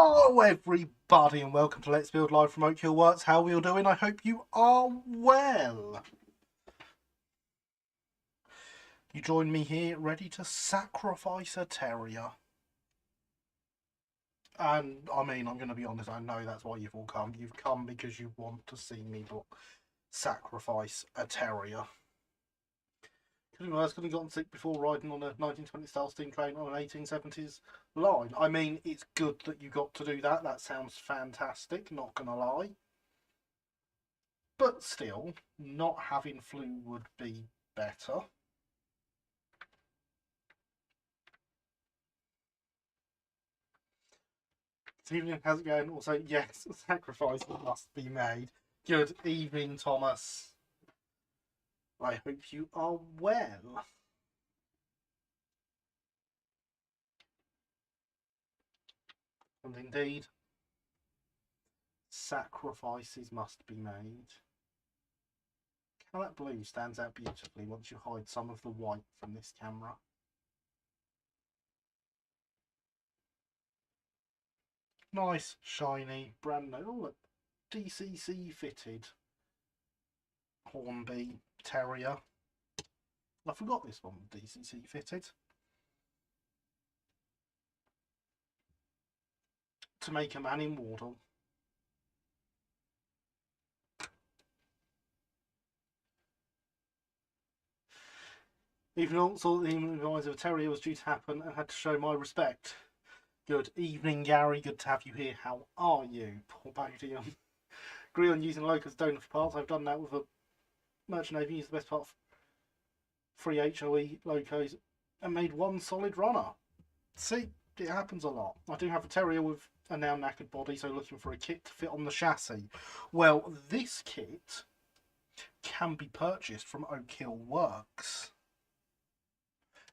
Hello everybody and welcome to Let's Build Live from Oak Hill Works. How are you doing? I hope you are well. You join me here ready to sacrifice a terrier. And I mean, I'm going to be honest, I know that's why you've all come. You've come because you want to see me sacrifice a terrier. Could have gotten sick before riding on a 1920 style steam train on an 1870s line. I mean, it's good that you got to do that. That sounds fantastic, not gonna lie. But still, not having flu would be better. Good evening, how's it going? Also, yes, sacrifice must be made. Good evening, Thomas. I hope you are well. And indeed, sacrifices must be made. How that blue stands out beautifully once you hide some of the white from this camera. Nice, shiny, brand new. Oh, look, DCC fitted Hornby Terrier. I forgot this one was DCC fitted. To make a man in Wardle. Even also the eyes of a terrier was due to happen and had to show my respect. Good evening, Gary. Good to have you here. How are you? Poor Podium. Agree on using locals donor for parts. I've done that with a merchant navy. Used the best part of 3 HOE locos and made one solid runner. See, it happens a lot. I do have a terrier with a now knackered body, so looking for a kit to fit on the chassis. Well, this kit can be purchased from Oak Hill Works.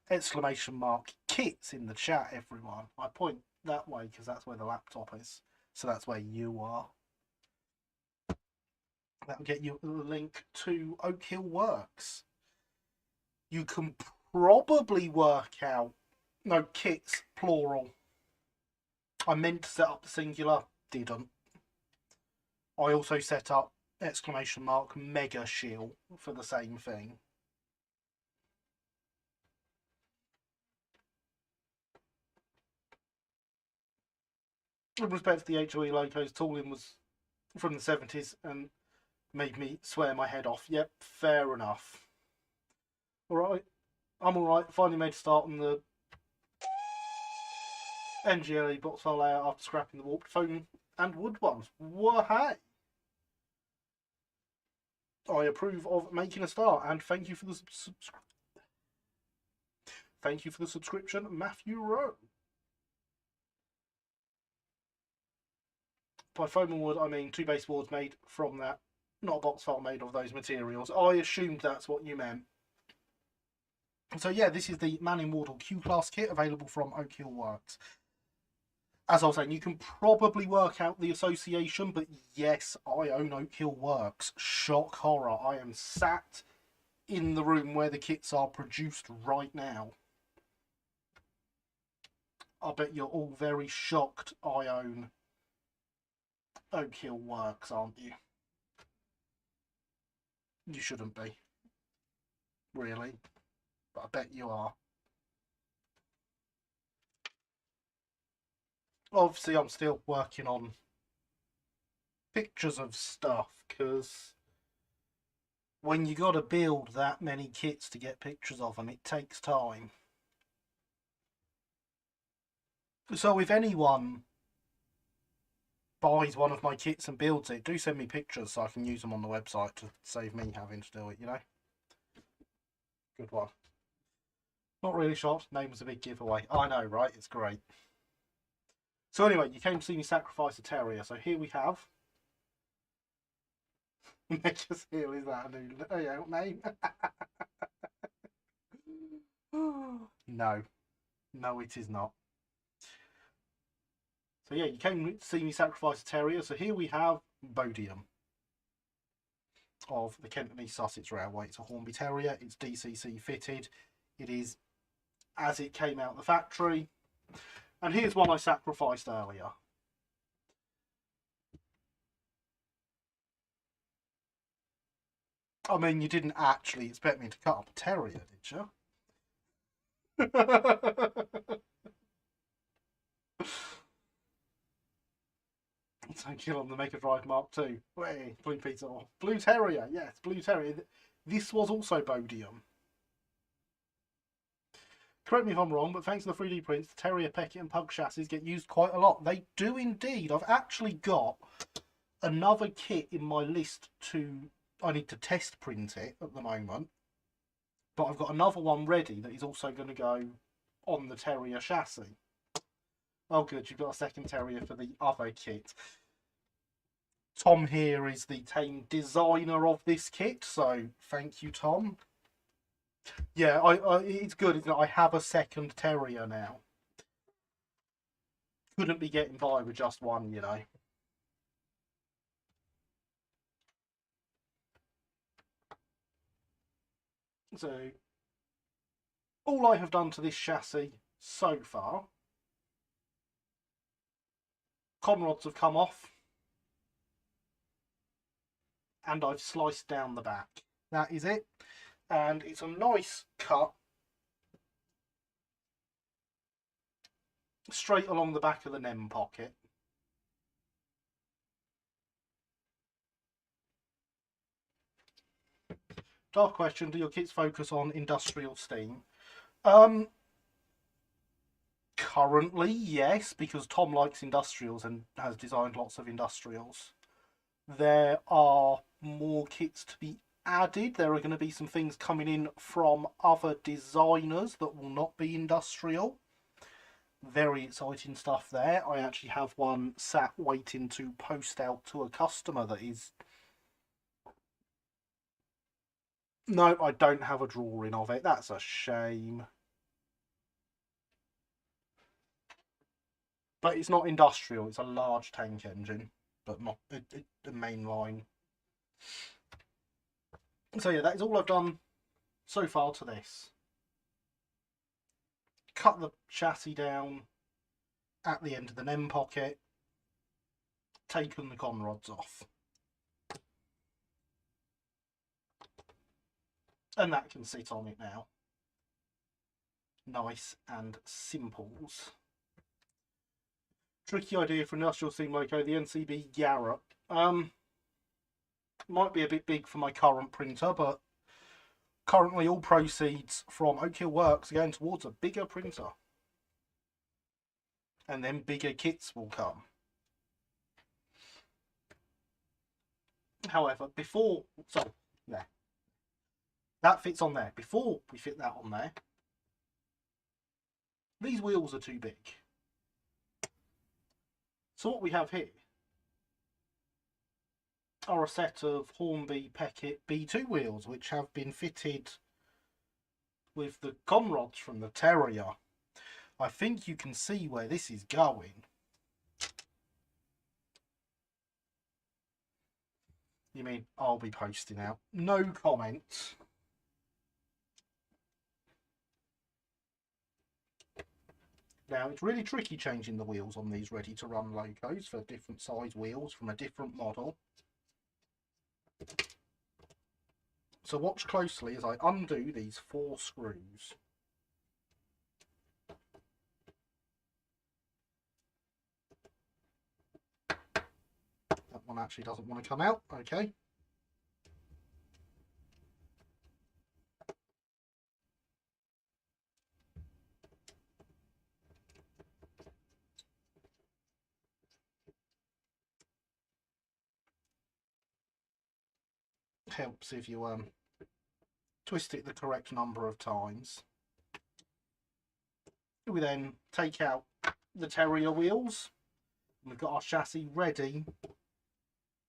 Exclamation mark kits in the chat, everyone. I point that way because that's where the laptop is, so that's where you are. That'll get you the link to Oak Hill Works. You can probably work out, no, kits plural. I meant to set up the singular, didn't. I also set up exclamation mark mega shield for the same thing. With respect to the HOE locos, tooling was from the 70s and made me swear my head off. Yep, fair enough. Alright, I'm alright. Finally made a start on the NGLE box file layout after scrapping the warped foam and wood ones. Whoa, hey! I approve of making a start, and thank you for the subscription, Matthew Rowe. By foam and wood, I mean 2 baseboards made from that, not a box file made of those materials. I assumed that's what you meant. So yeah, this is the Man in Wardle Q-Class kit available from Oak Hill Works. As I was saying, you can probably work out the association, but yes, I own Oak Hill Works. Shock horror. I am sat in the room where the kits are produced right now. I bet you're all very shocked I own Oak Hill Works, aren't you? You shouldn't be. Really. But I bet you are. Obviously, I'm still working on pictures of stuff, because when you got to build that many kits to get pictures of them, it takes time. So if anyone buys one of my kits and builds it, do send me pictures so I can use them on the website to save me having to do it, you know? Good one. Not really shocked. Name was a big giveaway. I know, right? It's great. So anyway, you came to see me sacrifice a terrier. So here we have... Nature's Hill, is that a new name? No. No, it is not. So yeah, you came to see me sacrifice a terrier. So here we have Bodium of the Kent and East Sussex Railway. It's a Hornby Terrier. It's DCC fitted. It is as it came out of the factory. And here's one I sacrificed earlier. I mean, you didn't actually expect me to cut up a terrier, did you? So kill on the Mega Drive Mark II. Way, Blue Peter. Blue Terrier, yes, Blue Terrier. This was also Bodium. Correct me if I'm wrong, but thanks to the 3D prints, the Terrier, Peckett and Pug chassis get used quite a lot. They do indeed. I've actually got another kit in my list to... I need to test print it at the moment. But I've got another one ready that is also going to go on the Terrier chassis. Oh good, you've got a second Terrier for the other kit. Tom here is the tame designer of this kit, so thank you, Tom. Yeah, it's good, isn't it? I have a second Terrier now. Couldn't be getting by with just one, you know. So, all I have done to this chassis so far, conrods have come off, and I've sliced down the back. That is it. And it's a nice cut straight along the back of the NEM pocket. Dark question, do your kits focus on industrial steam? Currently, yes, because Tom likes industrials and has designed lots of industrials. There are more kits to be added. There are going to be some things coming in from other designers that will not be industrial. Very exciting stuff there. I actually have one sat waiting to post out to a customer that is... No, I don't have a drawing of it. That's a shame. But it's not industrial. It's a large tank engine, but not the main line. So yeah, that is all I've done so far to this. Cut the chassis down at the end of the NEM pocket, taken the conrods off. And that can sit on it now. Nice and simples. Tricky idea for industrial steam loco, the NCB Garrett. Might be a bit big for my current printer, but currently all proceeds from Oak Hill Works are going towards a bigger printer. And then bigger kits will come. However, before... So, there. That fits on there. Before we fit that on there, these wheels are too big. So what we have here are a set of Hornby Peckett B2 wheels, which have been fitted with the conrods from the Terrier. I think you can see where this is going. You mean I'll be posting out? No comments. Now, it's really tricky changing the wheels on these ready-to-run locos for different size wheels from a different model. So watch closely as I undo these 4 screws. That one actually doesn't want to come out, okay. Helps if you twist it the correct number of times. We then take out the Terrier wheels. We've got our chassis ready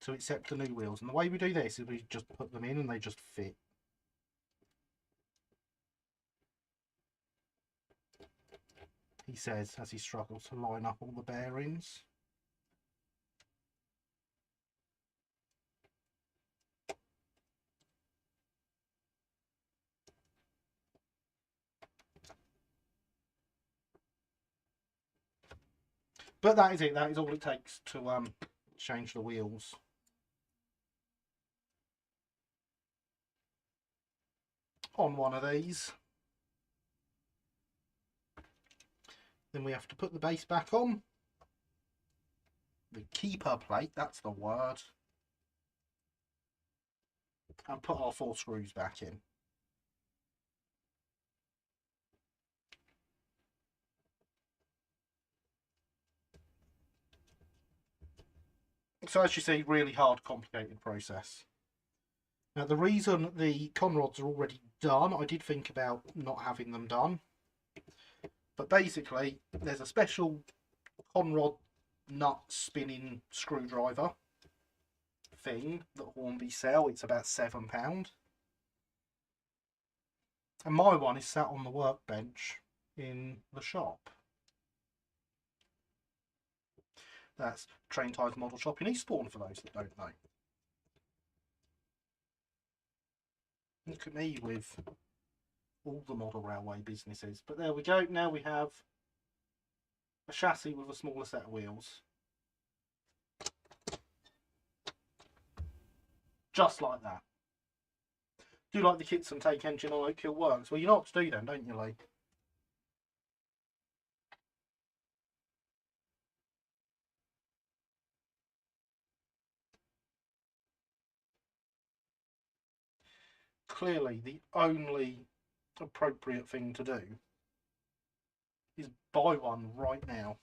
to accept the new wheels. And the way we do this is we just put them in and they just fit. He says as he struggles to line up all the bearings. But that is it. That is all it takes to change the wheels. on one of these. Then we have to put the base back on. The keeper plate, that's the word. And put our 4 screws back in. So as you see, really hard, complicated process. Now the reason the conrods are already done, I did think about not having them done. But basically, there's a special conrod nut spinning screwdriver thing that Hornby sell. It's about £7. And my one is sat on the workbench in the shop. That's Train Ties Model Shop in Eastbourne, for those that don't know. Look at me with all the model railway businesses. But there we go. Now we have a chassis with a smaller set of wheels. Just like that. Do you like the kits and take engine on Oakhill Works? Well, you know what to do then, don't you, Lee? Clearly, the only appropriate thing to do is buy one right now.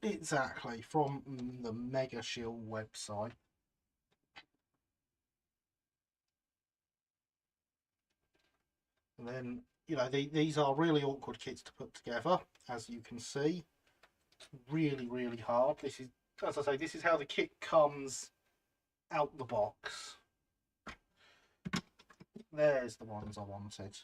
Exactly, from the Mega Shield website. And then, you know, these are really awkward kits to put together, as you can see. It's really, really hard. This is, as I say, this is how the kit comes out the box. There's the ones I wanted.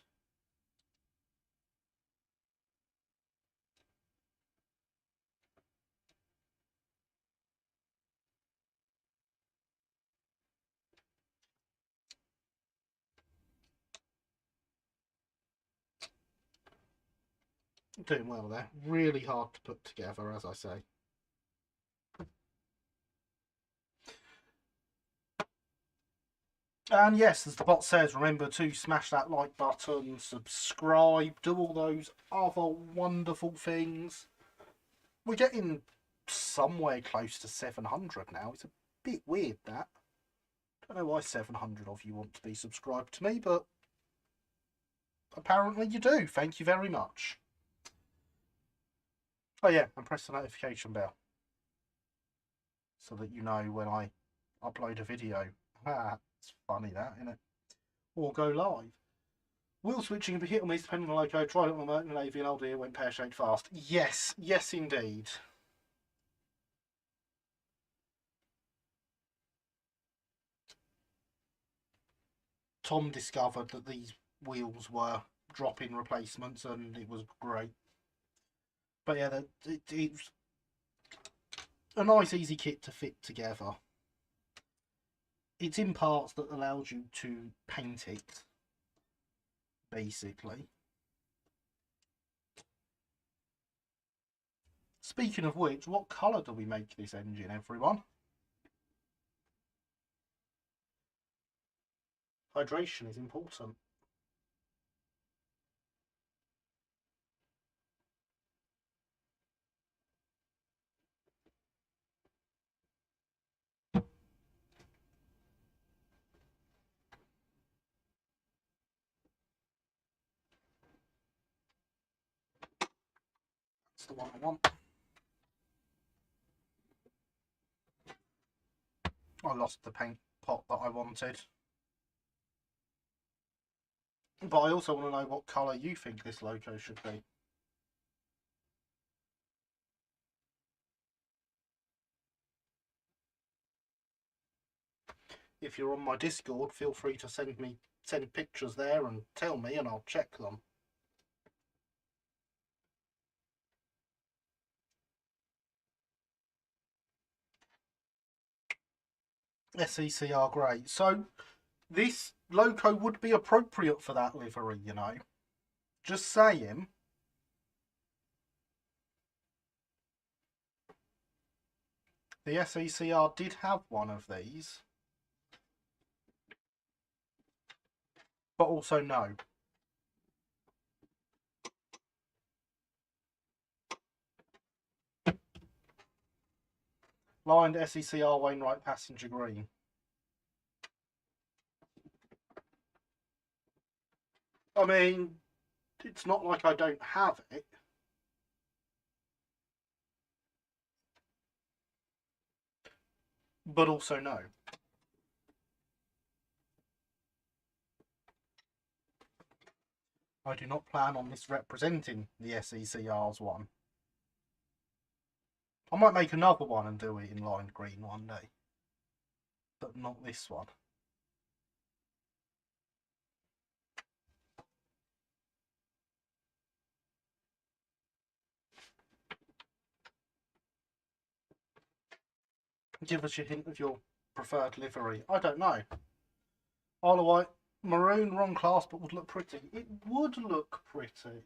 Doing well there. Really hard to put together, as I say. And yes, as the bot says, remember to smash that like button, subscribe, do all those other wonderful things. We're getting somewhere close to 700 now. It's a bit weird, that. Don't know why 700 of you want to be subscribed to me, but apparently you do. Thank you very much. Oh yeah, and press the notification bell so that you know when I upload a video. It's funny that, isn't it? Or go live. Wheel switching can be hit or miss depending on the loco. Tried it on the Merton Navy and old dear went pear-shaped fast. Yes, yes indeed. Tom discovered that these wheels were drop-in replacements and it was great. But yeah, it's a nice easy kit to fit together. It's in parts that allows you to paint it, basically. Speaking of which, what colour do we make this engine, everyone? Hydration is important. That's the one I want. I lost the paint pot that I wanted. But I also want to know what colour you think this logo should be. If you're on my Discord, feel free to send pictures there and tell me and I'll check them. SEC are great. So This loco would be appropriate for that livery, you know. Just saying. The SECR did have one of these. But also no. Lined SECR Wainwright passenger green. I mean, it's not like I don't have it. But also no. I do not plan on misrepresenting the SECR's one. I might make another one and do it in lined green one day. But not this one. Give us your hint of your preferred livery. I don't know. Isle of Wight, maroon, wrong class, but would look pretty. It would look pretty.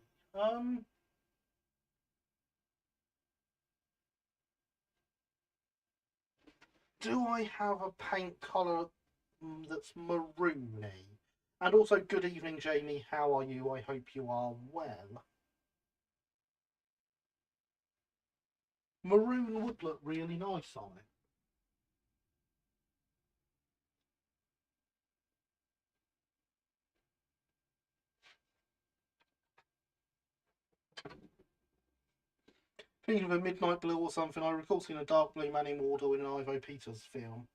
Do I have a paint colour that's maroony? And also, good evening, Jamie. How are you? I hope you are well. Maroon would look really nice on it. Thinking of a midnight blue or something, I recall seeing a dark blue man in Wardle in an Ivo Peters film.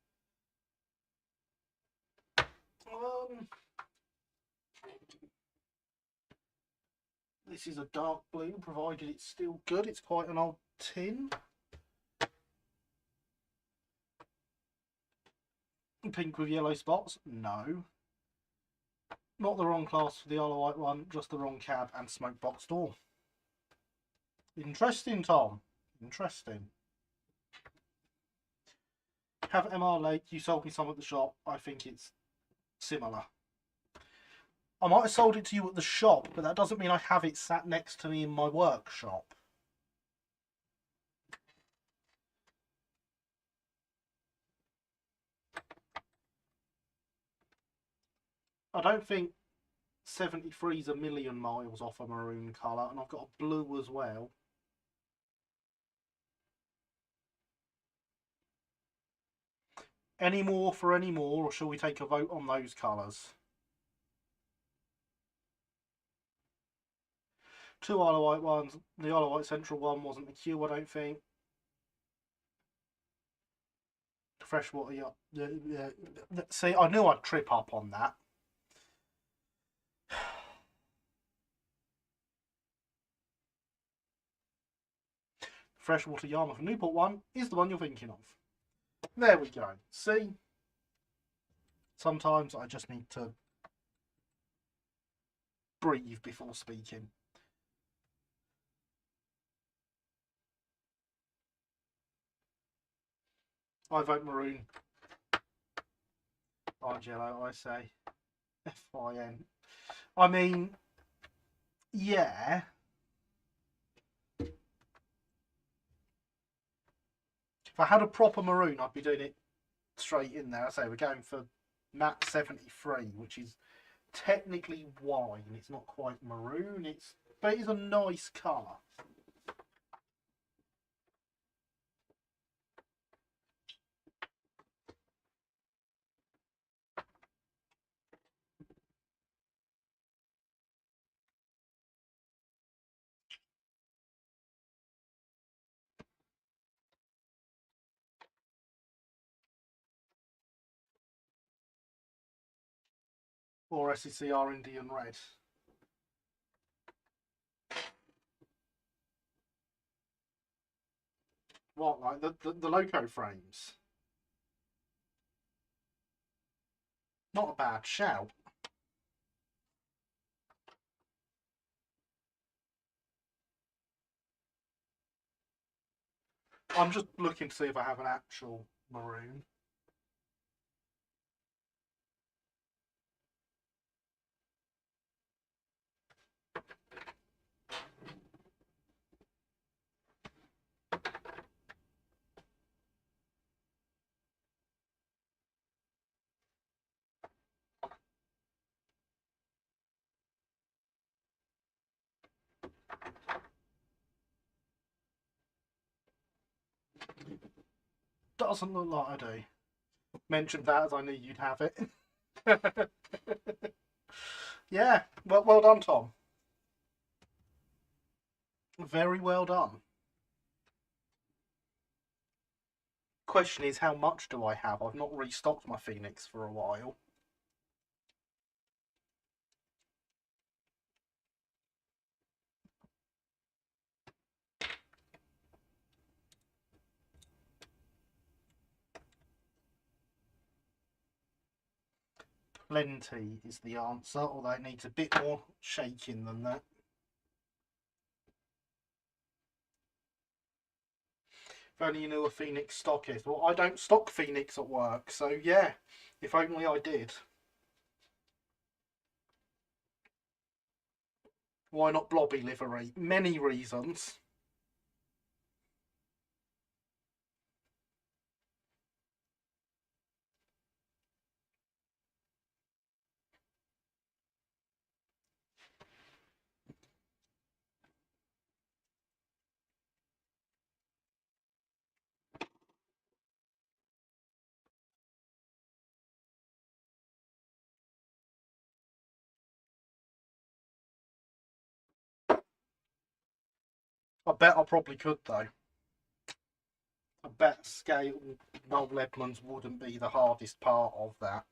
This is a dark blue, provided it's still good. It's quite an old tin. Pink with yellow spots? No. Not the wrong class for the Isle of Wight one, just the wrong cab and smoke box door. Interesting, Tom. Interesting. Have MR Lake, you sold me some at the shop. I think it's similar. I might have sold it to you at the shop, but that doesn't mean I have it sat next to me in my workshop. I don't think 73 is a million miles off a maroon colour, and I've got a blue as well. Any more for any more, or shall we take a vote on those colours? Two Isle of Wight ones. The Isle of Wight Central one wasn't the queue, I don't think. Freshwater, yeah. See, I knew I'd trip up on that. Freshwater Yarmouth Newport one is the one you're thinking of. There we go. See? Sometimes I just need to breathe before speaking. I vote maroon. Argello, I say. F-I-N. I mean, yeah. If I had a proper maroon, I'd be doing it straight in there. I say we're going for matte 73, which is technically wine. It's not quite maroon. But it is a nice colour. Or SECR Indian Red. What, like the loco frames? Not a bad shout. I'm just looking to see if I have an actual maroon. doesn't look like I do. Mentioned that as I knew you'd have it. Yeah, well done, Tom. Very well done. Question is, how much do I have? I've not restocked my Phoenix for a while. Plenty is the answer, although it needs a bit more shaking than that. If only you knew a Phoenix stock is. Well, I don't stock Phoenix at work, so yeah, if only I did. Why not Blobby livery? Many reasons. I bet I probably could, though. I bet scale Noel Edmonds wouldn't be the hardest part of that.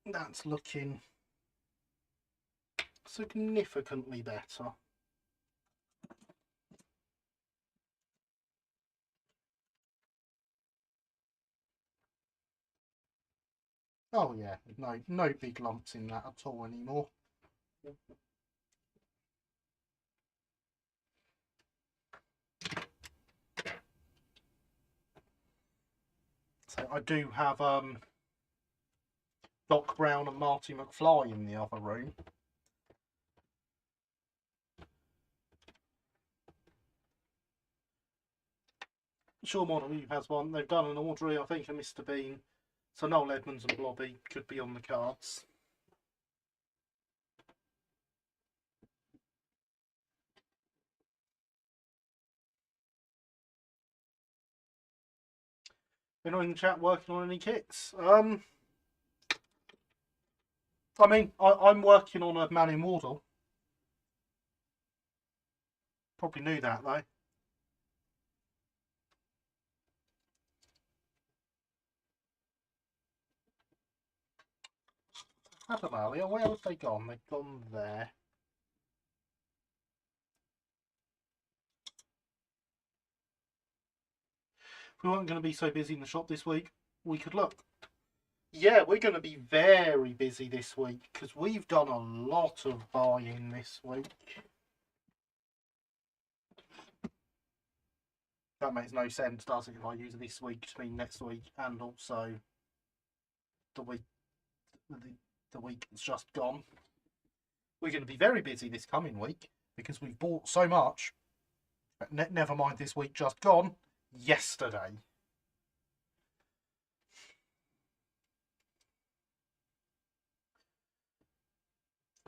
That's looking significantly better. Oh yeah, no big lumps in that at all anymore. So I do have Doc Brown and Marty McFly in the other room. Sure Model U has one. They've done an Audrey, I think, a Mr. Bean. So Noel Edmonds and Blobby could be on the cards. Anyone in the chat working on any kits? I mean, I'm working on a man in Wardle. Probably knew that, though. I don't know, where have they gone? They've gone there. If we weren't going to be so busy in the shop this week, we could look. Yeah, we're going to be very busy this week because we've done a lot of buying this week. That makes no sense, does it, if I use this week to mean next week and also the week that's just gone. We're going to be very busy this coming week because we've bought so much. Never mind this week just gone. Yesterday.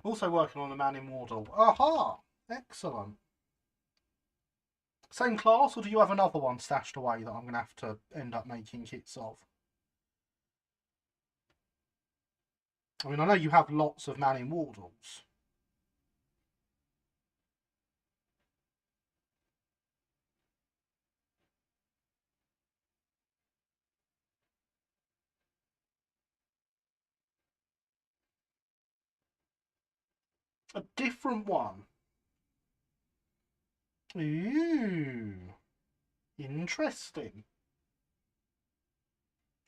Also working on a man in Wardle. Aha! Excellent. Same class, or do you have another one stashed away that I'm going to have to end up making kits of? I mean, I know you have lots of man in Wardles. A different one. Ooh. Interesting.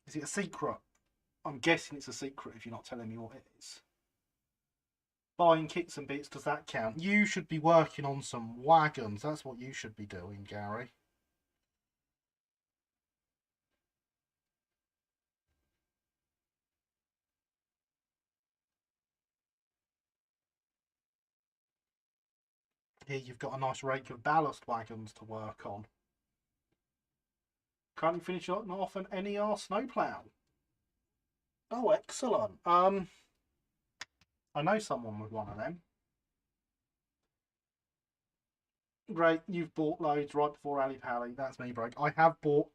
Is it a secret? I'm guessing it's a secret if you're not telling me what it is. Buying kits and bits, does that count? You should be working on some wagons. That's what you should be doing, Gary. Here you've got a nice rake of ballast wagons to work on. Currently finishing off an NER snowplow. Oh, excellent. I know someone with one of them. Great, you've bought loads right before Ali Pally. That's me, broke. I have bought.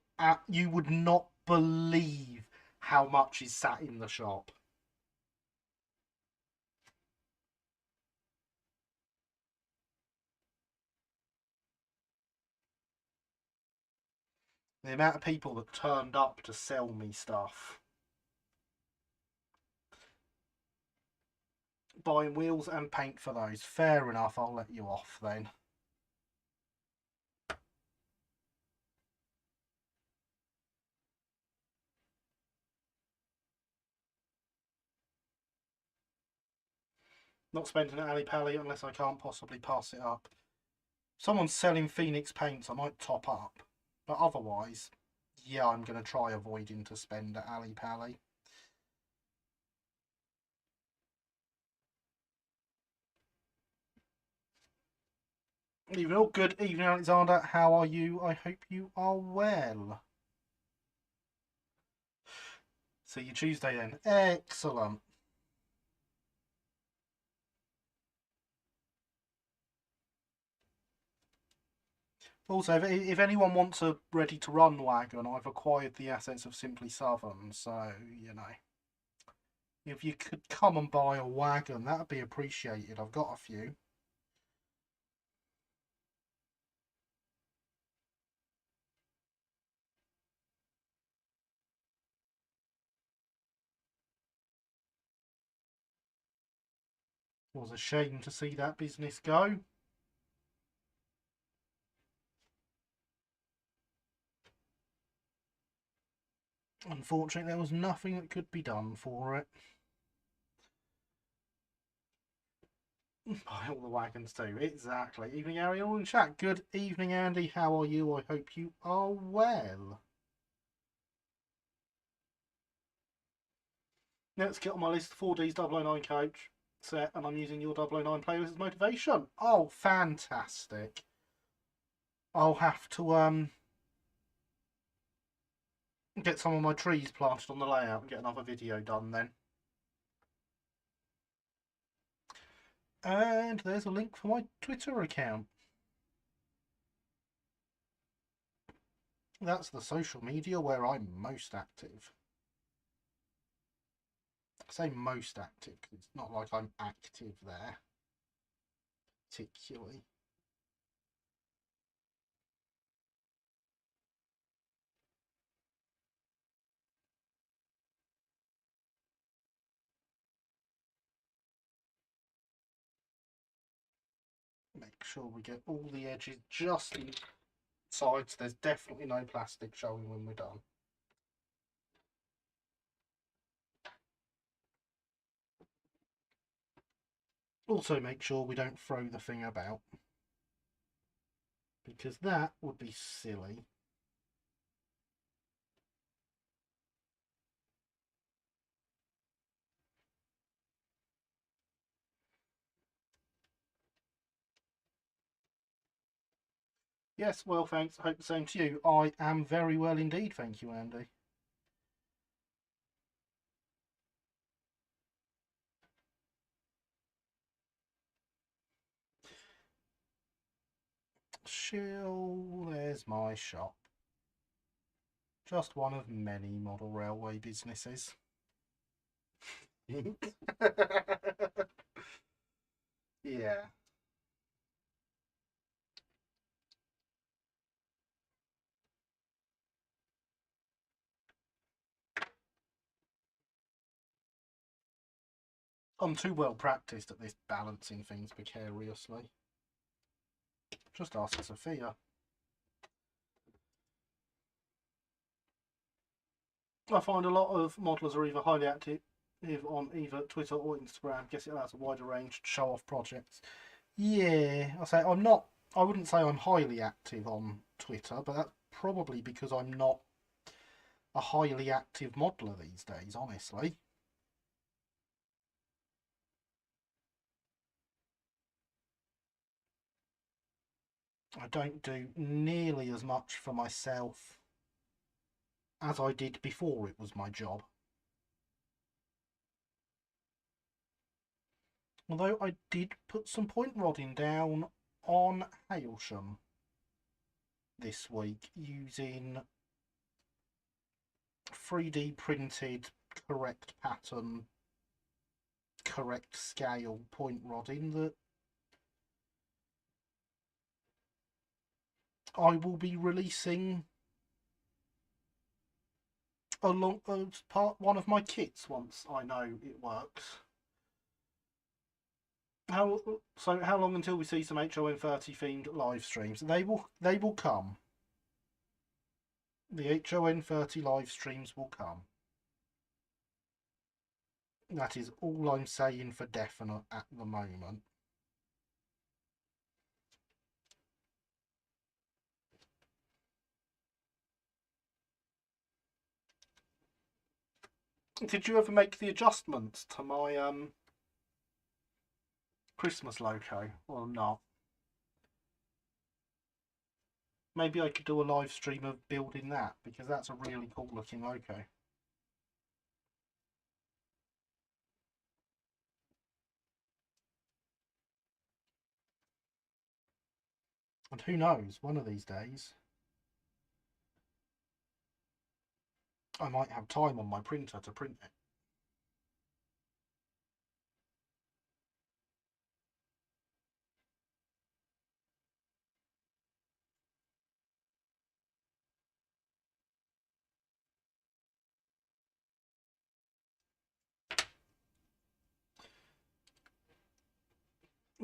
You would not believe how much is sat in the shop. The amount of people that turned up to sell me stuff. Buying wheels and paint for those. Fair enough, I'll let you off then. Not spending at Ali Pally unless I can't possibly pass it up. Someone's selling Phoenix paints, I might top up. But otherwise, yeah, I'm going to try avoiding to spend at Ali Pally. Evening all. Good evening, Alexander. How are you? I hope you are well. See you Tuesday then. Excellent. Also, if anyone wants a ready-to-run wagon, I've acquired the assets of Simply Southern, so, you know. If you could come and buy a wagon, that would be appreciated. I've got a few. It was a shame to see that business go. Unfortunately, there was nothing that could be done for it. Buy all the wagons too, exactly. Evening, Ariel in chat. Good evening, Andy. How are you? I hope you are well. Let's get on my list. 4D's 009 coach set, and I'm using your 009 playlist as motivation. Oh, fantastic. I'll have to get some of my trees planted on the layout and get another video done then. And there's a link for my Twitter account. That's the social media where I'm most active. I say most active because it's not like I'm active there particularly. Make sure we get all the edges just inside so there's definitely no plastic showing when we're done. Also make sure we don't throw the thing about, because that would be silly. Yes, well, thanks. I hope the same to you. I am very well indeed, thank you, Andy. Shill, there's my shop. Just one of many model railway businesses. Yeah. I'm too well practiced at this balancing things precariously. Just ask Sophia. I find a lot of modelers are either highly active on either Twitter or Instagram. Guess it allows a wider range to show off projects. Yeah, I say I'm not. I wouldn't say I'm highly active on Twitter, but that's probably because I'm not a highly active modeler these days, honestly. I don't do nearly as much for myself as I did before it was my job. Although I did put some point rodding down on Hailsham this week using 3D printed correct pattern, correct scale point rodding that I will be releasing along as part one of my kits once I know it works. How long until we see some HON30 themed live streams? They will come. The HON30 live streams will come. That is all I'm saying for definite at the moment. Did you ever make the adjustments to my Christmas logo or not? Maybe I could do a live stream of building that, because that's a really cool looking logo. And who knows, one of these days I might have time on my printer to print it.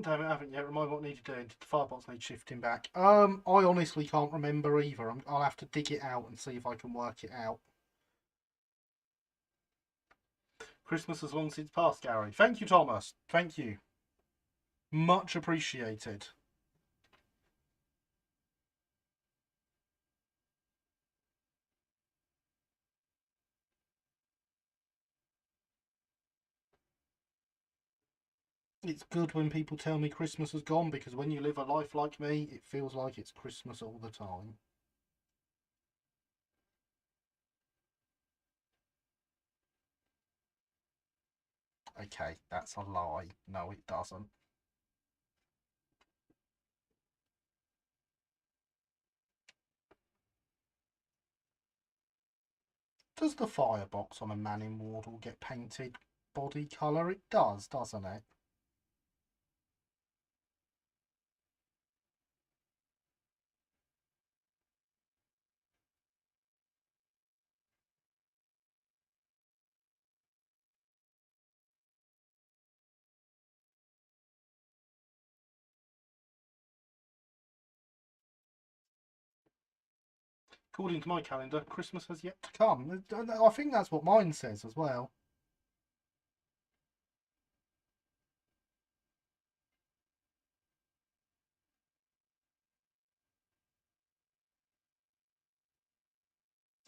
Damn it, I haven't yet. Remind me what I need to do. Did the firebox need shifting back? I honestly can't remember either. I'll have to dig it out and see if I can work it out. Christmas has long since passed, Gary. Thank you, Thomas. Thank you. Much appreciated. It's good when people tell me Christmas has gone, because when you live a life like me, it feels like it's Christmas all the time. Okay, that's a lie. No, it doesn't. Does the firebox on a man in Wardle get painted body colour? It does, doesn't it? According to my calendar, Christmas has yet to come. I think that's what mine says as well.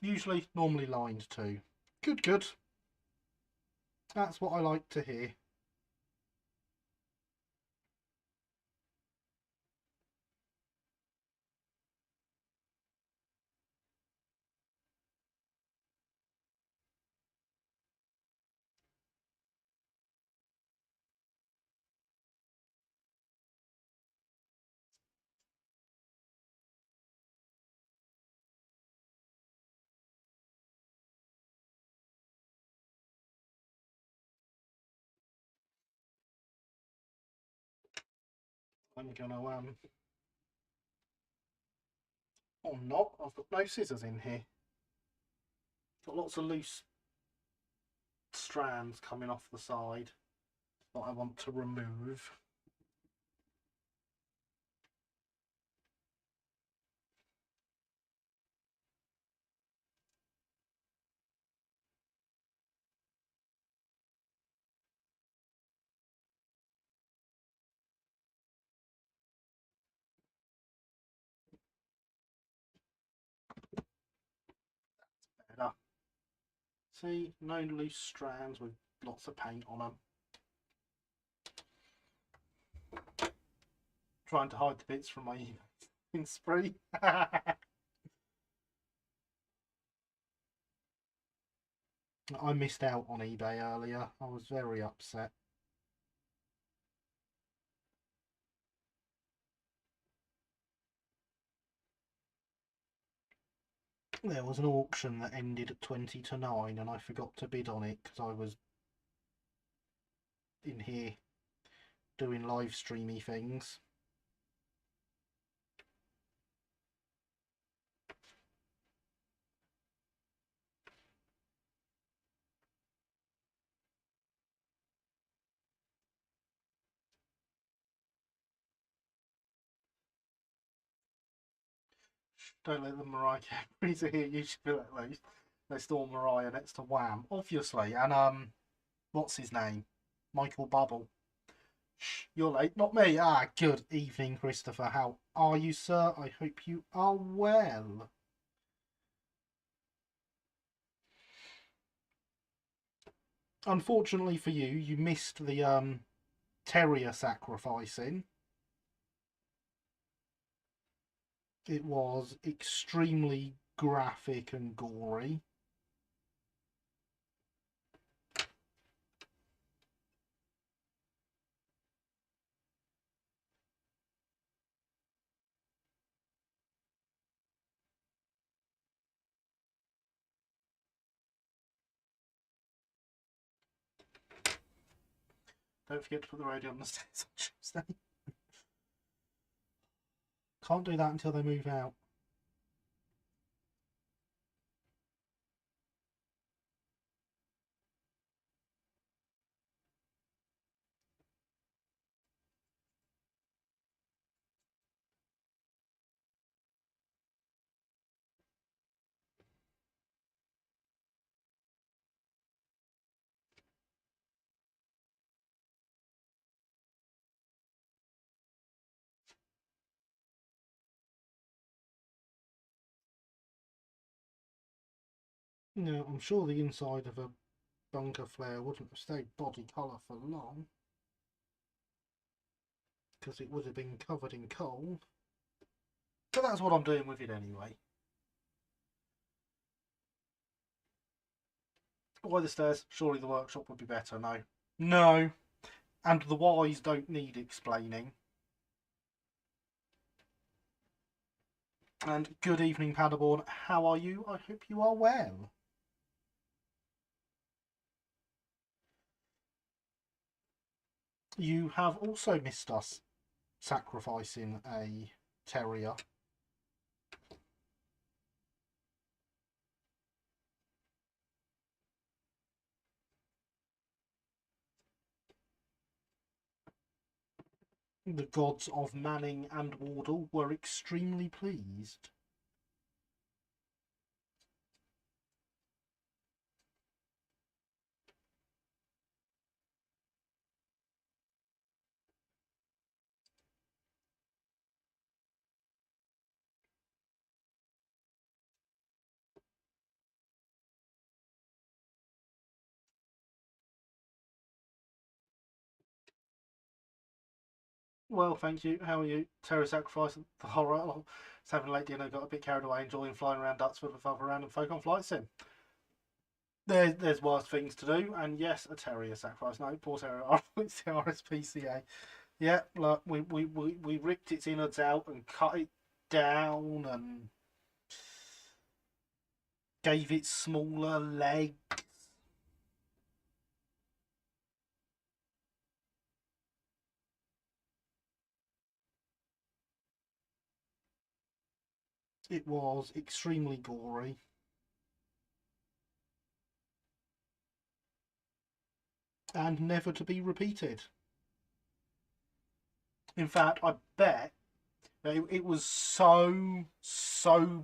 Usually, normally lined too. Good, good. That's what I like to hear. I'm gonna or not. I've got no scissors in here. Got lots of loose strands coming off the side that I want to remove. Better. See, no loose strands with lots of paint on them. Trying to hide the bits from my in spree. I missed out on eBay earlier. I was very upset. There was an auction that ended at 20 to 9 and I forgot to bid on it because I was in here doing live streamy things. Don't let the Mariah Carey's here. You should feel like they stole Mariah next to Wham, obviously. And what's his name? Michael Bubble. Shh, you're late, not me. Ah, good evening, Christopher. How are you, sir? I hope you are well. Unfortunately for you, you missed the Terrier sacrificing. It was extremely graphic and gory. Don't forget to put the radio on the stairs on Tuesday. Can't do that until they move out. No, I'm sure the inside of a bunker flare wouldn't have stayed body colour for long, because it would have been covered in coal. But that's what I'm doing with it anyway. Why the stairs? Surely the workshop would be better. No. No. And the whys don't need explaining. And good evening, Paderborn. How are you? I hope you are well. You have also missed us sacrificing a terrier. The gods of Manning and Wardle were extremely pleased. Well, thank you. How are you? Terror sacrifice, the horror. Oh, it's having a late dinner, got a bit carried away, enjoying flying around Duxford with other random folk on flight sim. There's worse things to do, and yes, a terrier sacrifice. No, poor terrier. It's the RSPCA. Yeah, look, we ripped its innards out and cut it down and gave it smaller legs. It was extremely gory. And never to be repeated. In fact, I bet it was so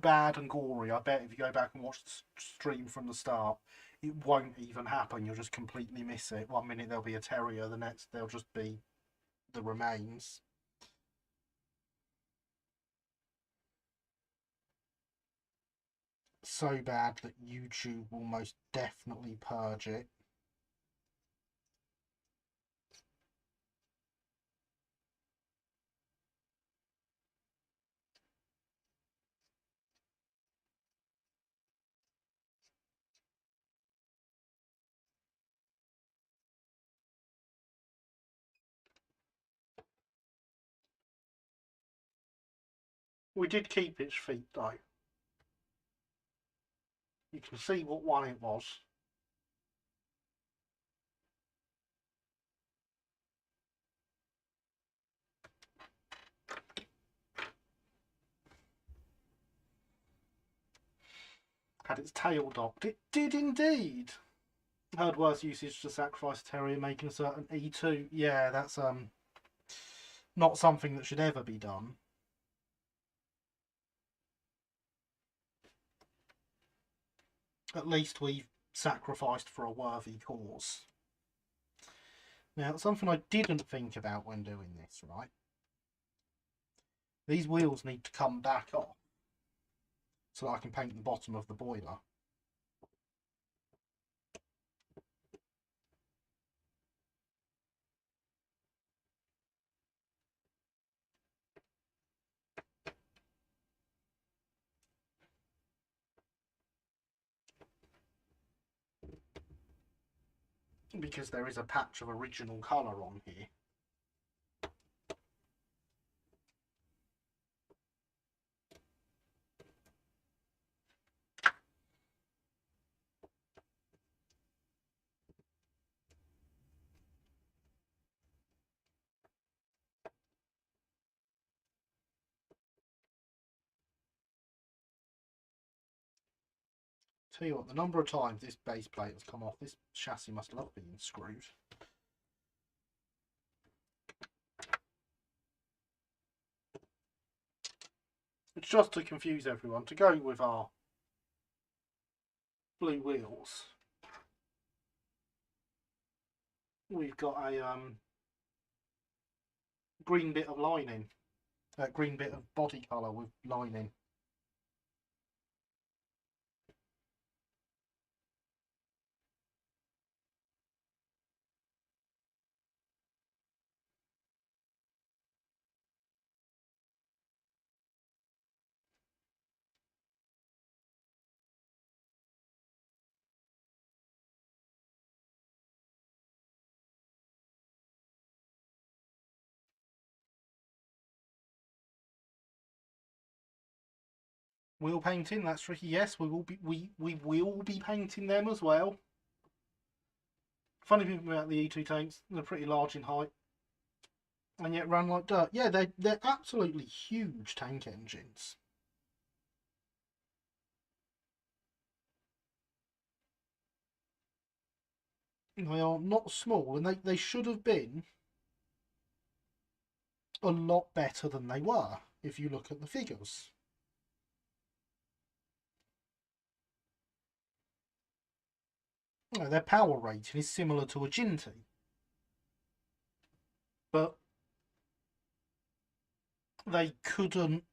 bad and gory. I bet if you go back and watch the stream from the start, it won't even happen. You'll just completely miss it. One minute there'll be a terrier, the next there'll just be the remains. So bad that YouTube will most definitely purge it. We did keep its feet though. You can see what one it was. Had its tail docked. It did indeed. Heard worse usage to sacrifice a terrier making a certain E2. Yeah, that's not something that should ever be done. At least we've sacrificed for a worthy cause. Now, something I didn't think about when doing this, right? These wheels need to come back off so that I can paint the bottom of the boiler. Because there is a patch of original colour on here. Tell you what, the number of times this base plate has come off, this chassis must love being screwed. It's just to confuse everyone, to go with our blue wheels, we've got a green bit of lining, a green bit of body colour with lining. Wheel painting, that's tricky. Yes, we will be painting them as well. Funny thing about the E2 tanks, they're pretty large in height and yet run like dirt. Yeah, they're absolutely huge tank engines. They are not small, and they should have been a lot better than they were if you look at the figures. You know, their power rating is similar to a Ginty, but they couldn't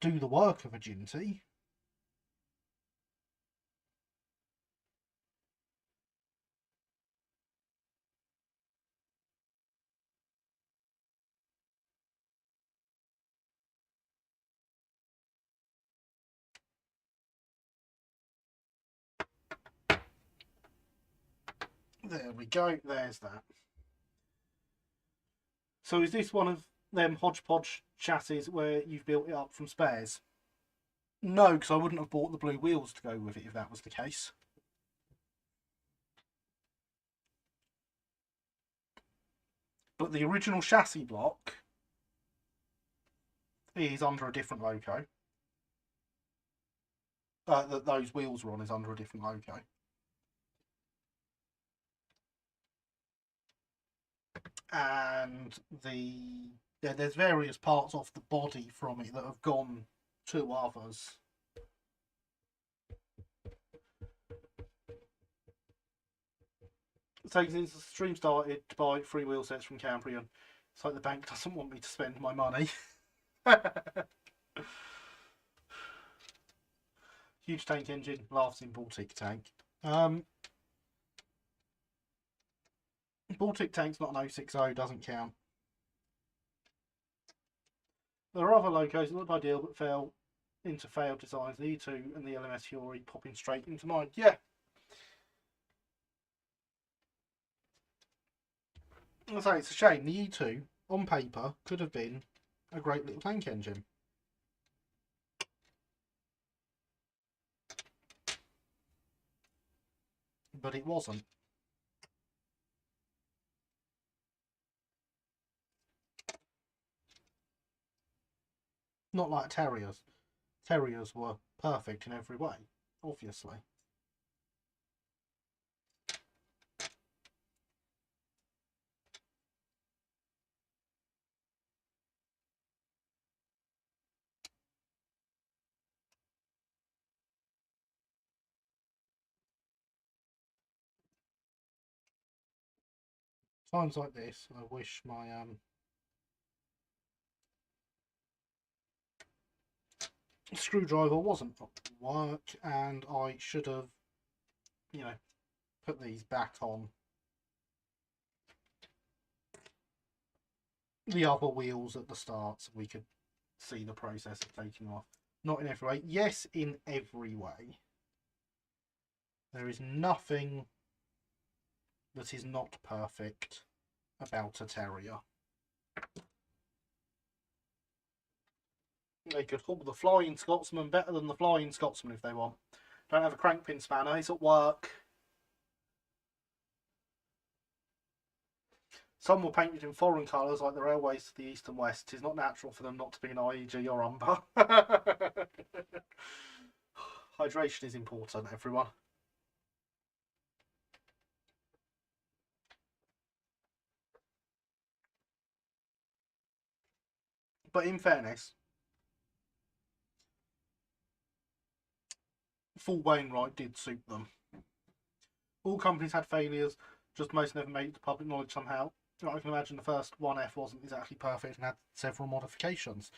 do the work of a Ginty. There we go, there's that. So is this one of them hodgepodge chassis where you've built it up from spares? No, because I wouldn't have bought the blue wheels to go with it if that was the case. But the original chassis block is under a different logo. That those wheels were on is under a different logo. And there's various parts off the body from it that have gone to others. So since the stream started to buy 3 wheel sets from Cambrian, it's like the bank doesn't want me to spend my money. Huge tank engine, laughs in Baltic tank. Baltic tank's not an 060, doesn't count. There are other logos that looked ideal but fell into failed designs. The E2 and the LMS Fury popping straight into mind. Yeah. I say it's a shame. The E2 on paper could have been a great little tank engine. but it wasn't. Not like terriers. Terriers were perfect in every way, obviously. Times like this, I wish my screwdriver wasn't at work, and I should have, you know, put these back on the other wheels at the start so we could see the process of taking off. Not in every way. Yes, in every way. There is nothing that is not perfect about a terrier. They could haul the Flying Scotsman better than the Flying Scotsman if they want. Don't have a crankpin spanner, he's at work. Some were painted in foreign colours like the railways to the east and west. It is not natural for them not to be in IEG or umber. Hydration is important, everyone. But in fairness, full Wainwright did suit them. All companies had failures, just most never made it to public knowledge somehow. I can imagine the first 1F wasn't exactly perfect and had several modifications.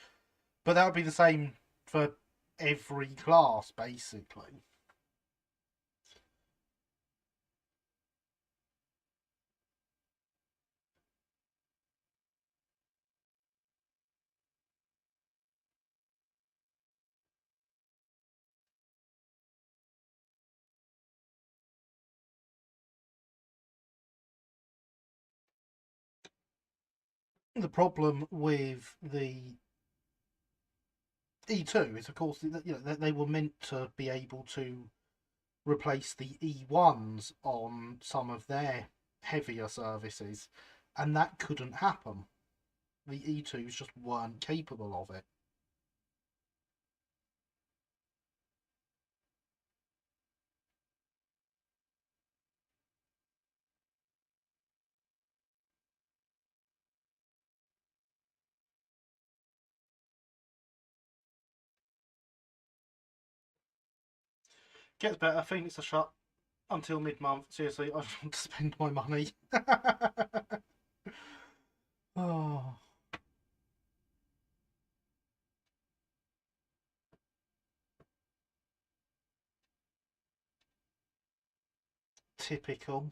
But that would be the same for every class, basically. The problem with the E2 is, of course, that they were meant to be able to replace the E1s on some of their heavier services, and that couldn't happen. The E2s just weren't capable of it. Gets better. Phoenix are shut until mid-month. Seriously, I just want to spend my money. Oh, typical.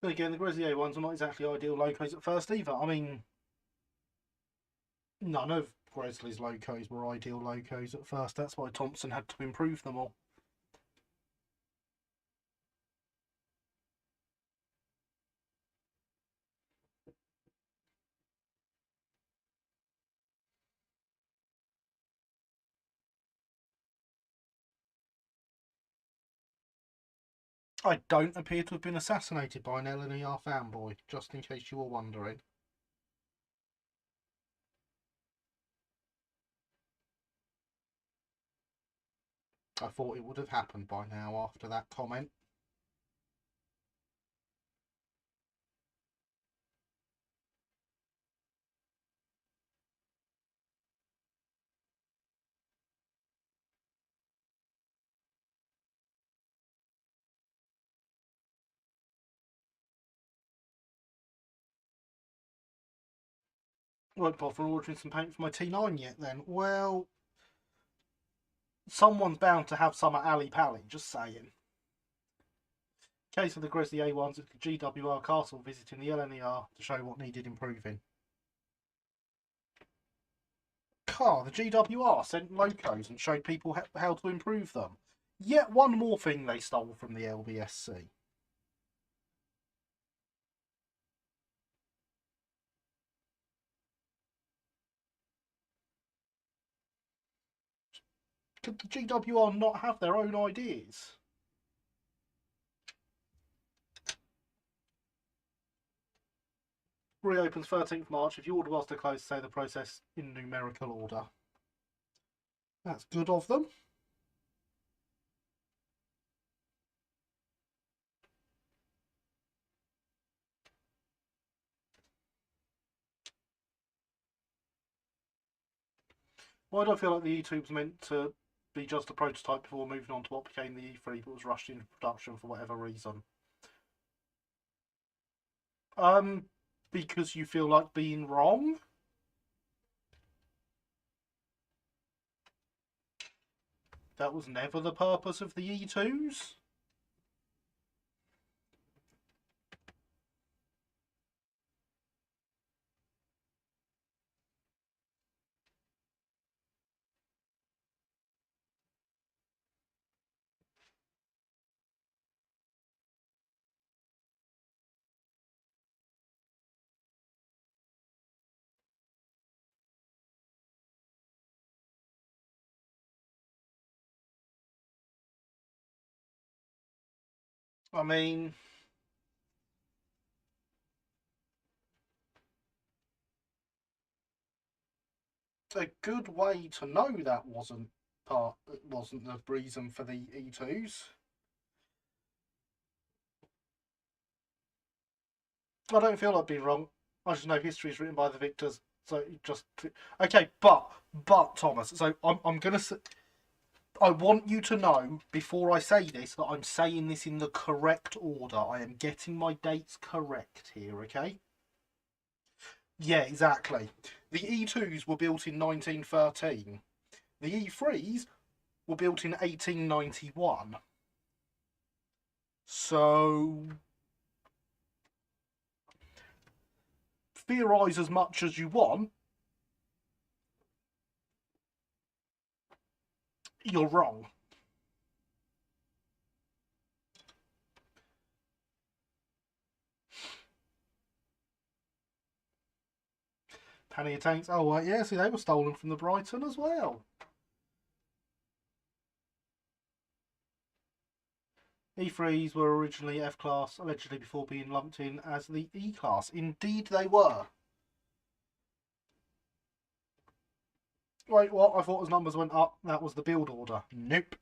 But again, the Grizzly A ones are not exactly ideal locos at first either. I mean, none of Grizzly's locos were ideal locos at first. That's why Thompson had to improve them all. I don't appear to have been assassinated by an LNER fanboy, just in case you were wondering. I thought it would have happened by now after that comment. Won't bother ordering some paint for my T9 yet then. Well, someone's bound to have some at Ali Pally, just saying. Case of the Grizzly A1s at the GWR Castle visiting the LNER to show what needed improving. The GWR sent locos and showed people how to improve them. Yet one more thing they stole from the LBSC. Could the GWR not have their own ideas? Reopens 13th March. If your order was to close, say the process in numerical order. That's good of them. Why do I feel like the E2 was meant to be just a prototype before moving on to what became the E3, but was rushed into production for whatever reason? Because you feel like being wrong? That was never the purpose of the E2s? I mean, a good way to know that wasn't the reason for the E2s. I don't feel like being wrong. I just know history is written by the victors. So just okay, but Thomas. So I'm gonna say, I want you to know before I say this that I'm saying this in the correct order. I am getting my dates correct here. Okay. Yeah, exactly. The E2s were built in 1913. The E3s were built in 1891. So theorise as much as you want. You're wrong. Pannier tanks. Oh, right, yeah, see, they were stolen from the Brighton as well. E3s were originally F-class, allegedly before being lumped in as the E-class. Indeed they were. Wait, what? I thought as numbers went up, that was the build order. Nope.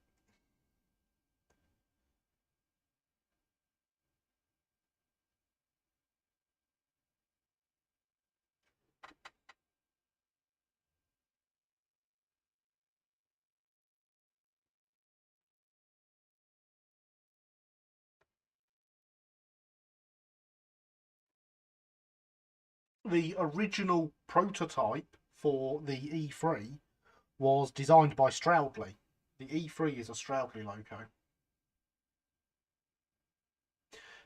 The original prototype for the E3 was designed by Stroudley. The E3 is a Stroudley loco.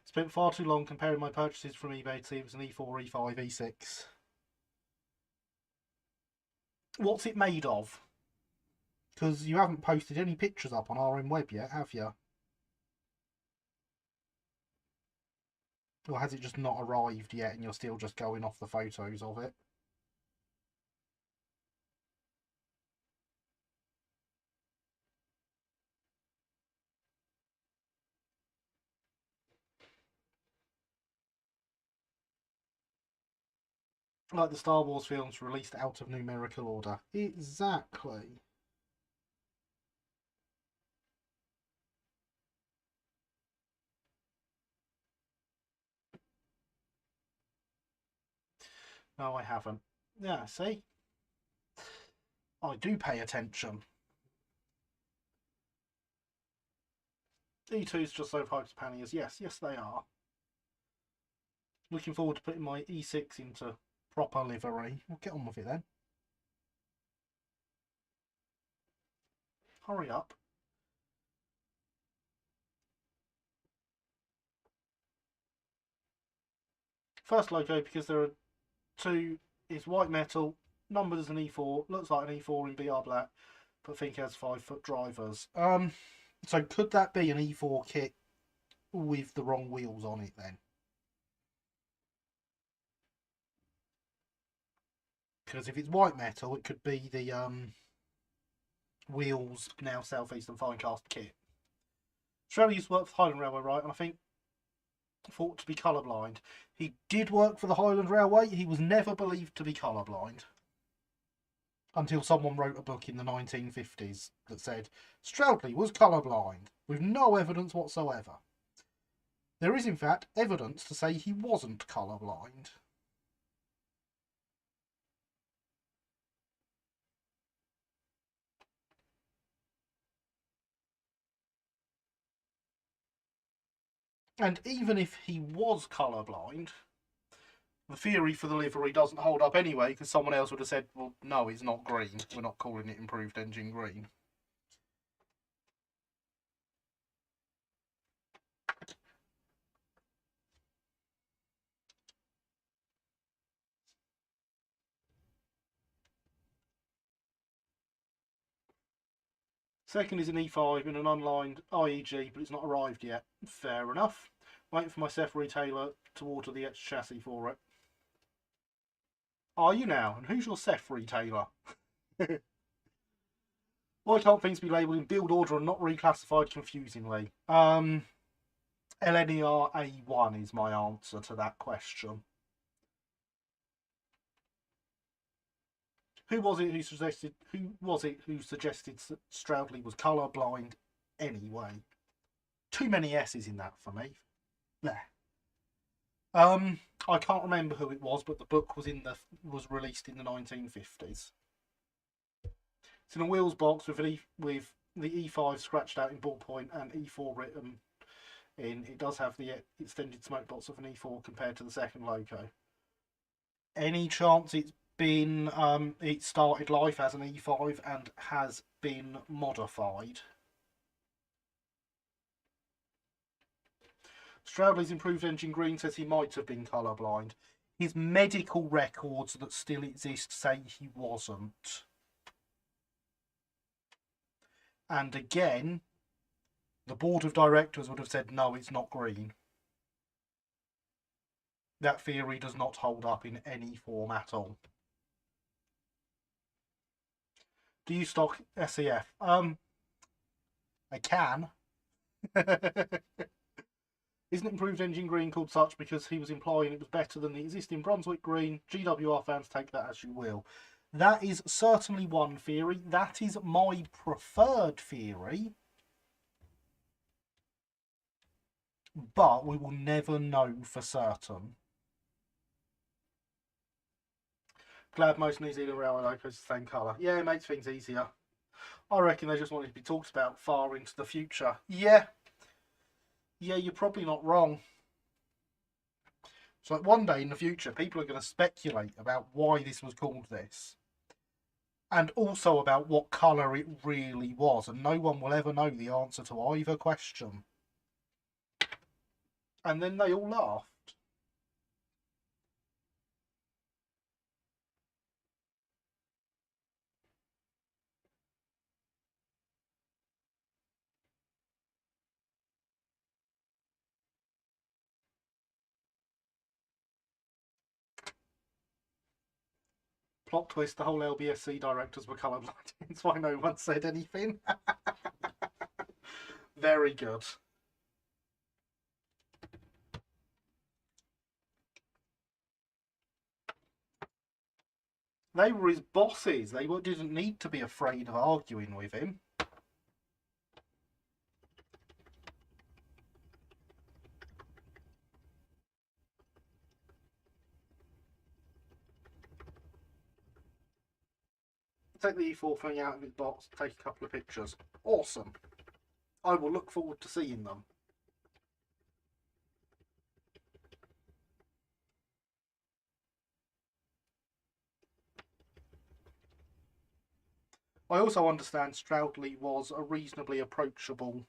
Spent far too long comparing my purchases from eBay to see if it was an E4, E5, E6. What's it made of? Because you haven't posted any pictures up on RM Web yet, have you? Or has it just not arrived yet and you're still just going off the photos of it? Like the Star Wars films released out of numerical order. Exactly. No, I haven't. Yeah, see? I do pay attention. E2's just so hyped panniers. Yes, they are. Looking forward to putting my E6 into proper livery. We'll get on with it then. Hurry up. First logo, because there are two, is white metal, numbered as an E4, looks like an E4 in BR black, but I think has 5-foot drivers. So could that be an E4 kit with the wrong wheels on it then? Because if it's white metal, it could be the wheels now South Eastern Finecast kit. Shirley used to work for the Highland Railway, right? And I think thought to be colourblind. He did work for the Highland Railway. He was never believed to be colourblind until someone wrote a book in the 1950s that said Stroudley was colourblind, with no evidence whatsoever. There is, in fact, evidence to say he wasn't colourblind. And even if he was colourblind, the theory for the livery doesn't hold up anyway, because someone else would have said, well, no, it's not green. We're not calling it improved engine green. Second is an E5 in an unlined IEG, but it's not arrived yet. Fair enough. Waiting for my Seth retailer to order the extra chassis for it. Are you now? And who's your Seth retailer? Why can't things be labelled in build order and not reclassified confusingly? LNER A1 is my answer to that question. Who was it who suggested Stroudley was colourblind anyway? Too many S's in that for me. There. I can't remember who it was, but the book was released in the 1950s. It's in a wheels box with the E5 scratched out in ballpoint and E4 written in. It does have the extended smoke box of an E4 compared to the second logo. Any chance it's been it started life as an E5 and has been modified? Stroudley's improved engine green says he might have been colourblind. His medical records that still exist say he wasn't. And again, the board of directors would have said, no, it's not green. That theory does not hold up in any form at all. Do you stock SEF? I can. Isn't improved engine green called such because he was implying it was better than the existing Brunswick green? GWR fans, take that as you will. That is certainly one theory. That is my preferred theory. But we will never know for certain. Glad most New Zealand railway locos are the same colour. Yeah, it makes things easier. I reckon they just wanted to be talked about far into the future. Yeah. Yeah, you're probably not wrong. So like one day in the future, people are going to speculate about why this was called this. And also about what colour it really was. And no one will ever know the answer to either question. And then they all laughed. Plot twist, the whole LBSC directors were colourblind. That's why no one said anything. Very good. They were his bosses. They didn't need to be afraid of arguing with him. Take the E4 thing out of its box, take a couple of pictures. Awesome. I will look forward to seeing them. I also understand Stroudley was a reasonably approachable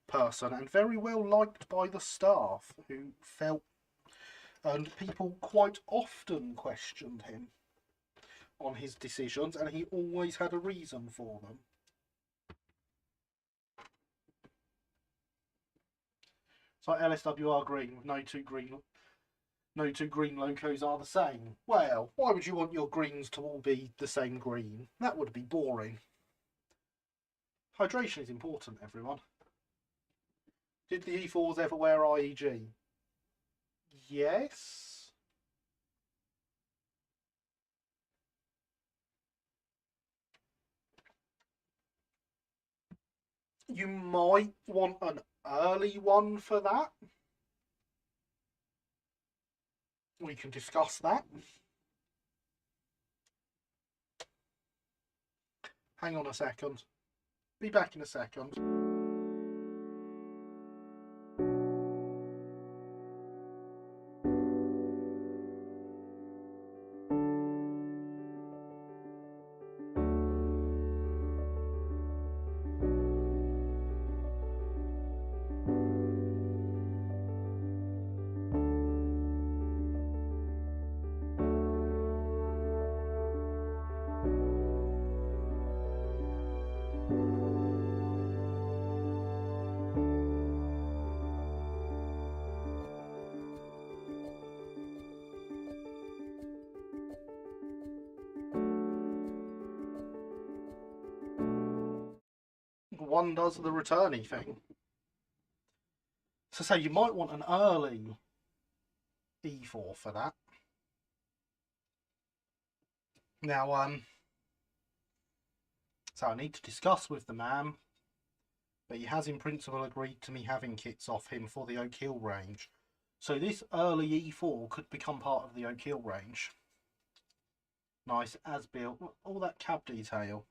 person and very well liked by the staff, who felt, and people quite often questioned him on his decisions, and he always had a reason for them. It's like LSWR green with no two green locos are the same. Well, why would you want your greens to all be the same green? That would be boring. Hydration is important, everyone. Did the E4s ever wear IEG? Yes. You might want an early one for that. We can discuss that. Hang on a second. Be back in a second. One does the returnee thing. So say you might want an early E4 for that. Now, so I need to discuss with the man, but he has in principle agreed to me having kits off him for the Oak Hill range. So this early E4 could become part of the Oak Hill range. Nice as built, all that cab detail.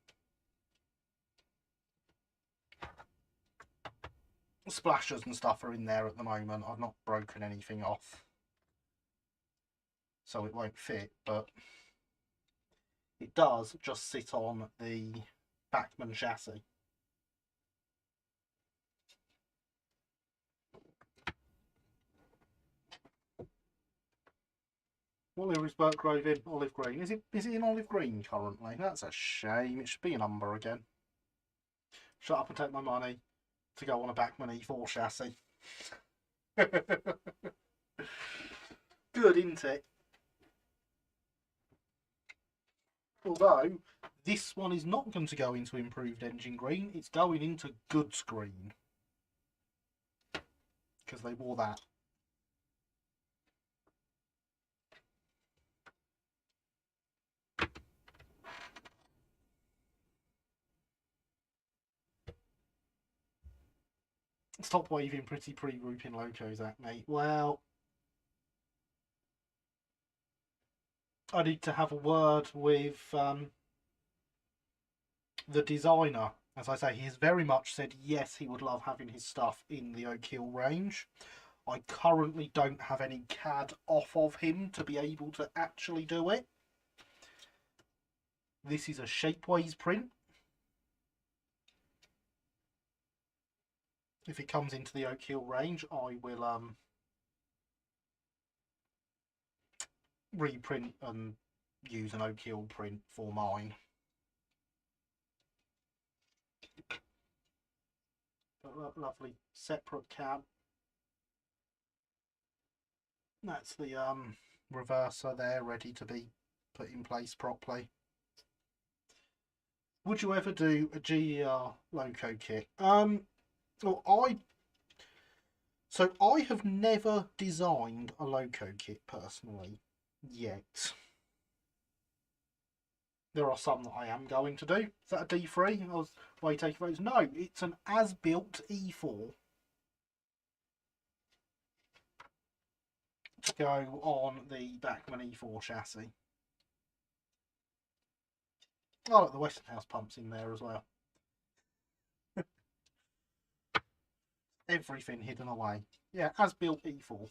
Splashers and stuff are in there at the moment. I've not broken anything off, so it won't fit, but it does just sit on the Bachmann chassis. What livery is Burt Grove in? Olive green. Is it in olive green currently? That's a shame. It should be an umber again. Shut up and take my money to go on a Bachmann E4 chassis. Good, isn't it? Although this one is not going to go into improved engine green, it's going into goods green, because they wore that. Stop waving pretty pre-grouping locos at me. Well, I need to have a word with the designer. As I say, he has very much said yes, he would love having his stuff in the Oak Hill range. I currently don't have any CAD off of him to be able to actually do it. This is a Shapeways print. If it comes into the Oak Hill range, I will reprint and use an Oak Hill print for mine. But lovely separate cab. That's the reverser there, ready to be put in place properly. Would you ever do a GER loco kit? Well, I have never designed a loco kit personally yet. There are some that I am going to do. Is that a D3? I was way taking votes. No, it's an as-built E4 to go on the Bachmann E4 chassis. Oh, look, the Westonhouse pump's in there as well. Everything hidden away. Yeah, as-built E4.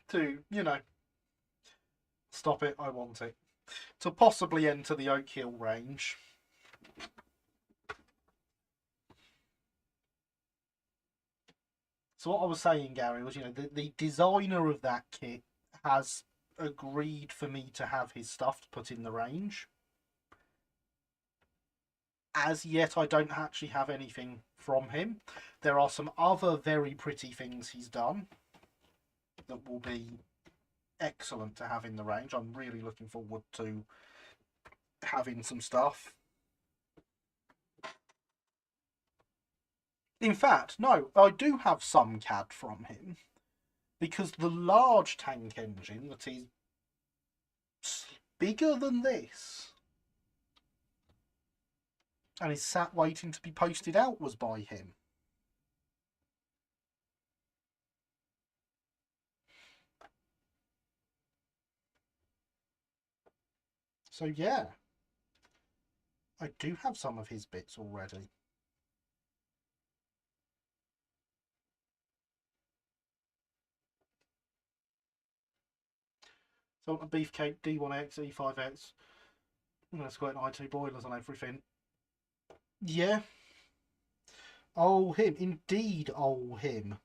To, you know, Stop it, I want it. To possibly enter the Oak Hill range. So what I was saying, Gary, was, the designer of that kit has agreed for me to have his stuff to put in the range. As yet, I don't actually have anything from him. There are some other very pretty things he's done that will be excellent to have in the range. I'm really looking forward to having some stuff. In fact, no, I do have some CAD from him, because the large tank engine that is bigger than this and is sat waiting to be posted out was by him. So yeah, I do have some of his bits already. So a Beefcake D1X, E5X. I'm going to squirt I2 boilers on everything. Yeah. Oh, him. Indeed, oh, him.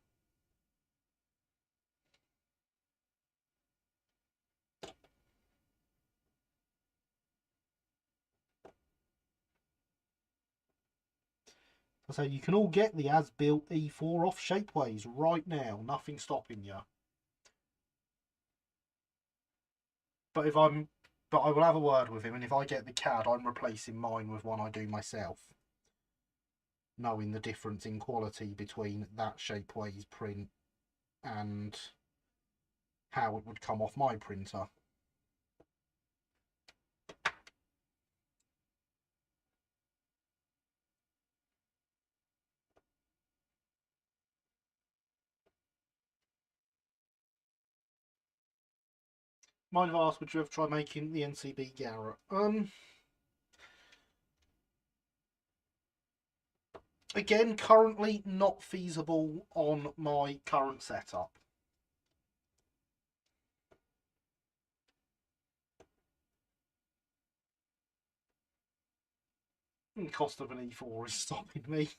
So you can all get the as-built E4 off Shapeways right now. Nothing stopping you. But I will have a word with him, and if I get the CAD, I'm replacing mine with one I do myself, knowing the difference in quality between that Shapeways print and how it would come off my printer. Mind if I ask, would you ever try making the NCB Garrett? Again, currently not feasible on my current setup. The cost of an E4 is stopping me.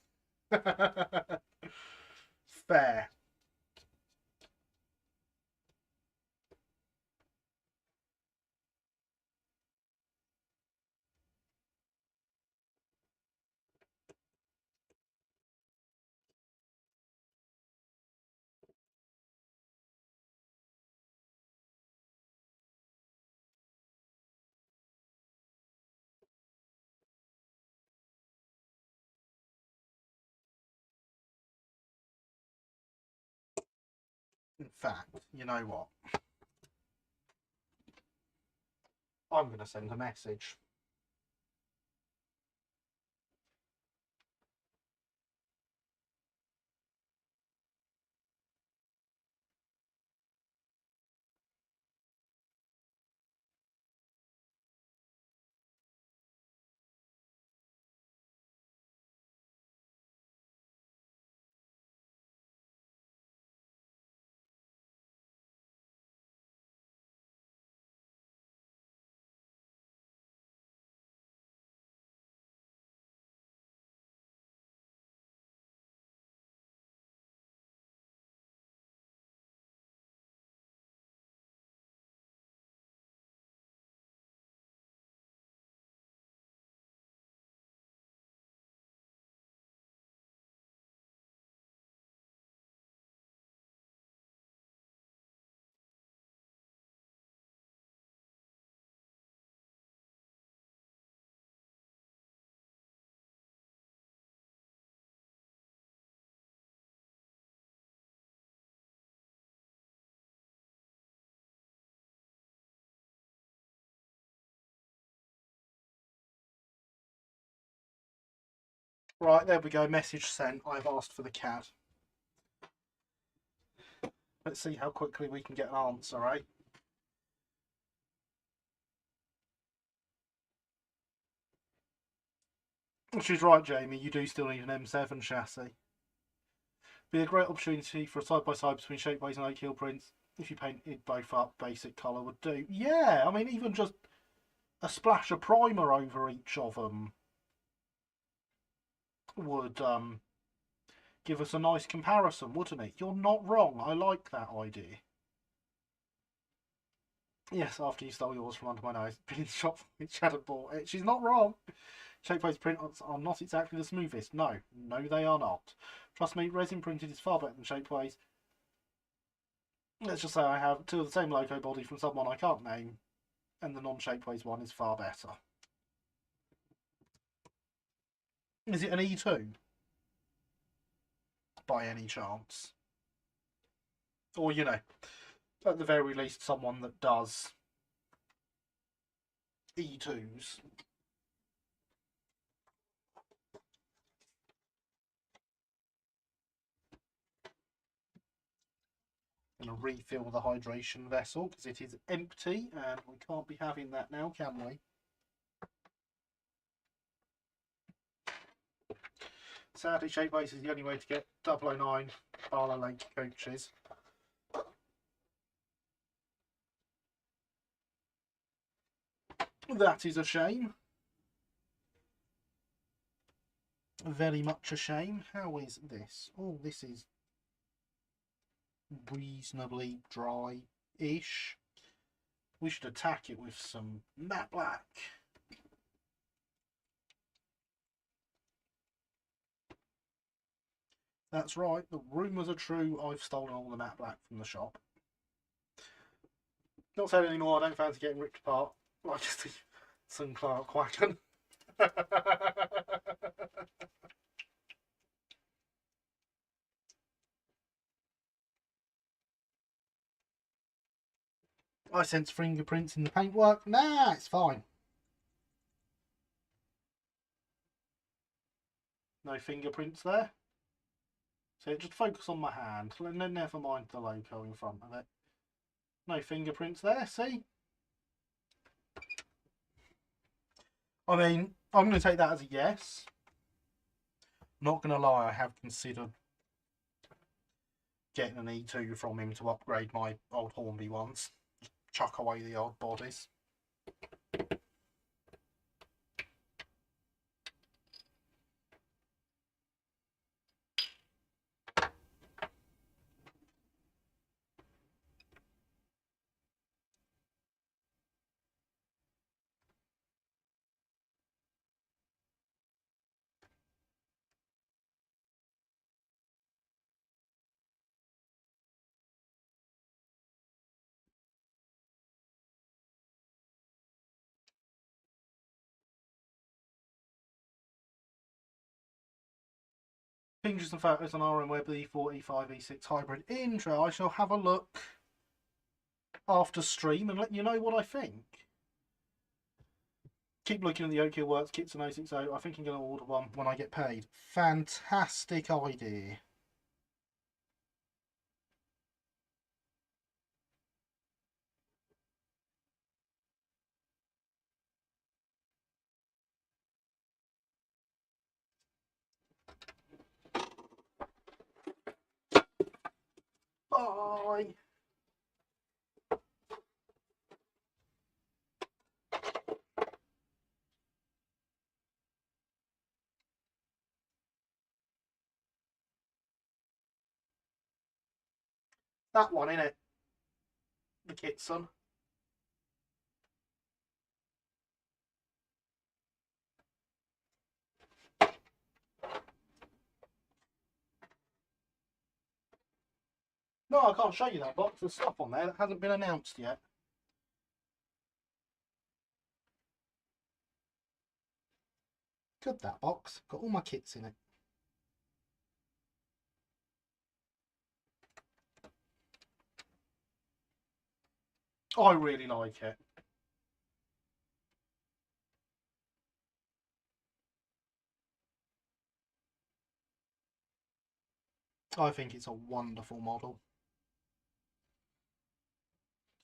Fair. In fact, you know what? I'm going to send a message. Right, there we go. Message sent. I've asked for the CAD. Let's see how quickly we can get an answer, eh? She's right, Jamie. You do still need an M7 chassis. Be a great opportunity for a side-by-side between Shapeways and Oak Hill prints. if you painted both up, basic colour would do. Yeah, I mean, even just a splash of primer over each of them would give us a nice comparison, wouldn't it? You're not wrong. I like that idea. Yes, after you stole yours from under my nose, been in the shop which hadn't bought it. She's not wrong. Shapeways prints are not exactly the smoothest. No, they are not. Trust me, resin printed is far better than Shapeways. Let's just say I have two of the same logo body from someone I can't name, and the non-Shapeways one is far better. Is it an E2? By any chance? Or, you know, at the very least, someone that does E2s. I'm going to refill the hydration vessel because it is empty and we can't be having that now, can we? Sadly, Shapeways is the only way to get 009 Barlow Lake coaches. That is a shame. Very much a shame. How is this? Oh, this is reasonably dry-ish. We should attack it with some matte black. That's right, the rumours are true. I've stolen all the matte black from the shop. Not saying anymore, I don't fancy getting ripped apart like the Sun Clark Quacken. I sense fingerprints in the paintwork. Nah, it's fine. No fingerprints there. So just focus on my hand. Never mind the logo in front of it. No fingerprints there, see? I mean, I'm going to take that as a yes. Not going to lie, I have considered getting an E2 from him to upgrade my old Hornby ones. Chuck away the old bodies. Pictures and photos on RM Web E4, E5, E6 hybrid intro. I shall have a look after stream and let you know what I think. Keep looking at the Oak Hill Works kits and 060. I think I'm going to order one when I get paid. Fantastic idea. Bye. That one, innit? The Kitson. No, I can't show you that box. There's stuff on there that hasn't been announced yet. Good, that box. Got all my kits in it. I really like it. I think it's a wonderful model.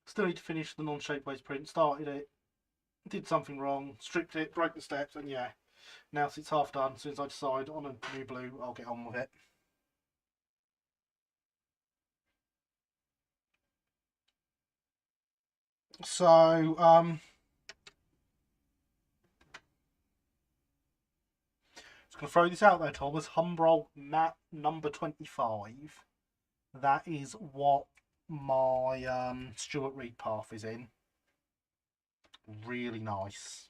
Still need to finish the non-shapeways print. Started it, did something wrong, stripped it, broke the steps, and yeah. Now it's half done. As soon as I decide on a new blue, I'll get on with it. So, just going to throw this out there, Thomas. Humbrol mat number 25. That is what my Stuart Reed path is in. Really nice.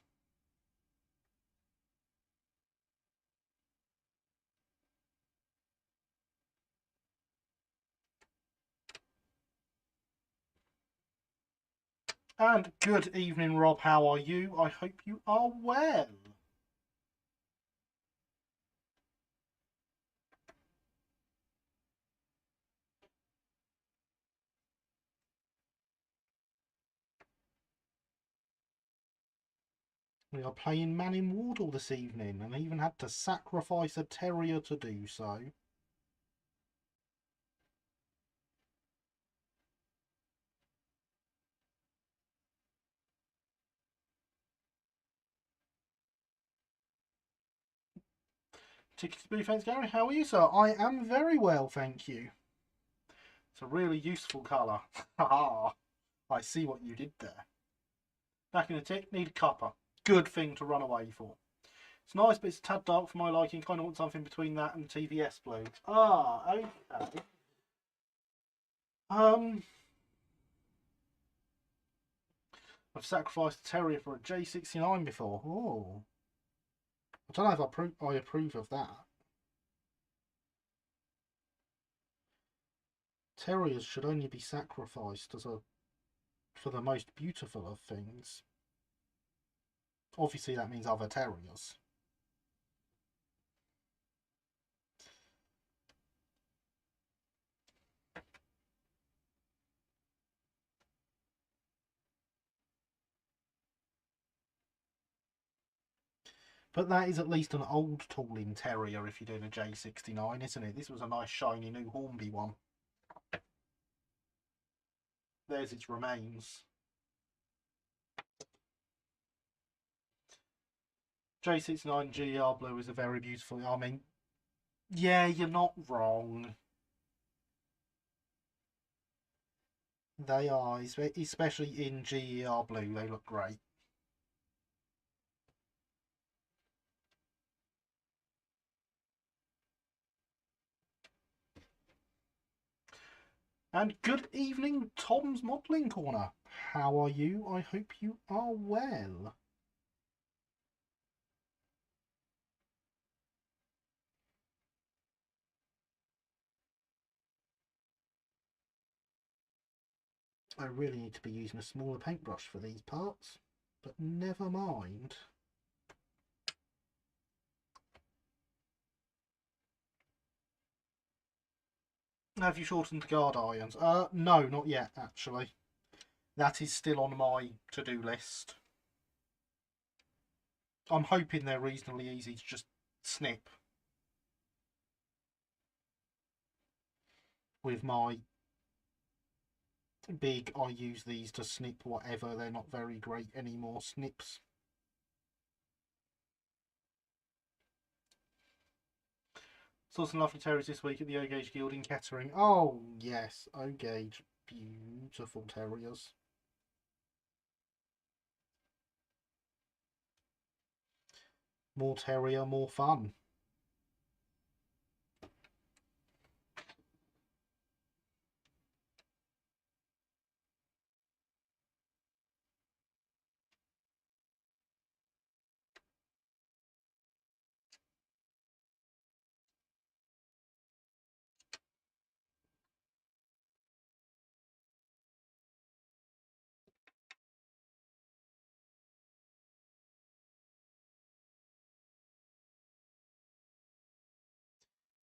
And good evening, Rob. How are you? I hope you are well. We are playing Man in Wardle this evening, and I even had to sacrifice a terrier to do so. Tickets to Blue Fence Gary, how are you, sir? I am very well, thank you. It's a really useful colour. Haha, I see what you did there. Back in the tick, need a copper. Good thing to run away for. It's nice, but it's a tad dark for my liking. Kind of want something between that and TVS blue. Ah, okay. I've sacrificed a terrier for a J69 before. Oh, I don't know if I approve of that. Terriers should only be sacrificed as for the most beautiful of things. Obviously, that means other terriers. But that is at least an old tooling terrier if you're doing a J69, isn't it? This was a nice shiny new Hornby one. There's its remains. J69 GR Blue is a very beautiful. I mean, yeah, you're not wrong. They are, especially in GER Blue, they look great. And good evening, Tom's Modelling Corner. How are you? I hope you are well. I really need to be using a smaller paintbrush for these parts, but never mind. Have you shortened the guard irons? No, not yet, actually. That is still on my to-do list. I'm hoping they're reasonably easy to just snip with my big. I use these to snip whatever. They're not very great anymore. Snips. Saw some lovely terriers this week at the O-Gauge Guild in Kettering. Oh, yes, O-Gauge. Beautiful terriers. More terrier, more fun.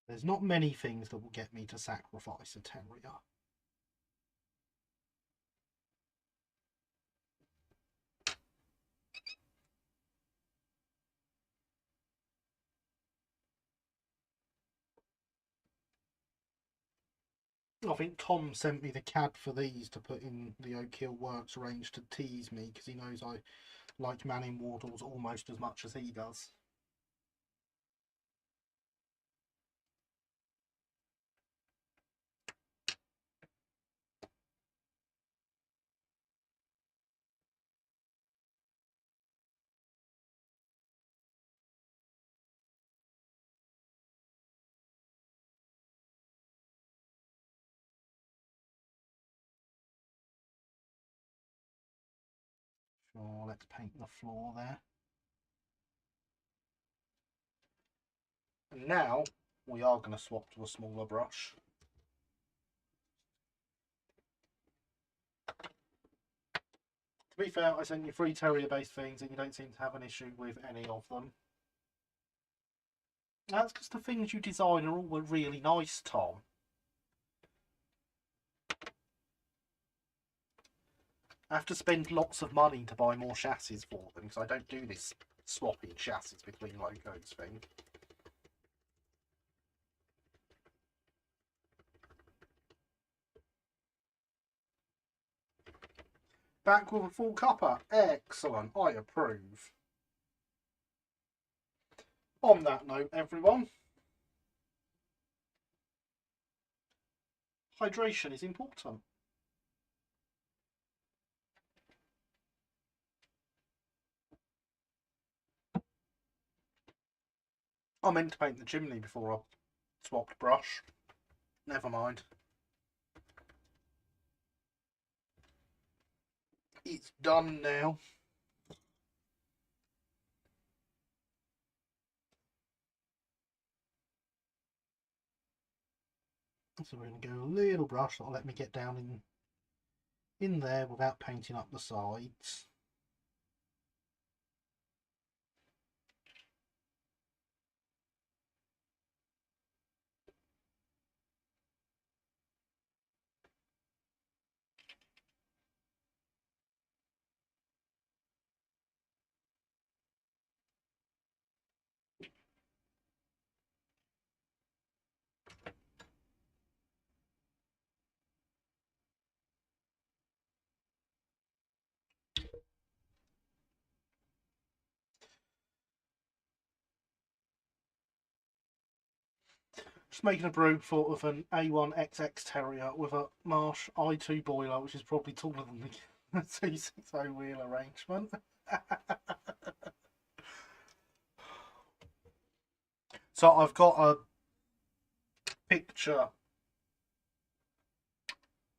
There's not many things that will get me to sacrifice a terrier. I think Tom sent me the CAD for these to put in the Oak Hill Works range to tease me because he knows I like Man in Wardles almost as much as he does. floor. Let's paint the floor there. And now we are going to swap to a smaller brush. To be fair, I sent you 3 Terrier-based things and you don't seem to have an issue with any of them. That's because the things you design are all really nice, Tom. I have to spend lots of money to buy more chassis for them because I don't do this swapping chassis between logos thing. Back with a full cuppa. Excellent. I approve. On that note, everyone, hydration is important. I meant to paint the chimney before I swapped brush. Never mind. It's done now. So we're going to go a little brush that'll let me get down in there without painting up the sides. Just making a brew for of an A1 XX Terrier with a Marsh I2 boiler, which is probably taller than the 260 wheel arrangement. So I've got a picture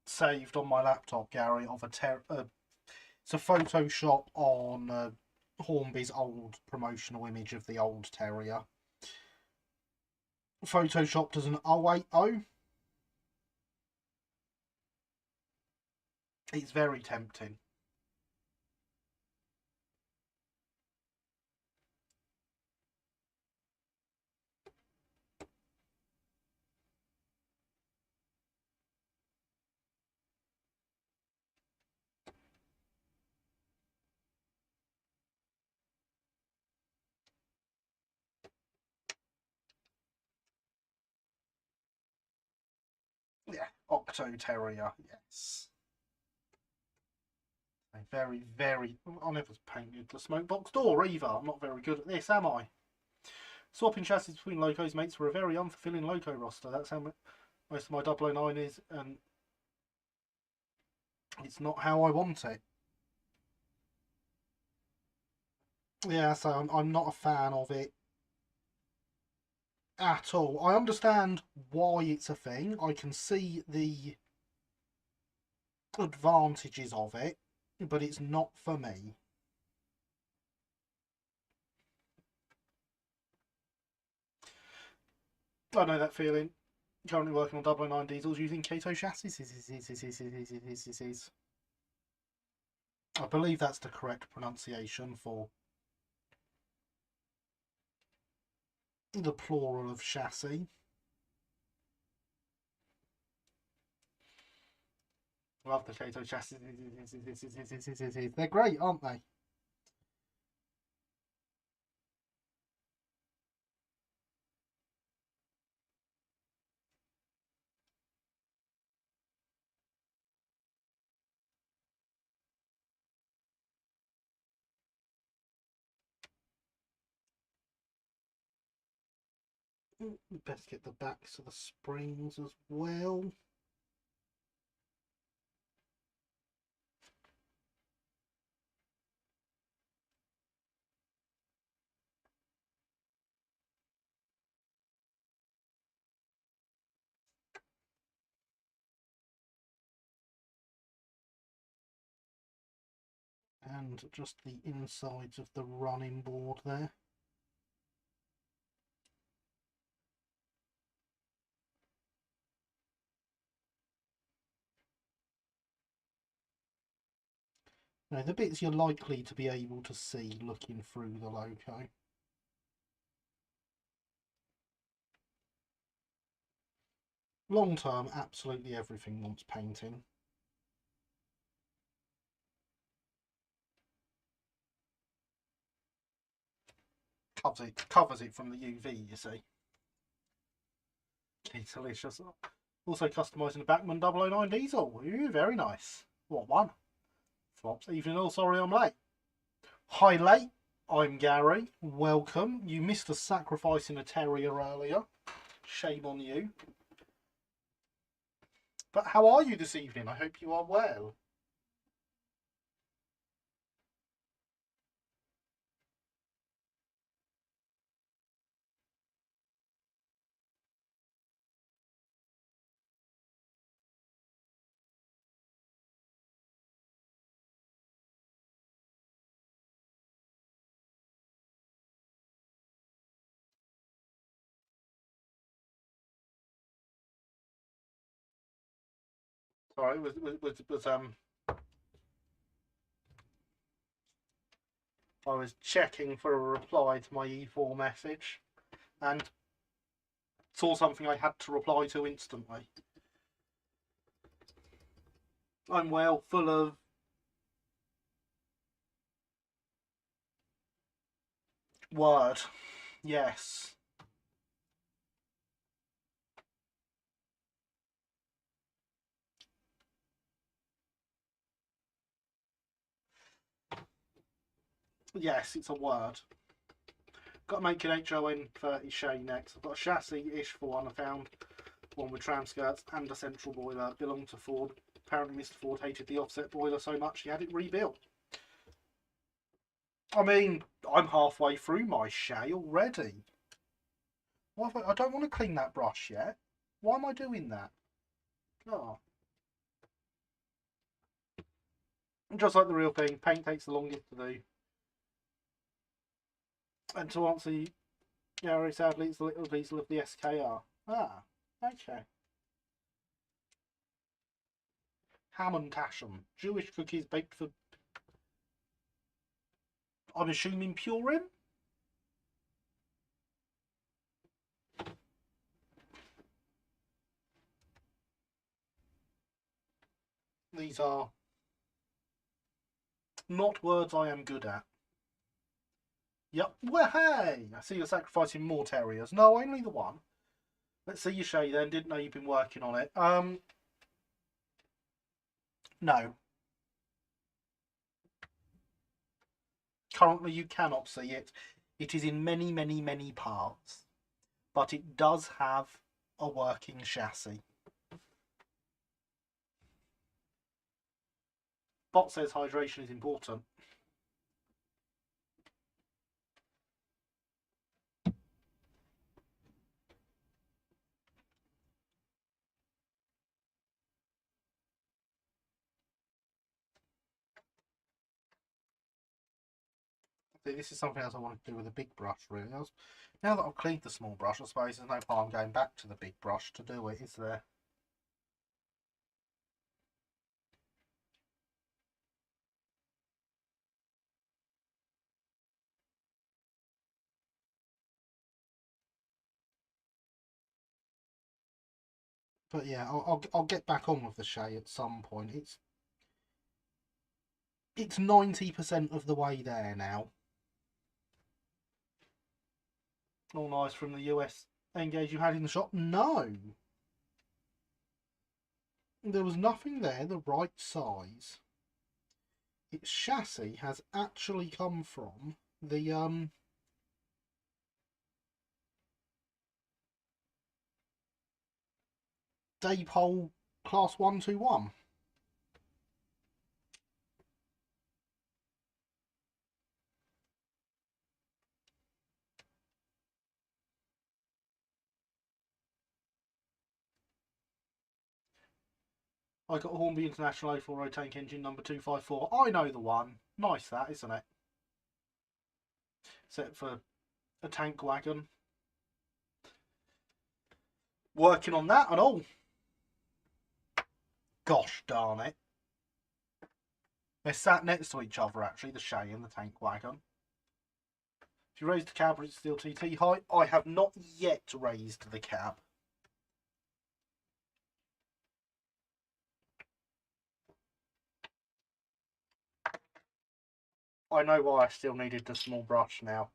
saved on my laptop, Gary, of it's a Photoshop on Hornby's old promotional image of the old Terrier. Photoshopped as an 080. It's very tempting. Yeah, Octo Terrier, yes. A very, very... I never painted the smoke box door either. I'm not very good at this, am I? Swapping chassis between locos makes for a very unfulfilling loco roster. That's how most of my 009 is, and it's not how I want it. Yeah, so I'm not a fan of it at all. I understand why it's a thing. I can see the advantages of it, but it's not for me. I know that feeling. Currently working on 009 diesels using Kato chassis. I believe that's the correct pronunciation for the plural of chassis. Love the Kato chassis. They're great, aren't they? Best get the backs of the springs as well. and just the insides of the running board there. Now, the bits you're likely to be able to see looking through the logo. Long term, absolutely everything wants painting. Covers it from the UV, you see. Okay, delicious. Also customising the Bachmann 009 diesel. Ooh, very nice. What one? Flops. Evening all, sorry I'm late. Hi late, I'm Gary. Welcome. You missed us sacrificing a terrier earlier. Shame on you. But how are you this evening? I hope you are well. Sorry, I was checking for a reply to my E4 message and saw something I had to reply to instantly. I'm well, full of word. Yes. Yes, it's a word. Got to make an HON 30 Shay next. I've got a chassis-ish for one I found. One with tram skirts and a central boiler. Belonged to Ford. Apparently Mr. Ford hated the offset boiler so much he had it rebuilt. I mean, I'm halfway through my Shay already. I don't want to clean that brush yet. Why am I doing that? Oh. Just like the real thing, paint takes the longest to do. And to answer Gary, sadly, it's the little diesel of the SKR. Ah, okay. Ham and Tasham. Jewish cookies baked for, I'm assuming, Purim? These are not words I am good at. Yep. Well, hey! I see you're sacrificing more terriers. No, only the one. Let's see your Shay then. Didn't know you've been working on it. No. Currently you cannot see it. It is in many, many, many parts. But it does have a working chassis. Bot says hydration is important. See, this is something else I want to do with a big brush, really. Now that I've cleaned the small brush, I suppose there's no harm going back to the big brush to do it, is there? But yeah, I'll get back on with the Shay at some point. It's 90% of the way there now. All nice from the US Engage you had in the shop? No. There was nothing there the right size. Its chassis has actually come from the Daypole Class 121. I got a Hornby International 04 road tank engine number 254. I know the one. Nice that, isn't it? Set for a tank wagon. Working on that and all. Gosh darn it. They're sat next to each other actually, the Shay and the tank wagon. If you raise the cab, it's still TT height. I have not yet raised the cab. I know why I still needed the small brush now.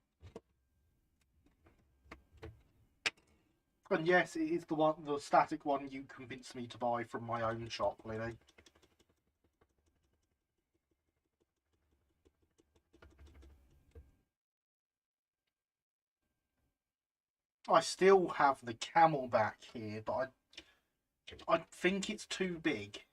And yes, it is the static one you convinced me to buy from my own shop, Lily. I still have the Camelback here, but I think it's too big.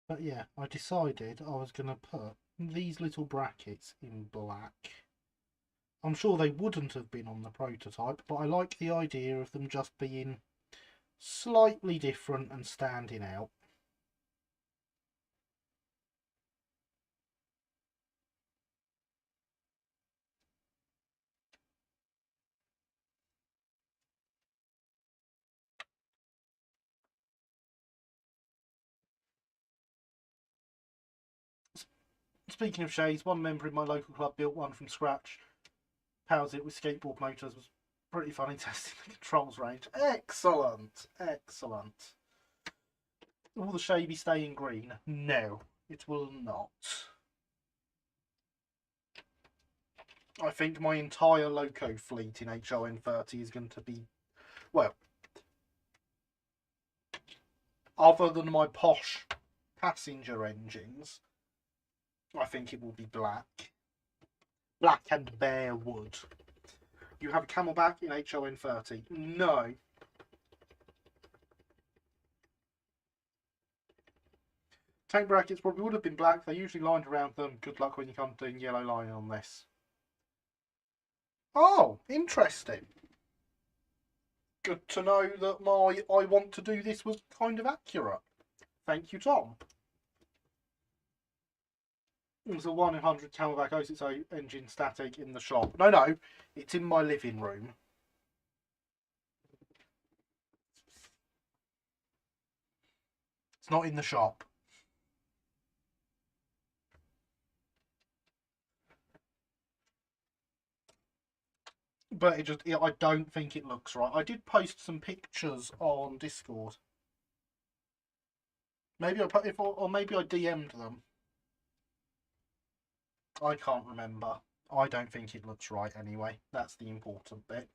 But yeah, I decided I was going to put these little brackets in black. I'm sure they wouldn't have been on the prototype, but I like the idea of them just being slightly different and standing out. Speaking of shades, one member in my local club built one from scratch. Powers it with skateboard motors. Was pretty funny testing the controls range. Excellent, excellent. Will the shade be staying green? No, it will not. I think my entire loco fleet in HON30 is going to be, well, other than my posh passenger engines, I think it will be black. Black and bare wood. You have a Camelback in HON30? No. Tank brackets probably would have been black. They're usually lined around them. Good luck when you come doing yellow lining on this. Oh, interesting. Good to know that my I want to do this was kind of accurate. Thank you, Tom. There's a 1 in 100 Camelback OSO engine static in the shop. No, it's in my living room. It's not in the shop. But I don't think it looks right. I did post some pictures on Discord. Maybe or maybe I DM'd them. I can't remember. I don't think it looks right anyway. That's the important bit.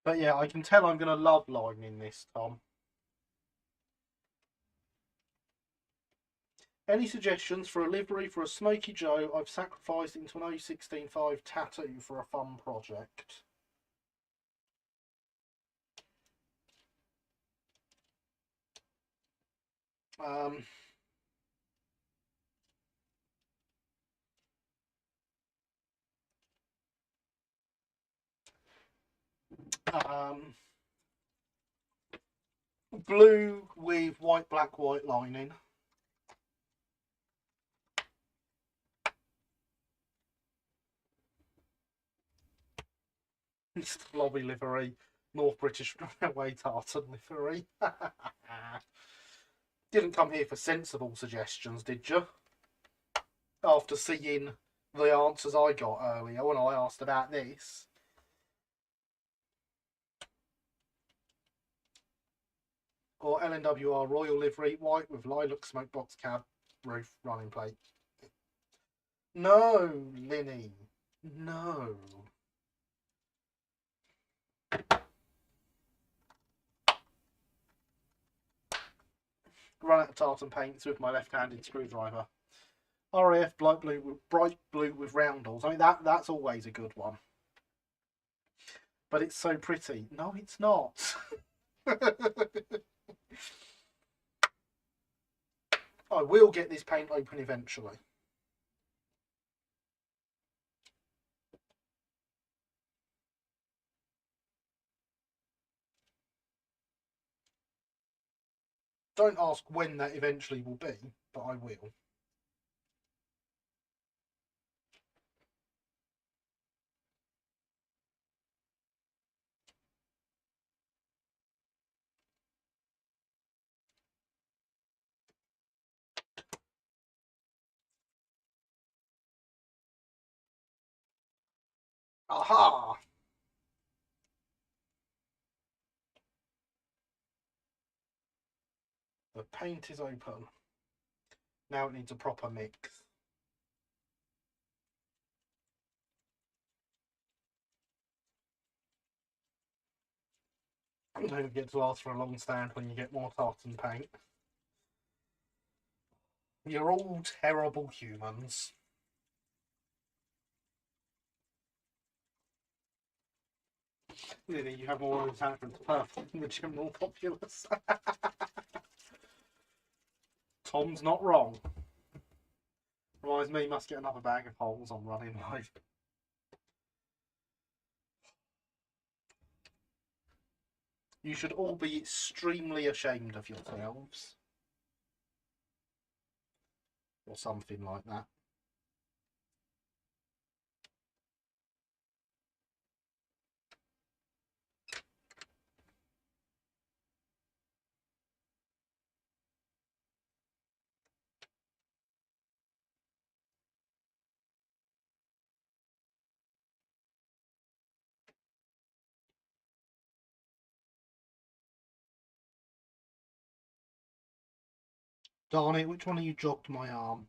But yeah, I can tell I'm going to love lining this, Tom. Any suggestions for a livery for a Smoky Joe I've sacrificed into an 016.5 tattoo for a fun project? Blue with white, black, white lining. It's the lobby livery. North British Railway tartan livery. Didn't come here for sensible suggestions, did you? After seeing the answers I got earlier when I asked about this. Or LNWR Royal Livery, white with lilac smokebox cab, roof, running plate. No, Linny. No. Run out of tartan paints with my left-handed screwdriver. RAF bright blue with roundels. I mean, that's always a good one. But it's so pretty. No, it's not. I will get this paint open eventually. Don't ask when that eventually will be, but I will. Aha! The paint is open. Now it needs a proper mix. Don't forget to ask for a long stand when you get more tartan paint. You're all terrible humans. Really, you have more attachments perfect than the general populace. Tom's not wrong. Otherwise, me must get another bag of holes on running live. You should all be extremely ashamed of yourselves. Or something like that. Darn it, which one of you jogged my arm?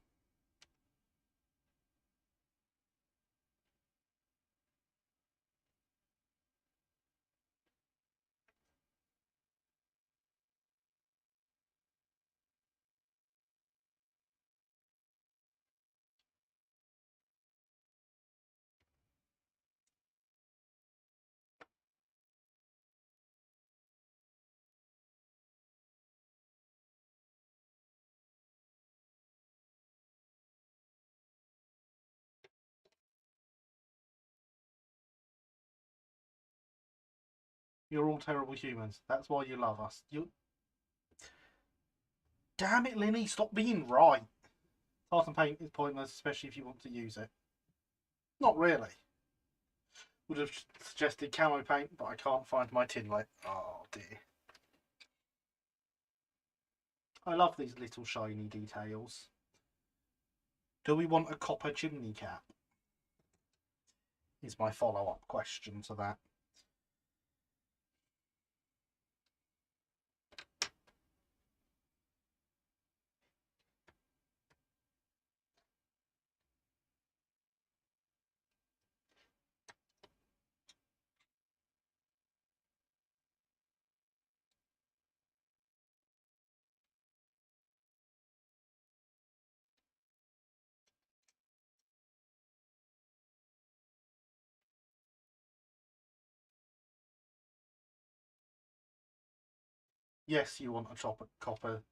You're all terrible humans. That's why you love us. You. Damn it, Linny, stop being right. Tartan paint is pointless, especially if you want to use it. Not really. Would have suggested camo paint, but I can't find my tinlet. Oh dear. I love these little shiny details. Do we want a copper chimney cap? Is my follow-up question to that. Yes, you want a copper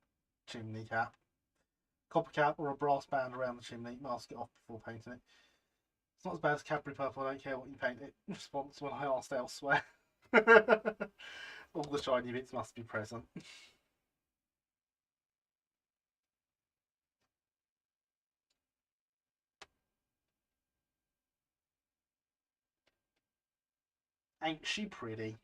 chimney cap. Copper cap or a brass band around the chimney. Mask it off before painting it. It's not as bad as Cadbury Purple. I don't care what you paint it. Response when I asked elsewhere. All the shiny bits must be present. Ain't she pretty?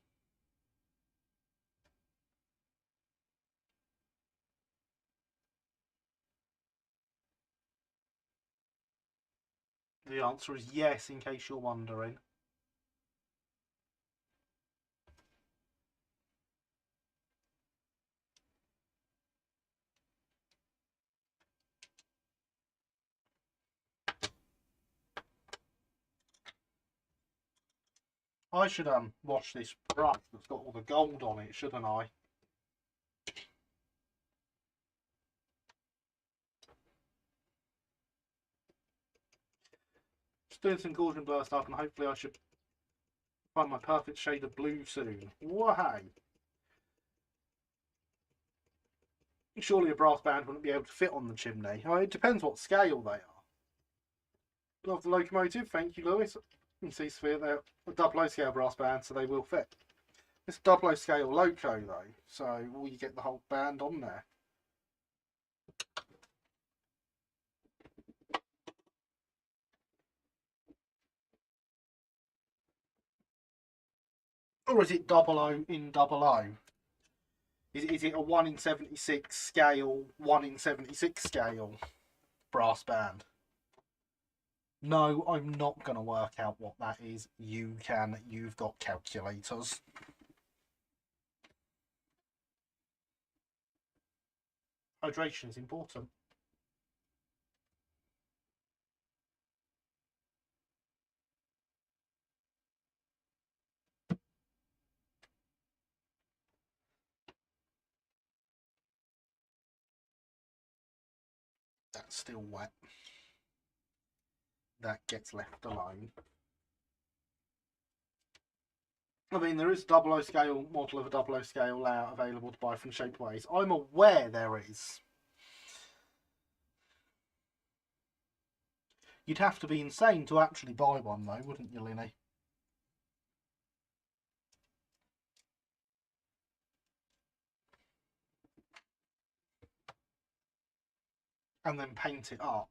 The answer is yes, in case you're wondering. I should wash this brush that's got all the gold on it, shouldn't I? doing some Gaussian blur stuff, and hopefully I should find my perfect shade of blue soon. Why? Surely a brass band wouldn't be able to fit on the chimney. Oh, it depends what scale they are. Love the locomotive, thank you, Lewis. You can see, Sophia, they're a double O scale brass band, so they will fit. It's a double O scale loco, though, so will you get the whole band on there? Or is it double O in double O? Is it a 1 in 76 scale, 1 in 76 scale brass band? No, I'm not going to work out what that is. You can. You've got calculators. Hydration is important. That's still wet. That gets left alone. I mean, there is a double O scale model of a double O scale layout available to buy from Shapeways. I'm aware there is. You'd have to be insane to actually buy one, though, wouldn't you, Linny? And then paint it up.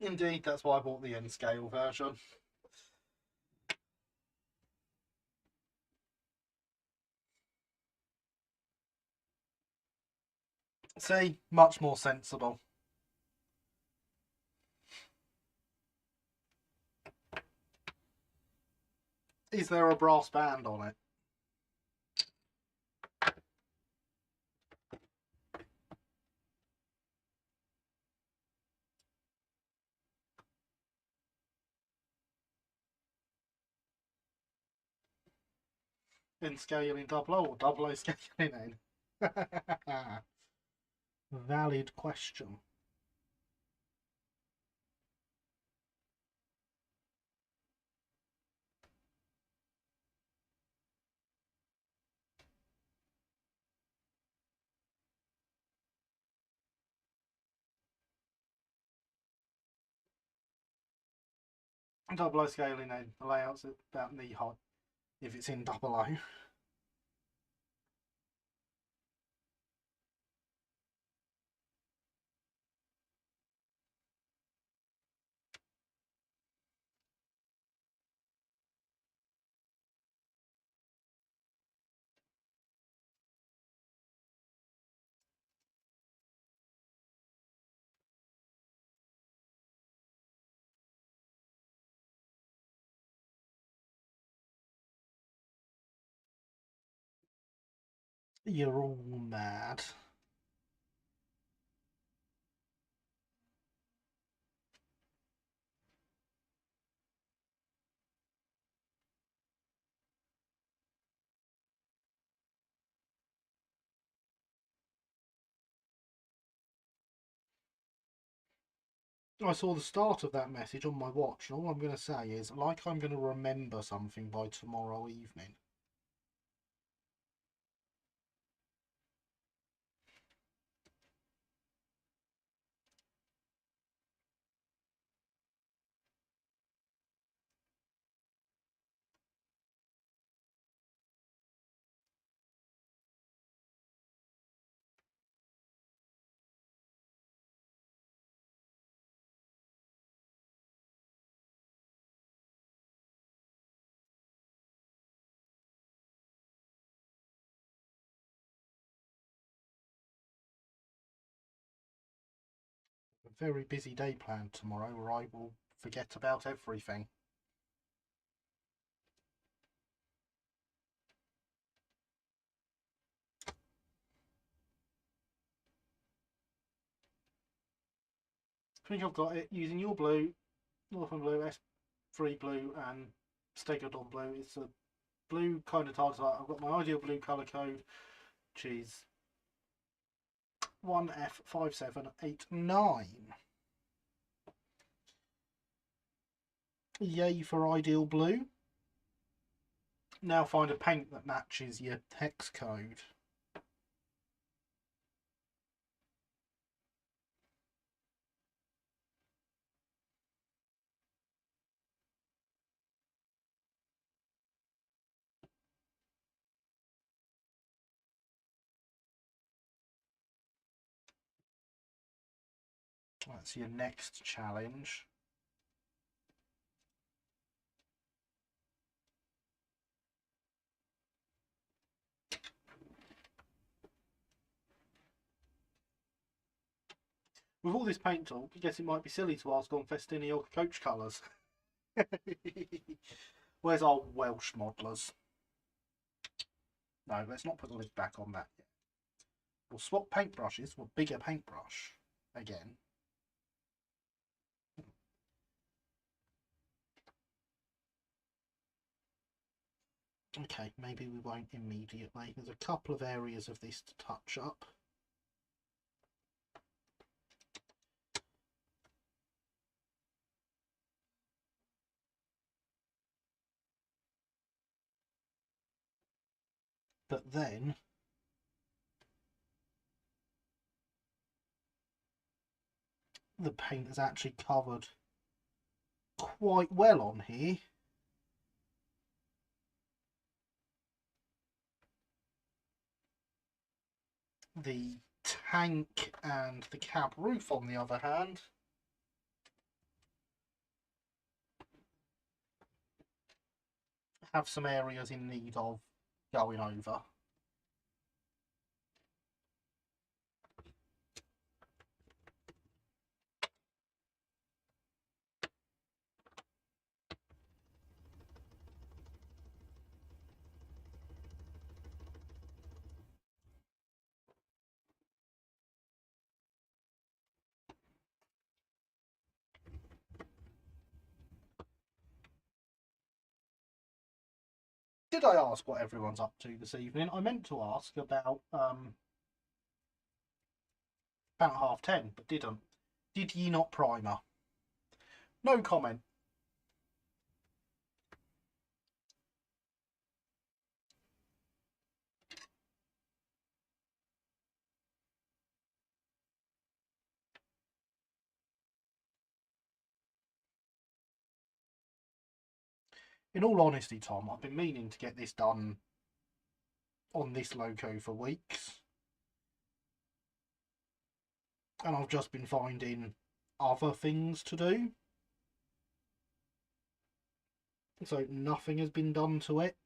Indeed, that's why I bought the N-scale version. See, much more sensible. Is there a brass band on it? In scaling double O or double O scaling N? Valid question. Double O scaling N, the layout's about knee high if it's in double O. You're all mad. I saw the start of that message on my watch, and all I'm going to say is, like I'm going to remember something by tomorrow evening. A very busy day planned tomorrow where I will forget about everything. I think I've got it using your blue, Northern Blue, S3 Blue and Stegodon Blue. It's a blue kind of target. I've got my ideal blue colour code, which is 1F5789. Yay for ideal blue. Now find a paint that matches your hex code. That's your next challenge. With all this paint talk, I guess it might be silly to ask on Festini or coach colours. Where's our Welsh modelers? No, let's not put the lid back on that yet. We'll swap paintbrushes for a bigger paintbrush again. Okay, maybe we won't immediately. There's a couple of areas of this to touch up. But then the paint is actually covered quite well on here. The tank and the cab roof, on the other hand, have some areas in need of going over. Did I ask what everyone's up to this evening? I meant to ask about 10:30, but didn't. Did ye not primer? No comment. In all honesty, Tom, I've been meaning to get this done on this loco for weeks. And I've just been finding other things to do. So nothing has been done to it.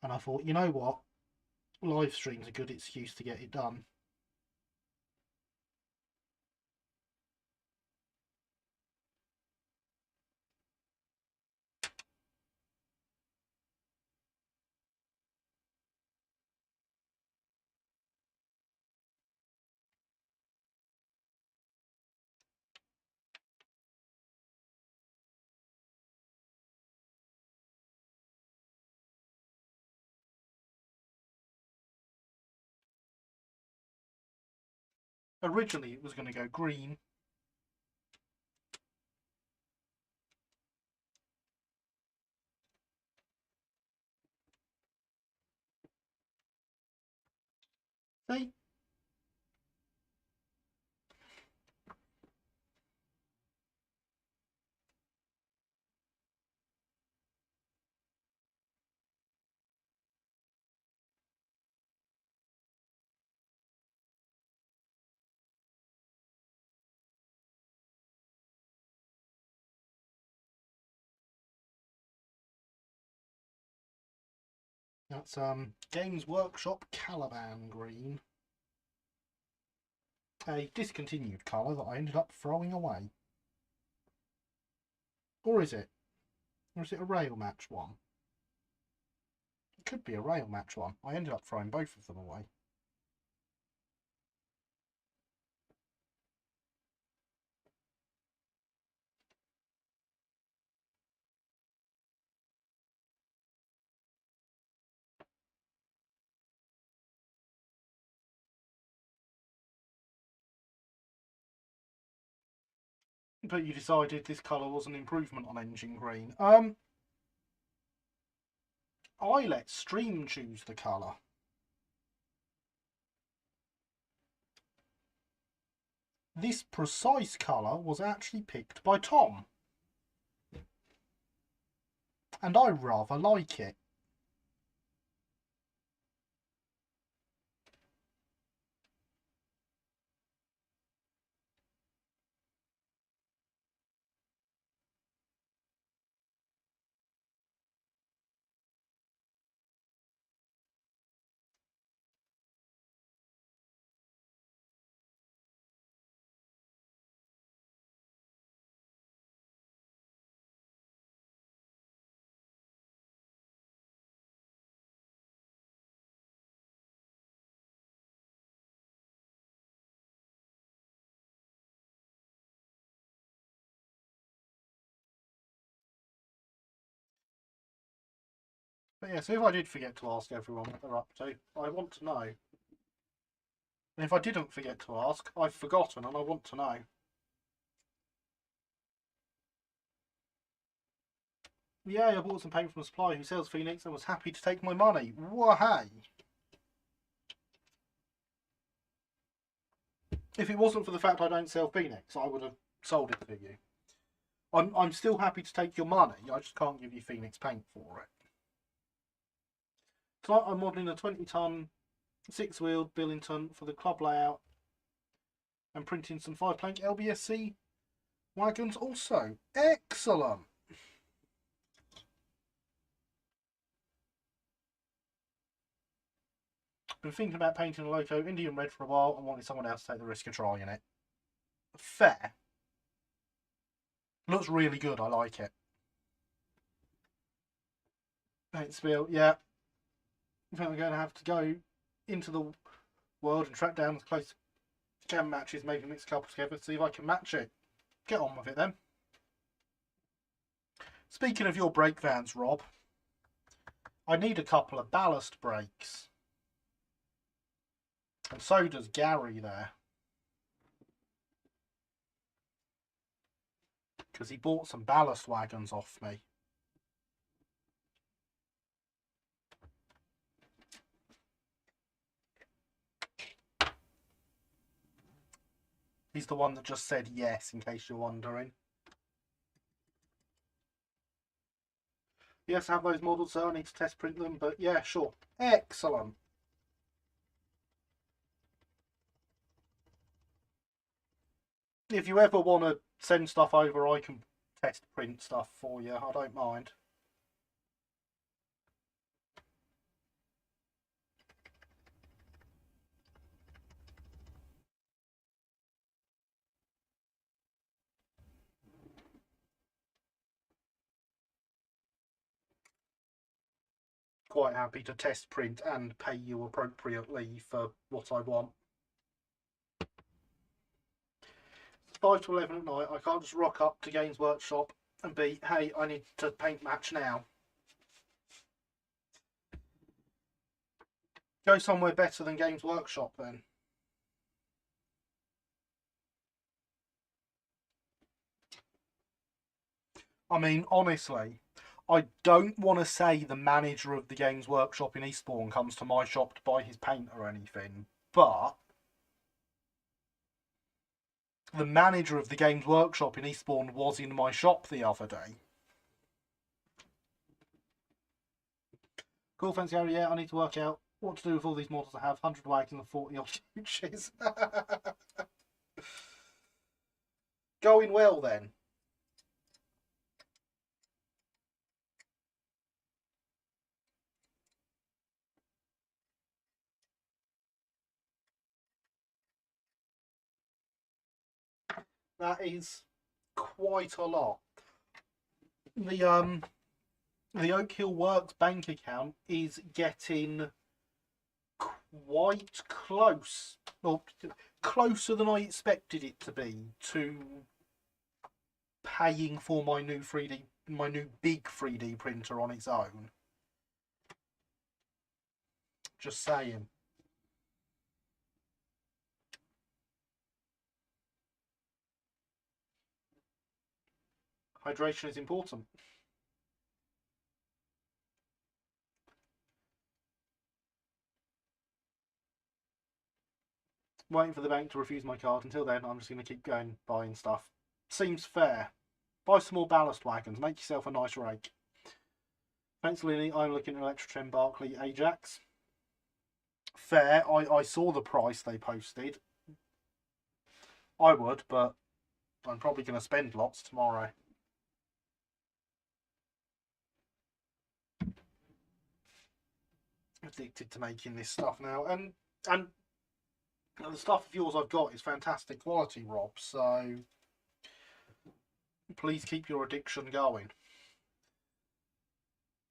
And I thought, you know what? Live stream's a good excuse to get it done. Originally it was going to go green. See? That's Games Workshop Caliban green. A discontinued colour that I ended up throwing away. Or is it? Or is it a rail match one? It could be a rail match one. I ended up throwing both of them away. But you decided this colour was an improvement on engine green. I let Stream choose the colour. This precise colour was actually picked by Tom. And I rather like it. But yeah, so if I did forget to ask everyone what they're up to, I want to know. And if I didn't forget to ask, I've forgotten and I want to know. Yeah, I bought some paint from a supplier who sells Phoenix and was happy to take my money. Why? If it wasn't for the fact I don't sell Phoenix, I would have sold it to you. I'm still happy to take your money, I just can't give you Phoenix paint for it. Tonight I'm modelling a 20-ton, 6-wheeled Billington for the club layout and printing some 5-plank LBSC wagons also. Excellent! Been thinking about painting a loco Indian red for a while and wanted someone else to take the risk of trying it. Fair. Looks really good, I like it. Paint spill, yeah. I think I'm going to have to go into the world and track down the close jam matches, maybe mix a couple together, see if I can match it. Get on with it then. Speaking of your brake vans, Rob, I need a couple of ballast brakes. And so does Gary there. Because he bought some ballast wagons off me. He's the one that just said yes, in case you're wondering. Yes, I have those models, so I need to test print them, but yeah, sure. Excellent. If you ever want to send stuff over, I can test print stuff for you. I don't mind. Quite happy to test print and pay you appropriately for what I want. 5 to 11 at night, I can't just rock up to Games Workshop and be, hey, I need to paint match now. Go somewhere better than Games Workshop then. I mean, honestly, I don't want to say the manager of the Games Workshop in Eastbourne comes to my shop to buy his paint or anything, but the manager of the Games Workshop in Eastbourne was in my shop the other day. Cool, thanks, Gary. Yeah, I need to work out what to do with all these models I have. 100 wagons and 40 odd huges. Going well then. That is quite a lot. The Oak Hill Works bank account is getting quite close, or closer than I expected it to be, to paying for my new big 3D printer on its own. Just saying. Hydration is important. Waiting for the bank to refuse my card. Until then, I'm just going to keep going buying stuff. Seems fair. Buy some more ballast wagons. Make yourself a nice rake. Thanks, Lily. I'm looking at Electrotren Barclay Ajax. Fair. I saw the price they posted. I would, but I'm probably going to spend lots tomorrow. Addicted to making this stuff now, and the stuff of yours I've got is fantastic quality, Rob. So please keep your addiction going.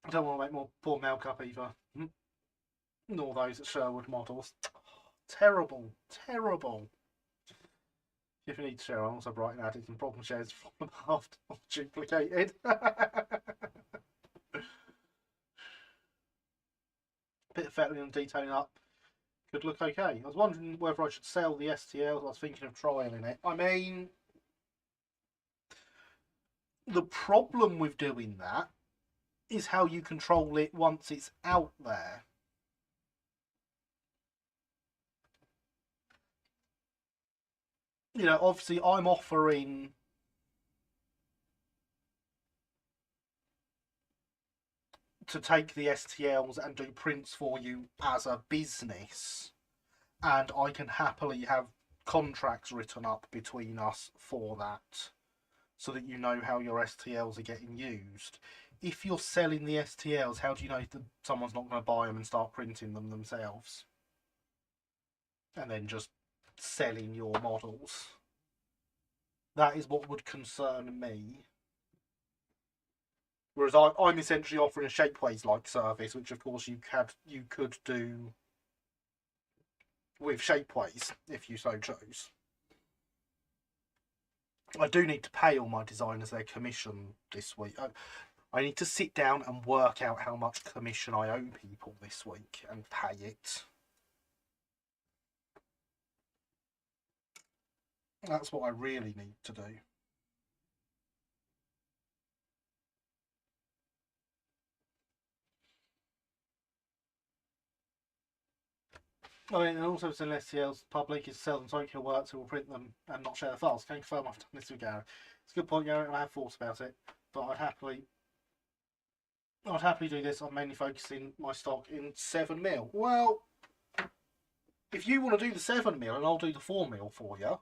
I don't want to make more poor milk up either. Nor those at Sherwood models. Terrible, terrible. If you need to share, I'm also writing added and problem shares from the past duplicated. Bit of fettling and detailing up could look okay. I was wondering whether I should sell the STLs. I was thinking of trialing it. I mean, the problem with doing that is how you control it once it's out there. You know, obviously I'm offering to take the STLs and do prints for you as a business, and I can happily have contracts written up between us for that, so that you know how your STLs are getting used. If you're selling the STLs, how do you know that someone's not going to buy them and start printing them themselves? And then just selling your models. That is what would concern me. Whereas I'm essentially offering a Shapeways-like service, which of course you could do with Shapeways if you so chose. I do need to pay all my designers their commission this week. I need to sit down and work out how much commission I owe people this week and pay it. That's what I really need to do. I mean, and also send STLs public is sell them so Tokyo works who will print them and not share the files. Can you confirm I've done this with Garrett? It's a good point, Garrett, and I have thoughts about it, but I'd happily do this. I'm mainly focusing my stock in 7mm. Well, if you want to do the 7mm, and I'll do the 4mm for you.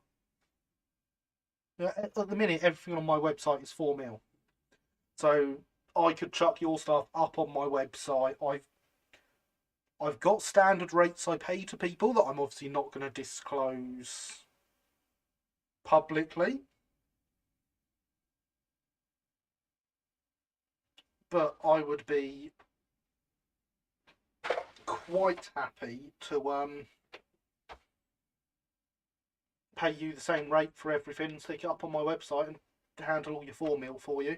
At the minute, everything on my website is 4mm. So I could chuck your stuff up on my website. I've got standard rates I pay to people that I'm obviously not going to disclose publicly. But I would be quite happy to pay you the same rate for everything, stick it up on my website and handle all your 4mm for you.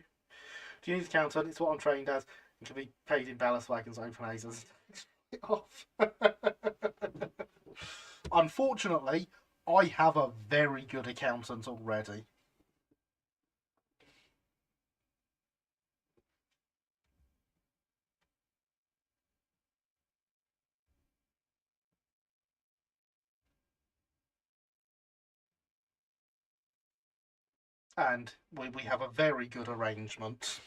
Do you need an accountant? It's what I'm trained as. It can be paid in ballast wagons, open hazers. Off. Unfortunately, I have a very good accountant already. And we have a very good arrangement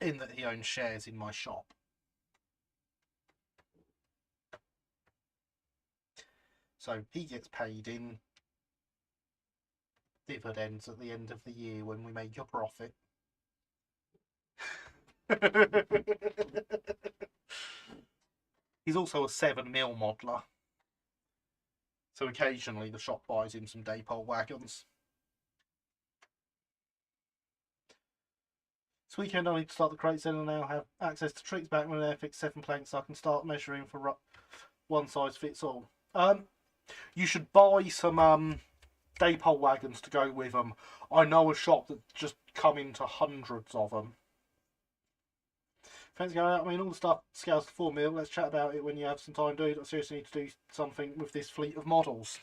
in that he owns shares in my shop. So he gets paid in dividends at the end of the year when we make a profit. He's also a 7mm modeler. So occasionally the shop buys him some Daypole wagons. This weekend I need to start the crate selling and now have access to tricks back when I fix 7 planks so I can start measuring for one size fits all. You should buy some Daypole wagons to go with them. I know a shop that just come into hundreds of them. Thanks, Gary. I mean, all the stuff scales to 4mm. Let's chat about it when you have some time, dude. I seriously need to do something with this fleet of models.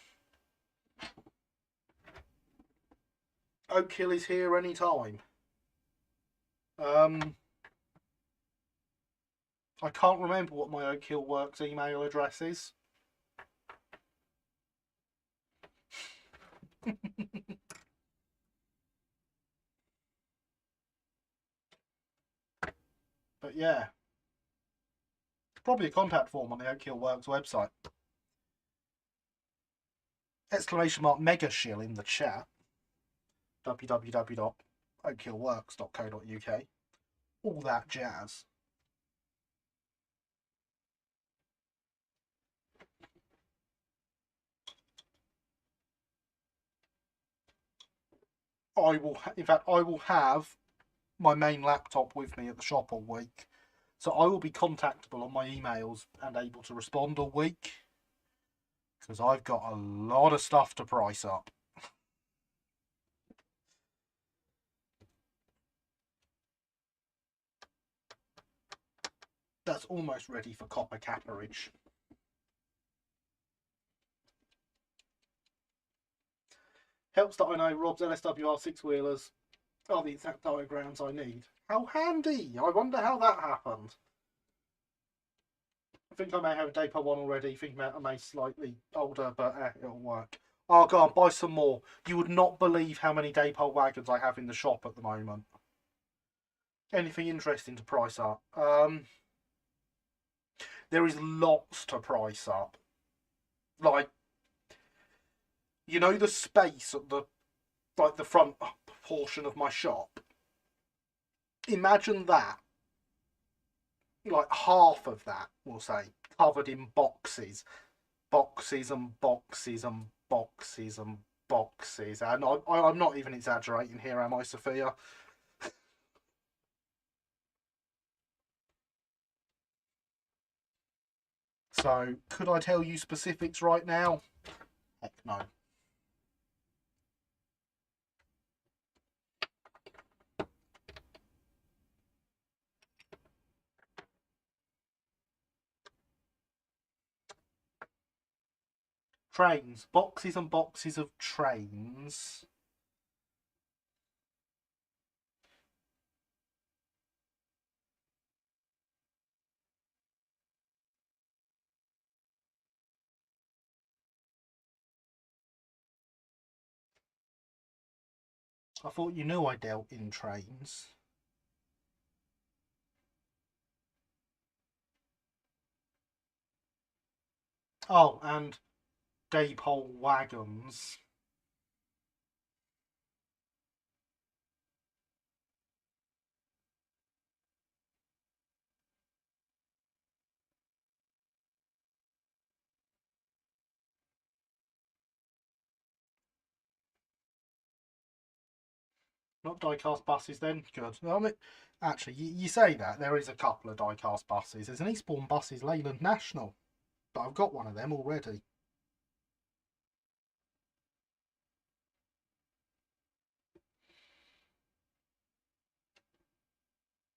Oak Hill is here anytime. I can't remember what my Oak Hill Works email address is. But yeah, probably a contact form on the Oak Hill Works website. Exclamation mark mega shill in the chat. www.oakhillworks.co.uk. All that jazz. I will, in fact, I will have my main laptop with me at the shop all week, so I will be contactable on my emails and able to respond all week because I've got a lot of stuff to price up. That's almost ready for copper capperage. Helps that I know Rob's LSWR 6-wheelers are the exact diagrams I need. How handy! I wonder how that happened. I think I may have a Depot one already. I think I may slightly older, but it'll work. Oh, go on, buy some more. You would not believe how many Depot wagons I have in the shop at the moment. Anything interesting to price up? There is lots to price up. Like, you know the space at the front portion of my shop? Imagine that. Like half of that, we'll say, covered in boxes. Boxes and boxes and boxes and boxes. And I'm not even exaggerating here, am I, Sophia? So, could I tell you specifics right now? Heck no. Trains. Boxes and boxes of trains. I thought you knew I dealt in trains. Oh, and Dapole wagons. Not die-cast buses then? Good. I mean, actually, you say that. There is a couple of die-cast buses. There's an Eastbourne Buses Leyland National. But I've got one of them already.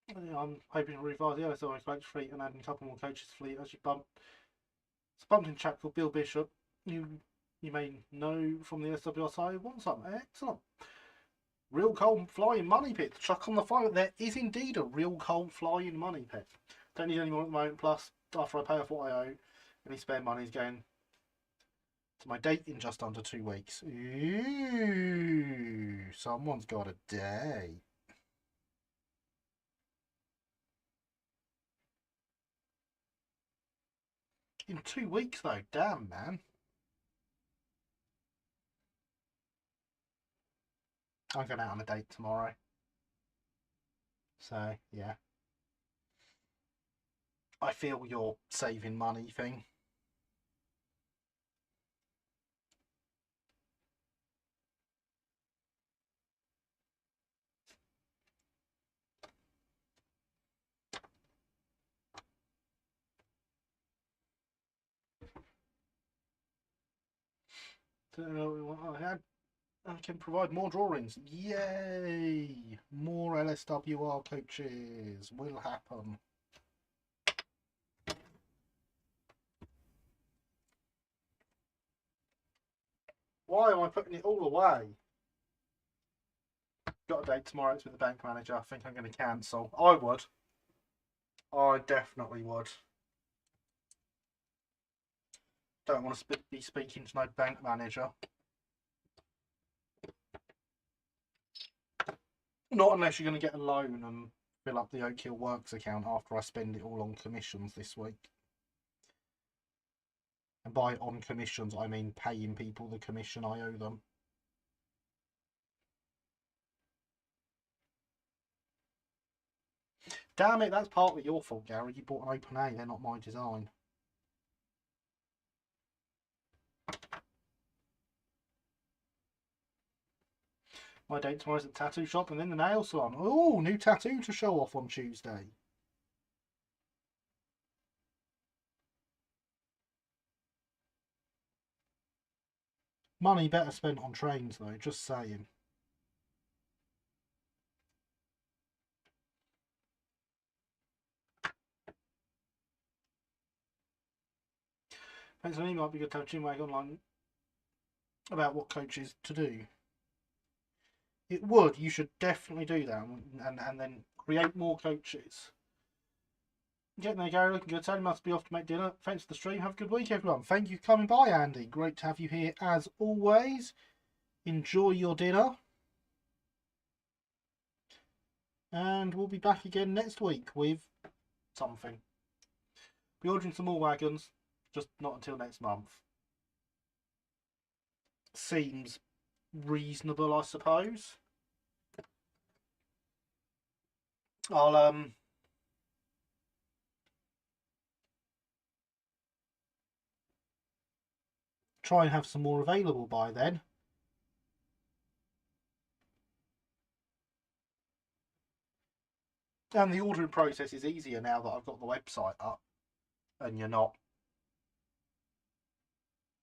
Yeah, I'm hoping to revise the OSOI coach fleet and adding a couple more coaches to the fleet as you bump. It's a bumped in chap called Bill Bishop. You may know from the SWR side. Want some? Excellent. Real cold flying money pit. Chuck on the fire. There is indeed a real cold flying money pit. Don't need any more at the moment. Plus, after I pay off what I owe, any spare money is going to my date in just under 2 weeks. Ooh, someone's got a day. In 2 weeks though, damn man. I'm going out on a date tomorrow. So, yeah. I feel your saving money thing. I can provide more drawings. Yay! More LSWR coaches will happen. Why am I putting it all away? Got a date tomorrow. It's with the bank manager. I think I'm going to cancel. I would. I definitely would. Don't want to be speaking to no bank manager. Not unless you're going to get a loan and fill up the Oak Hill Works account after I spend it all on commissions this week. And by on commissions, I mean paying people the commission I owe them. Damn it, that's partly your fault, Gary. You bought an open A, they're not my design. My date tomorrow's at the tattoo shop and then the nail salon. Oh, new tattoo to show off on Tuesday. Money better spent on trains though, just saying. Pennsylvania might be good to have Chinwag online about what coaches to do. It would. You should definitely do that and then create more coaches. Getting there, Gary. Looking good. Tony must be off to make dinner. Thanks for the stream. Have a good week, everyone. Thank you for coming by, Andy. Great to have you here as always. Enjoy your dinner. And we'll be back again next week with something. Be ordering some more wagons, just not until next month. Seems reasonable, I suppose. I'll try and have some more available by then. And the ordering process is easier now that I've got the website up and you're not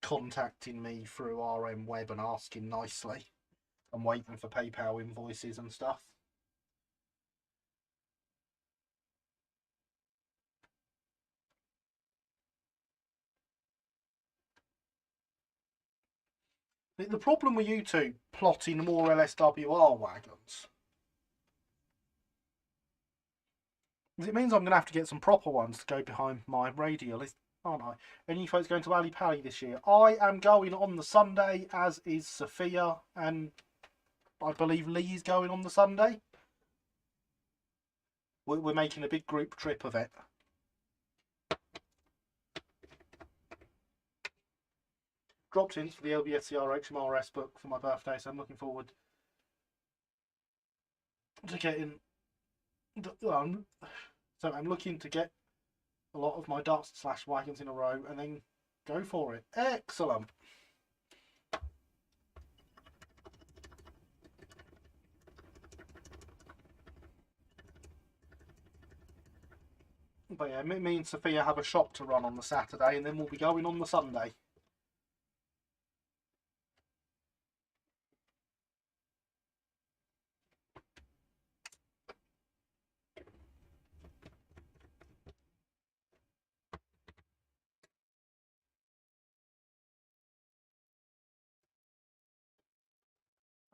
contacting me through RM Web and asking nicely and waiting for PayPal invoices and stuff. The problem with you two plotting more LSWR wagons is it means I'm going to have to get some proper ones to go behind my radial, aren't I? Any folks going to Ali Pally this year? I am going on the Sunday, as is Sophia, and I believe Lee is going on the Sunday. We're making a big group trip of it. Dropped in for the LBSCR HMRS book for my birthday, so I'm looking forward to getting. So I'm looking to get a lot of my dust/wagons in a row and then go for it. Excellent. But yeah, me and Sophia have a shop to run on the Saturday and then we'll be going on the Sunday.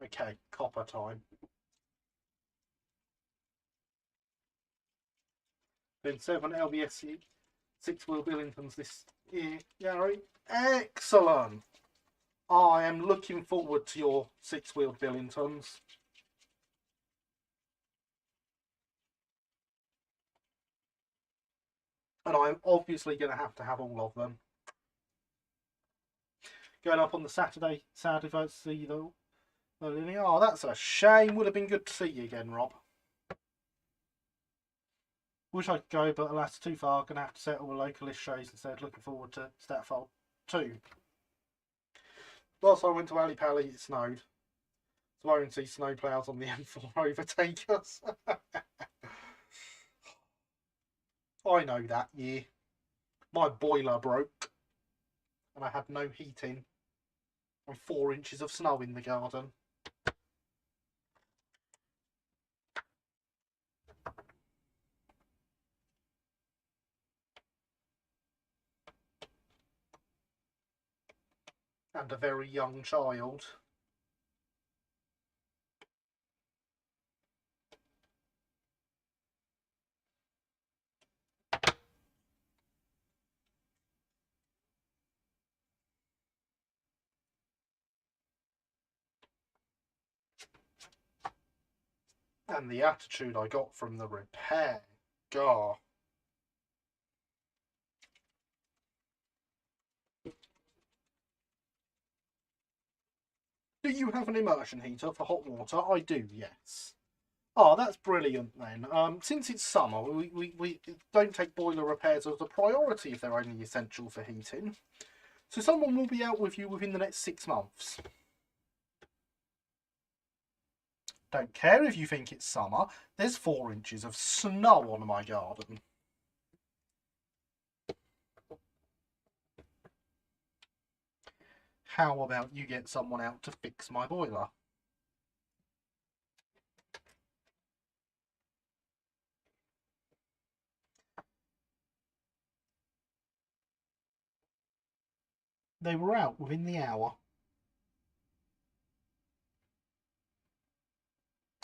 Okay, copper time. Been 7 LBS 6-wheel Billingtons this year, Gary. Excellent. I am looking forward to your 6-wheeled Billingtons. And I'm obviously going to have all of them. Going up on the Saturday, sad if I see the linear. Oh, that's a shame. Would have been good to see you again, Rob. Wish I could go, but alas, too far. Going to have to settle a localist shows instead. Looking forward to Statfold 2. Last time I went to Ali Pally, it snowed. So I won't see snowplows on the M4 overtake us. I know that year. My boiler broke. And I had no heating. And 4 inches of snow in the garden. And a very young child. And the attitude I got from the repair. Gah. Do you have an immersion heater for hot water? I do, yes. Oh, that's brilliant then. Since it's summer, we don't take boiler repairs as a priority if they're only essential for heating. So someone will be out with you within the next 6 months. Don't care if you think it's summer. There's 4 inches of snow on my garden. How about you get someone out to fix my boiler? They were out within the hour.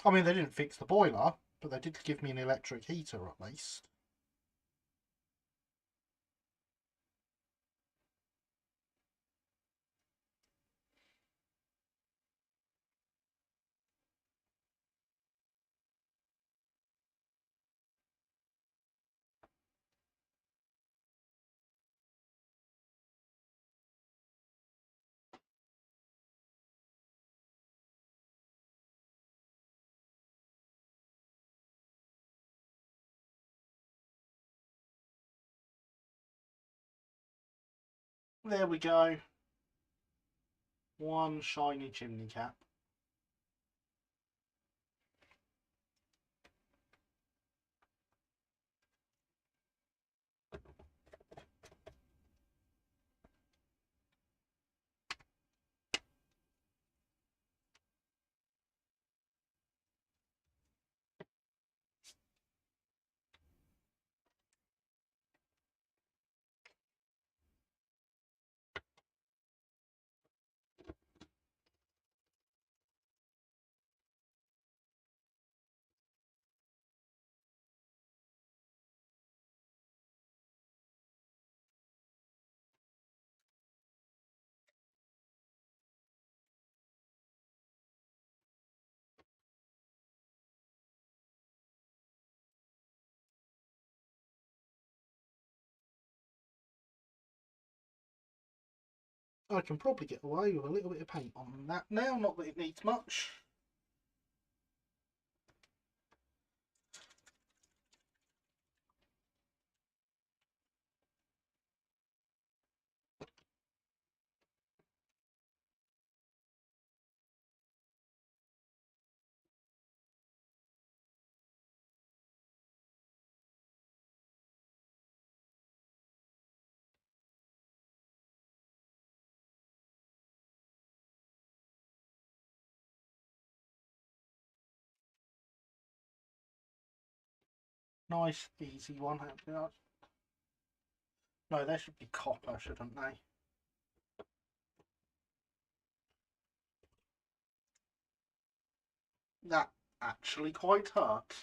I mean, they didn't fix the boiler, but they did give me an electric heater at least. There we go. One shiny chimney cap. I can probably get away with a little bit of paint on that now, not that it needs much. Nice, easy one. No, they should be copper, shouldn't they? That actually quite hurt.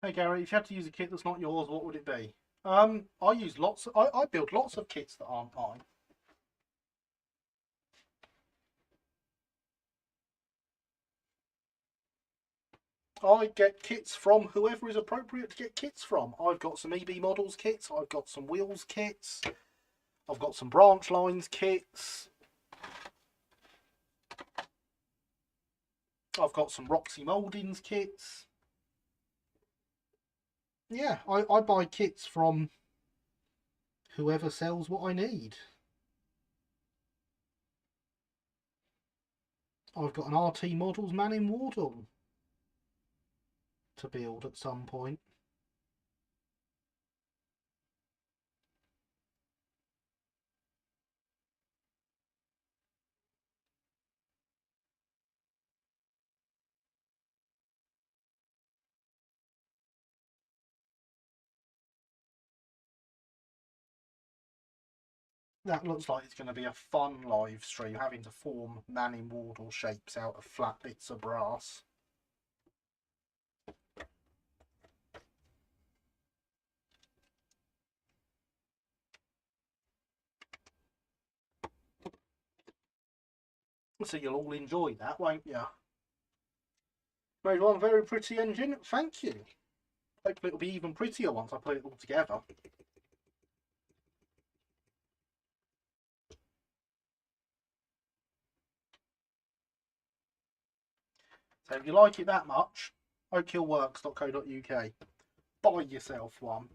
Hey Gary, if you had to use a kit that's not yours, what would it be? I use lots. I build lots of kits that aren't mine. I get kits from whoever is appropriate to get kits from. I've got some EB models kits. I've got some wheels kits. I've got some branch lines kits. I've got some Roxy Mouldings kits. Yeah, I buy kits from whoever sells what I need. I've got an RT Models man in Wardle to build at some point. That looks like it's going to be a fun live stream, having to form man Wardle shapes out of flat bits of brass. So you'll all enjoy that, won't you? Made one very pretty engine, thank you. Hopefully it'll be even prettier once I put it all together. So if you like it that much, oakhillworks.co.uk. Buy yourself one.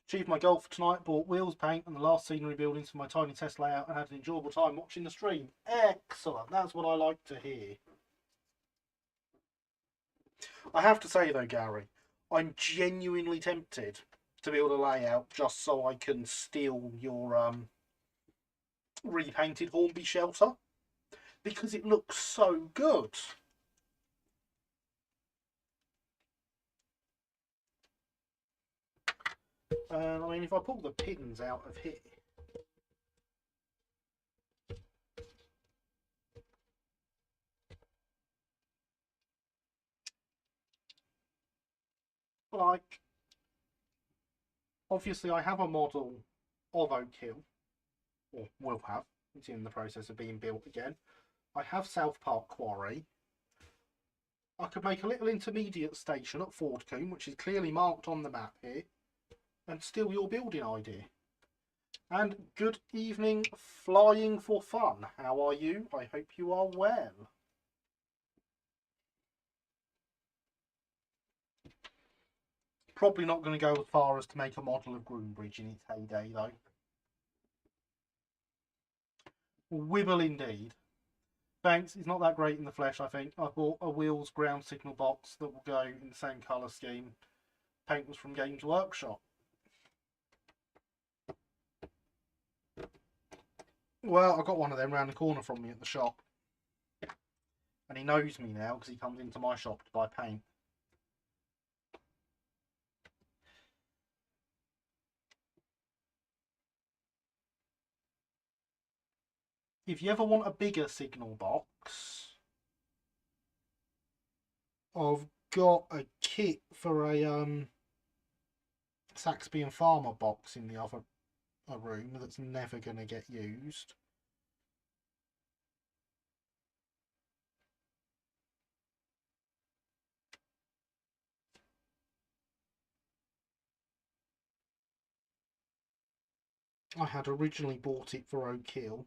Achieved my goal for tonight, bought wheels, paint and the last scenery buildings for my tiny test layout and had an enjoyable time watching the stream. Excellent, that's what I like to hear. I have to say though, Gary, I'm genuinely tempted to build a layout just so I can steal your repainted Hornby shelter, because it looks so good. I mean, if I pull the pins out of here, like, obviously I have a model of Oak Hill, or will have, it's in the process of being built again. I have South Park Quarry. I could make a little intermediate station at Fordcombe, which is clearly marked on the map here, and steal your building idea. And good evening, Flying for Fun. How are you? I hope you are well. Probably not going to go as far as to make a model of Groombridge in its heyday, though. Wibble indeed. Thanks, it's not that great in the flesh, I think. I bought a Wheels ground signal box that will go in the same colour scheme. Paint was from Games Workshop. Well, I got one of them round the corner from me at the shop. And he knows me now because he comes into my shop to buy paint. If you ever want a bigger signal box, I've got a kit for a Saxby and Farmer box in the other room that's never going to get used. I had originally bought it for Oak Hill,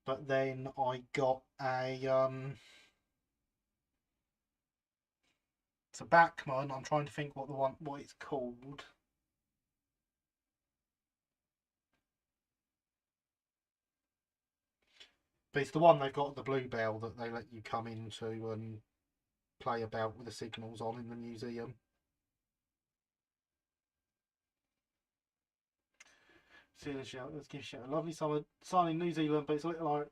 but then I got a it's a Bachmann. I'm trying to think what it's called. But it's the one they've got at the Bluebell that they let you come into and play about with the signals on in the museum. Let's give you a lovely summer sun in New Zealand, but it's a little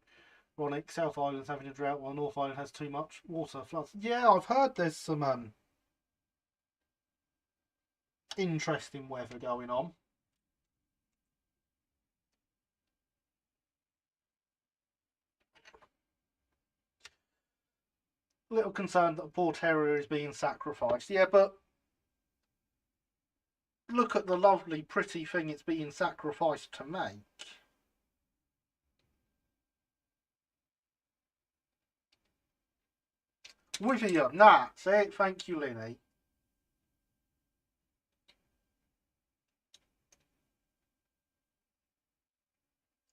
ironic. South Island's having a drought while North Island has too much water floods. Yeah, I've heard there's some interesting weather going on. A little concerned that a poor terrier is being sacrificed. Yeah, but look at the lovely, pretty thing it's being sacrificed to make. William, nah, say it, thank you, Linny.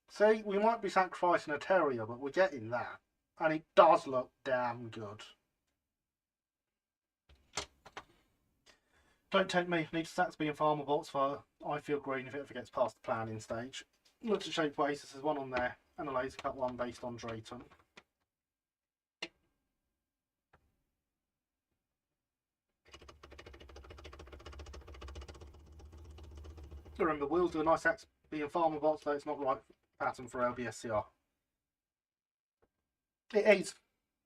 See, we might be sacrificing a terrier, but we're getting that. And it does look damn good. Don't tempt me. Need Saxby and Farmer bots for I feel green if it ever gets past the planning stage. Looked at Shape Oasis, there's one on there, and a laser cut one based on Drayton. Remember, we'll do a nice Saxby and Farmer bots, though it's not the right pattern for LBSCR. It is.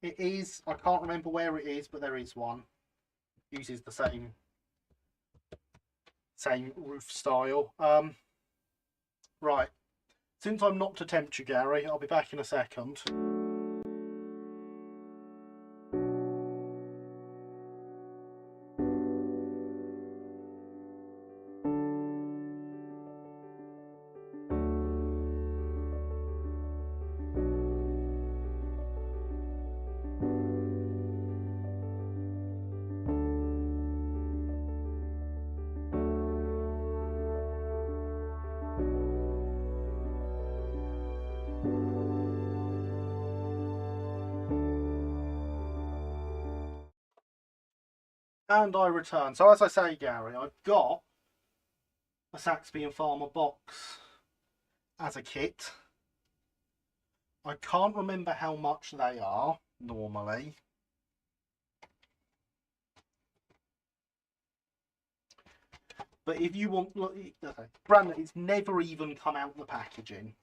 It is. I can't remember where it is, but there is one. Uses the same roof style. Right, since I'm not to tempt you, Gary, I'll be back in a second. And I return. So as I say, Gary, I've got a Saxby and Farmer box as a kit. I can't remember how much they are normally. But if you want, look, okay, Brandon, it's never even come out the packaging.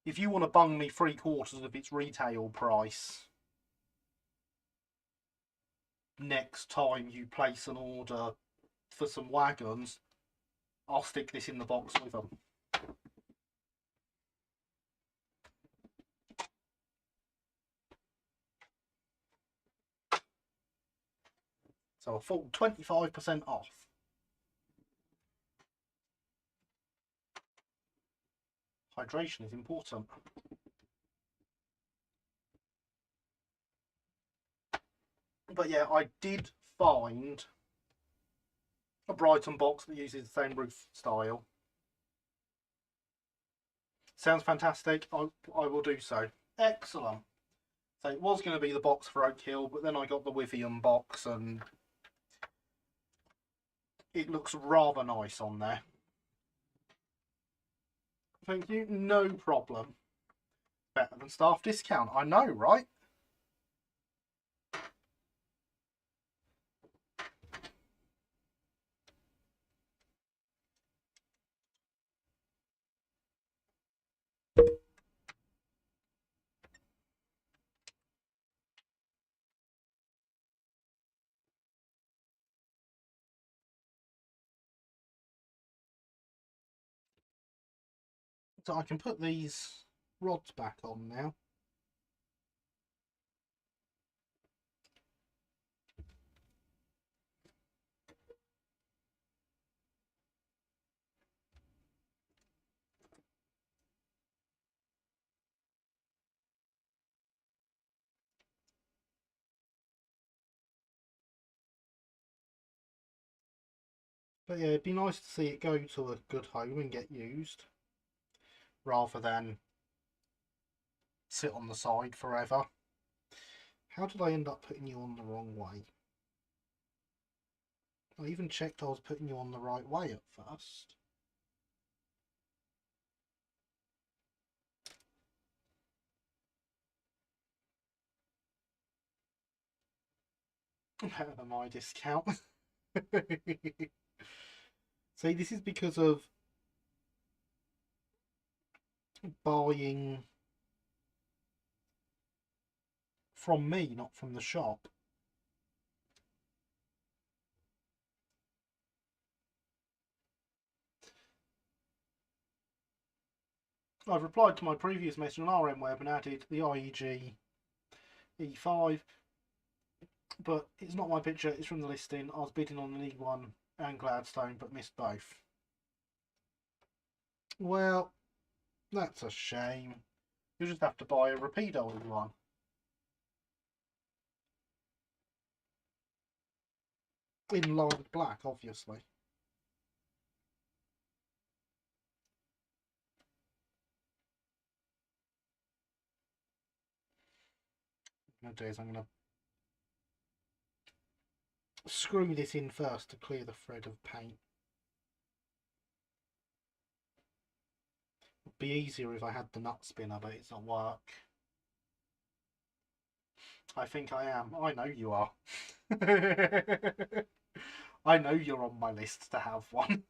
If you want to bung me 3/4 of its retail price next time you place an order for some wagons, I'll stick this in the box with them. So a full 25% off. Hydration is important. But yeah, I did find a Brighton box that uses the same roof style. Sounds fantastic. I will do so. Excellent. So it was going to be the box for Oak Hill, but then I got the Withiam box and it looks rather nice on there. Thank you. No problem. Better than staff discount. I know, right? So I can put these rods back on now. But yeah, it'd be nice to see it go to a good home and get used, rather than sit on the side forever. How did I end up putting you on the wrong way? I even checked I was putting you on the right way at first. Better than my discount. See, this is because of buying from me, not from the shop. I've replied to my previous message on RM Web and added the IEG E5, but it's not my picture, it's from the listing. I was bidding on an E1 and Gladstone, but missed both. Well, that's a shame. You'll just have to buy a Rapido E1. In light black, obviously. What I'm going to do is I'm going to screw this in first to clear the thread of paint. It'd be easier if I had the nut spinner, but it's not work. I think I am. I know you are. I know you're on my list to have one.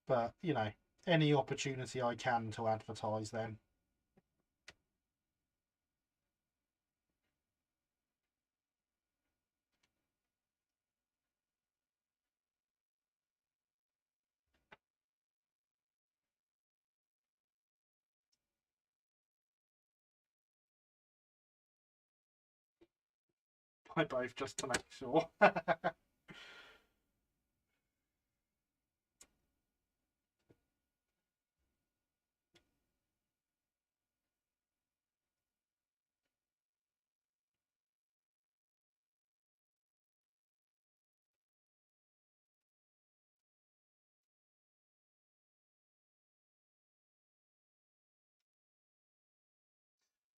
But, you know, any opportunity I can to advertise them. by both just to make sure.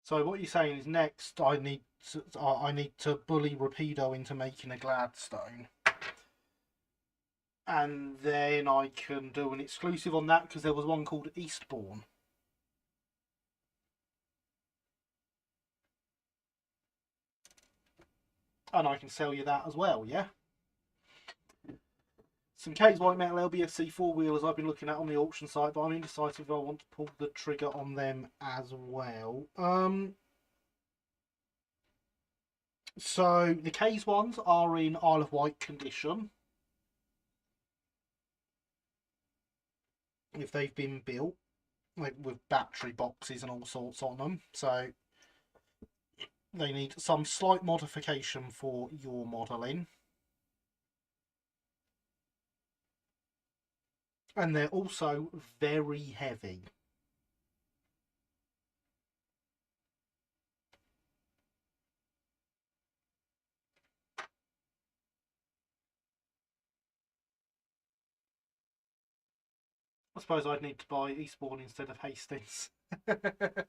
So what you're saying is next I need to bully Rapido into making a Gladstone, and then I can do an exclusive on that because there was one called Eastbourne. And I can sell you that as well, yeah? Some K's White Metal LBSC 4-wheelers I've been looking at on the auction site, but I'm indecisive if I want to pull the trigger on them as well. So the K's ones are in Isle of Wight condition, if they've been built, like with battery boxes and all sorts on them. So they need some slight modification for your modelling. And they're also very heavy. I suppose I'd need to buy Eastbourne instead of Hastings. That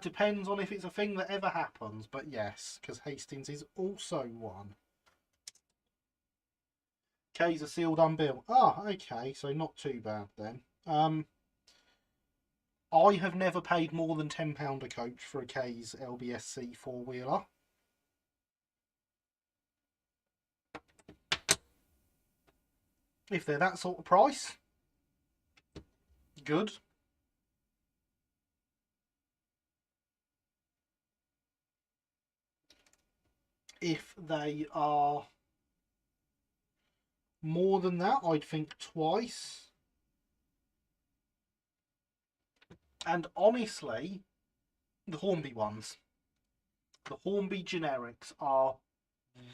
depends on if it's a thing that ever happens, but yes, because Hastings is also one. K's are sealed unbuilt. Ah, okay, so not too bad then. I have never paid more than £10 a coach for a K's LBSC 4-wheeler. If they're that sort of price, good. If they are more than that, I'd think twice. And honestly, the Hornby ones, the Hornby generics are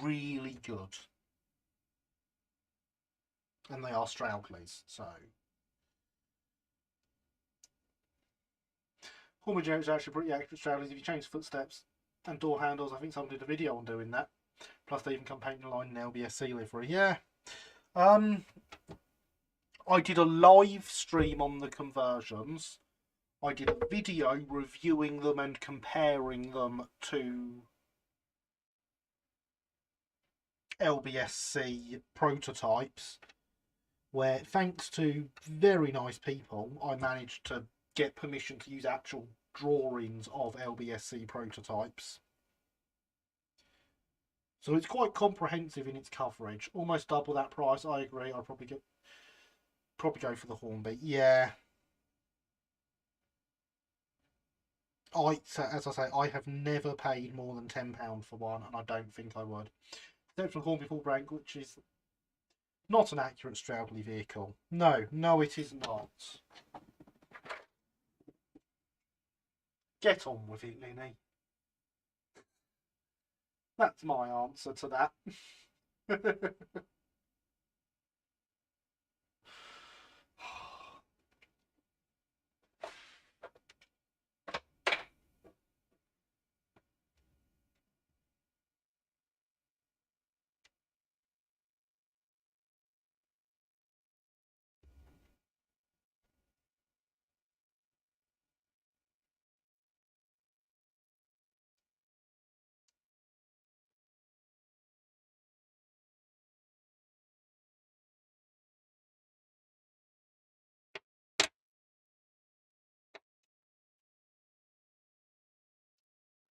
really good. And they are Stroudleys, so. Hornby generics are actually pretty accurate Stroudleys. If you change footsteps and door handles, I think someone did a video on doing that. Plus they even come painting the line in LBSC livery. Yeah. I did a live stream on the conversions. I did a video reviewing them and comparing them to LBSC prototypes, where thanks to very nice people I managed to get permission to use actual drawings of LBSC prototypes. So it's quite comprehensive in its coverage. Almost double that price, I agree. I'd probably go for the Hornby. Yeah. As I say, I have never paid more than £10 for one, and I don't think I would. Except for the Hornby full rank, which is not an accurate Stroudley vehicle. No, it is not. Get on with it, Linny. That's my answer to that.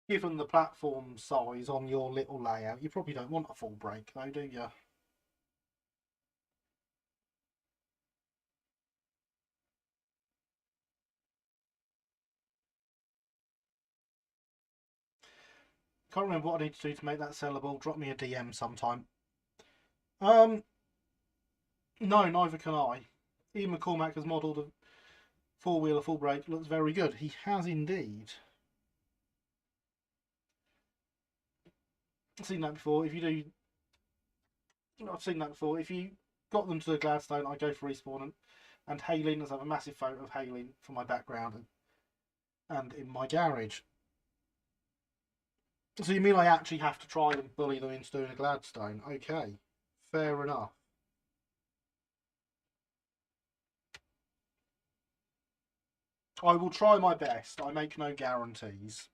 Given the platform size on your little layout, you probably don't want a full brake though, do you? Can't remember what I need to do to make that sellable. Drop me a DM sometime. No, neither can I. Ian McCormack has modelled a 4-wheeler full brake. Looks very good. He has indeed. I've seen that before. If you do, I've seen that before. If you got them to the Gladstone, I go for respawn and hailing. Let's have a massive photo of hailing for my background and in my garage. So you mean I actually have to try and bully them into doing a Gladstone? Okay, fair enough. I will try my best. I make no guarantees.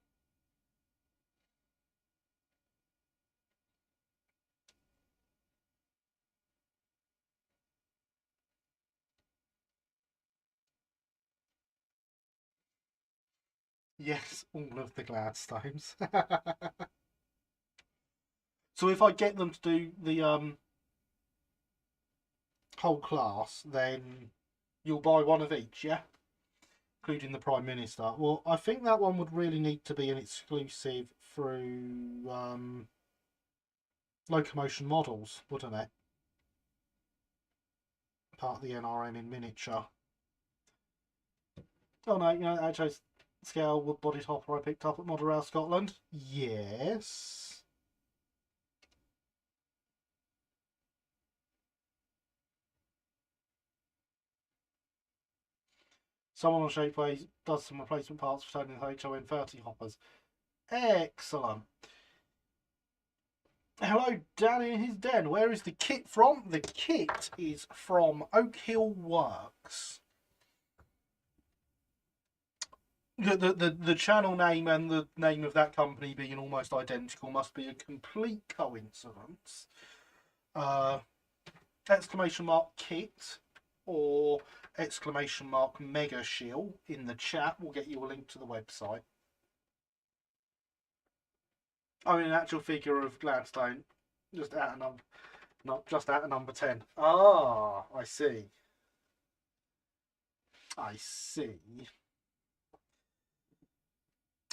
Yes, all of the Gladstones. So if I get them to do the whole class, then you'll buy one of each, yeah? Including the Prime Minister. Well, I think that one would really need to be an exclusive through Locomotion Models, wouldn't it? Part of the NRM in miniature. Oh no, you know, HO scale wood bodied hopper I picked up at Model Rail Scotland. Yes. Someone on Shapeways does some replacement parts for turning the HON 30 hoppers. Excellent. Hello, Dan in his den. Where is the kit from? The kit is from Oak Hill Works. The channel name and the name of that company being almost identical must be a complete coincidence. Exclamation mark kit or exclamation mark mega shield in the chat will get you a link to the website. I mean, an actual figure of Gladstone, just at a number, not just at a number 10. Ah, I see. I see.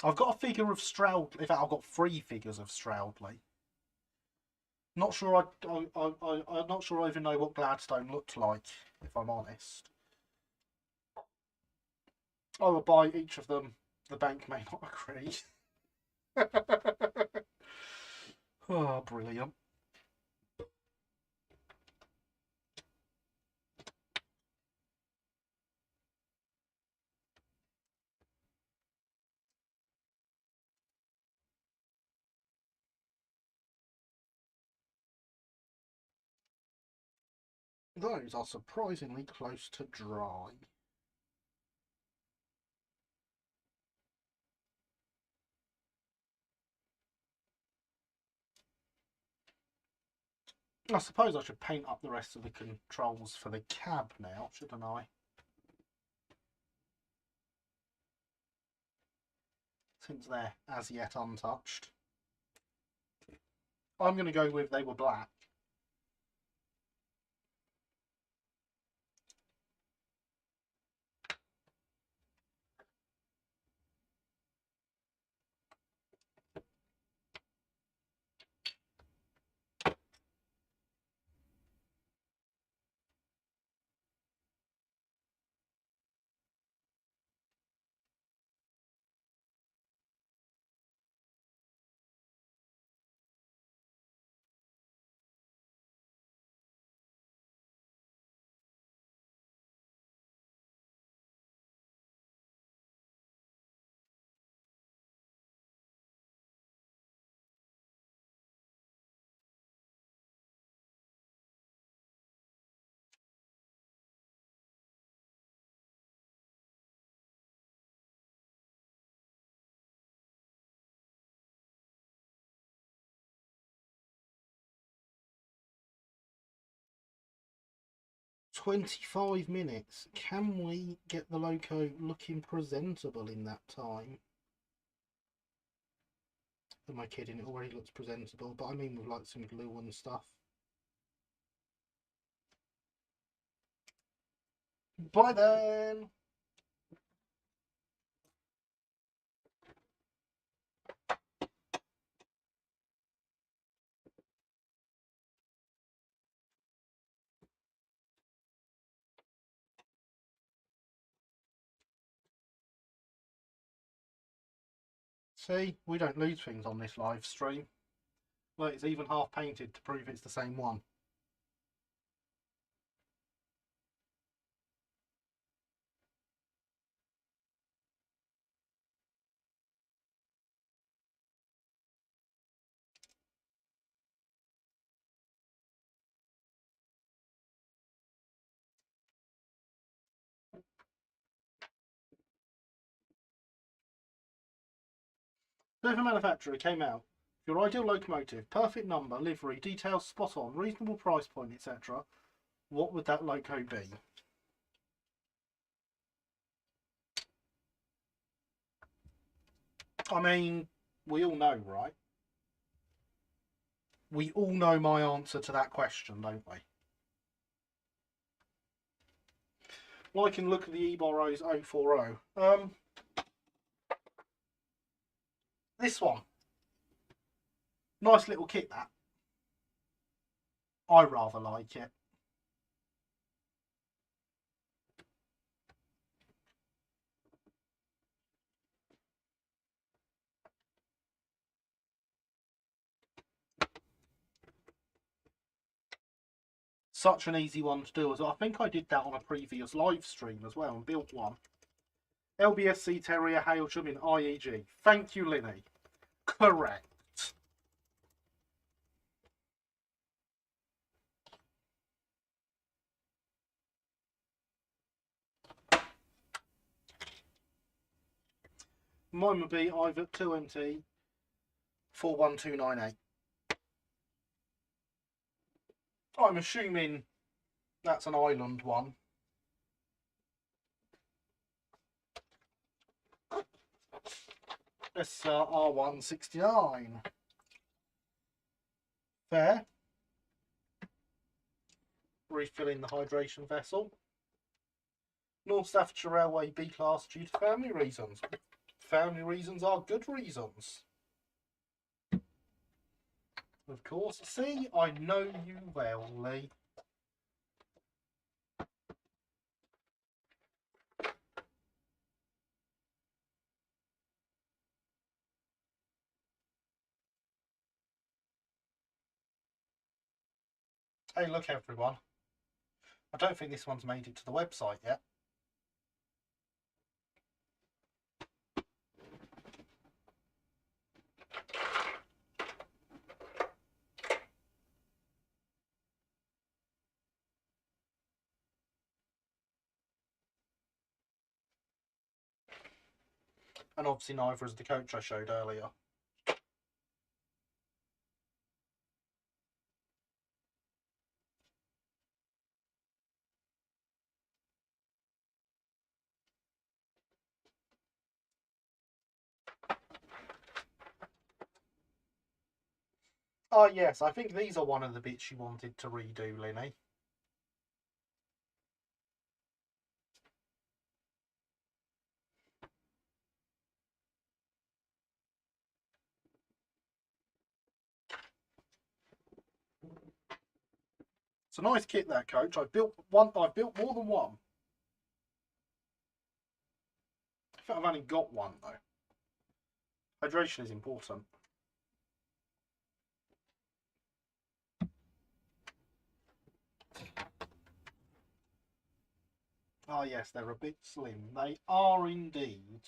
I've got a figure of Stroudley. In fact, I've got 3 figures of Stroudley. Not sure. I'm not sure I even know what Gladstone looked like, if I'm honest. I will buy each of them. The bank may not agree. Oh, brilliant. Those are surprisingly close to dry. I suppose I should paint up the rest of the controls for the cab now, shouldn't I? Since they're as yet untouched. I'm going to go with they were black. "25 minutes. Can we get the loco looking presentable in that time?" Am I kidding? It already looks presentable, but I mean with like some glue and stuff. Bye then! See, we don't lose things on this live stream. Look, it's even half painted to prove it's the same one. So if a manufacturer came out, your ideal locomotive, perfect number, livery, details spot on, reasonable price point, etc., what would that loco be? I mean, we all know, right? We all know my answer to that question, don't we? Well, I can look at the Eborose 040. This one. Nice little kit, that. I rather like it. Such an easy one to do as well. I think I did that on a previous live stream as well and built one. LBSC Terrier Hailsham in IEG. Thank you, Linny. Correct. Mine would be either 2MT 41298. I'm assuming that's an island one. SR169. Fair. Refilling the hydration vessel. North Staffordshire Railway B class due to family reasons. Family reasons are good reasons. Of course. See, I know you well, Lee. Hey, look, everyone. I don't think this one's made it to the website yet. And obviously neither is the coach I showed earlier. Oh yes, I think these are one of the bits you wanted to redo, Linny. It's a nice kit, that coach. I've built more than one. I think I've only got one though. Hydration is important. Ah yes, they're a bit slim. They are indeed.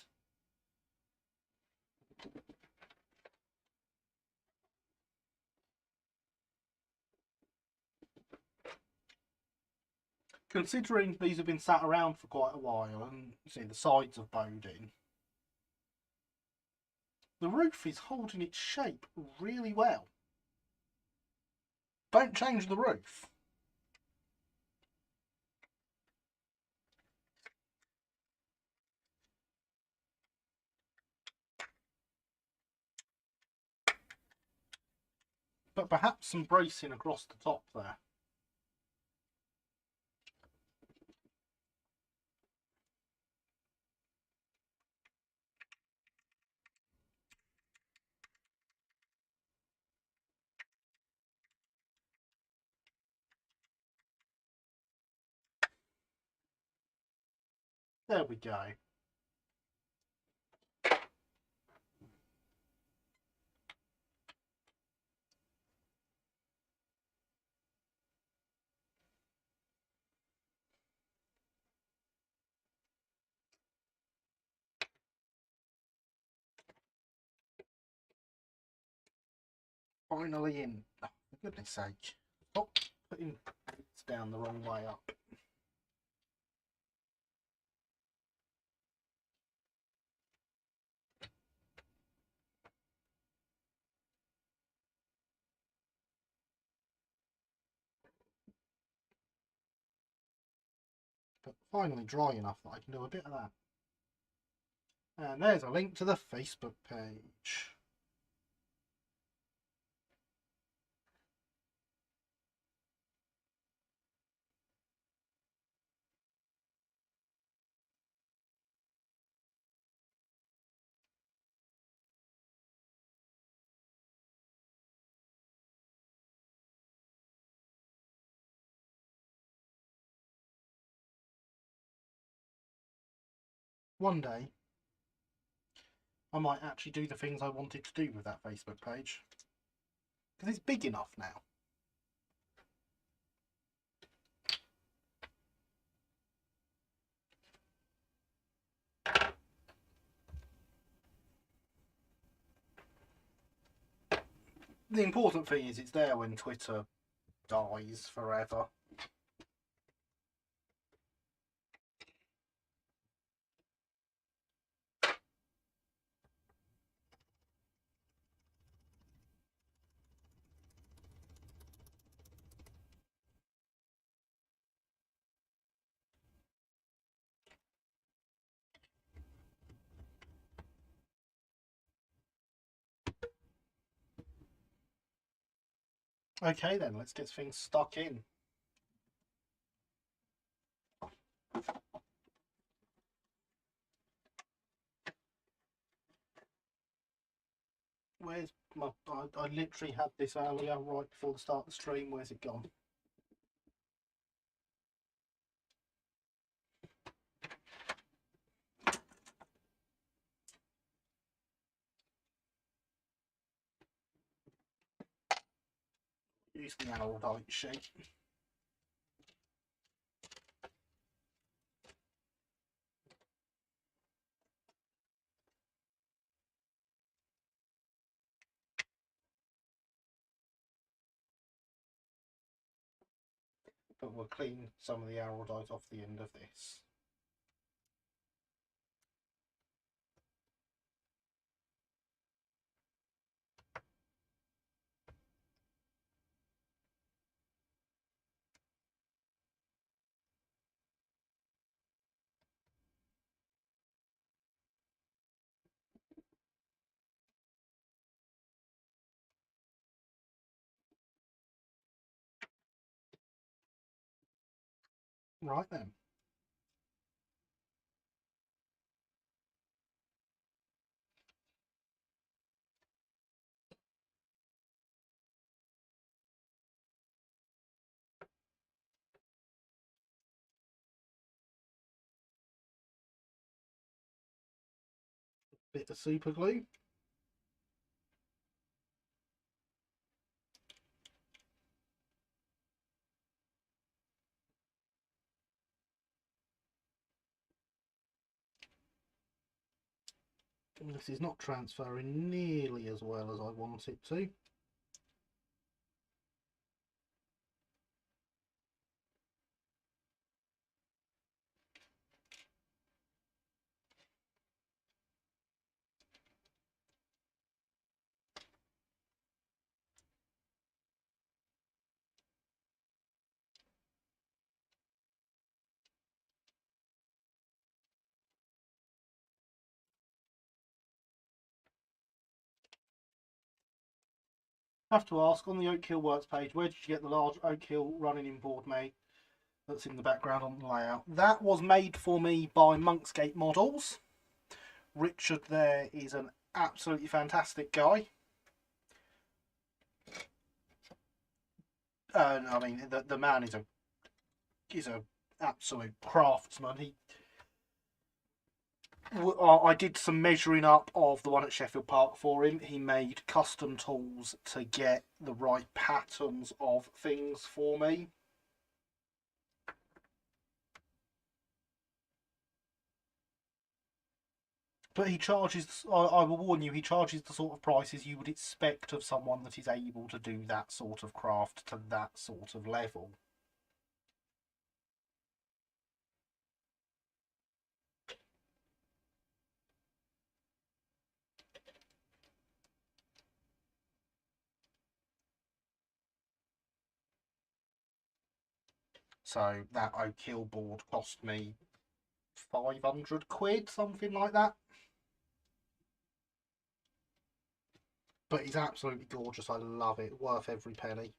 Considering these have been sat around for quite a while and you see the sides have bowed in, the roof is holding its shape really well. Don't change the roof. But perhaps some bracing across the top there. There we go. finally in. Oh, for goodness sake. Stop putting it down the wrong way up. But finally dry enough that I can do a bit of that. And there's a link to the Facebook page. One day, I might actually do the things I wanted to do with that Facebook page. Because it's big enough now. The important thing is it's there when Twitter dies forever. Okay then, let's get things stuck in. Where's my... I literally had this earlier, right before the start of the stream. Where's it gone? Use the Alright sheet. But we'll clean some of the Alright off the end of this. Right then. Bit of super glue. This is not transferring nearly as well as I want it to. I have to ask, on the Oak Hill Works page, where did you get the large Oak Hill running in board made that's in the background on the layout? That was made for me by Monksgate Models. Richard there is an absolutely fantastic guy. I mean, the man is a absolute craftsman. I did some measuring up of the one at Sheffield Park for him. He made custom tools to get the right patterns of things for me. But he charges, I will warn you, he charges the sort of prices you would expect of someone that is able to do that sort of craft to that sort of level. So that Oak Hill board cost me 500 quid, something like that. But it's absolutely gorgeous. I love it. Worth every penny.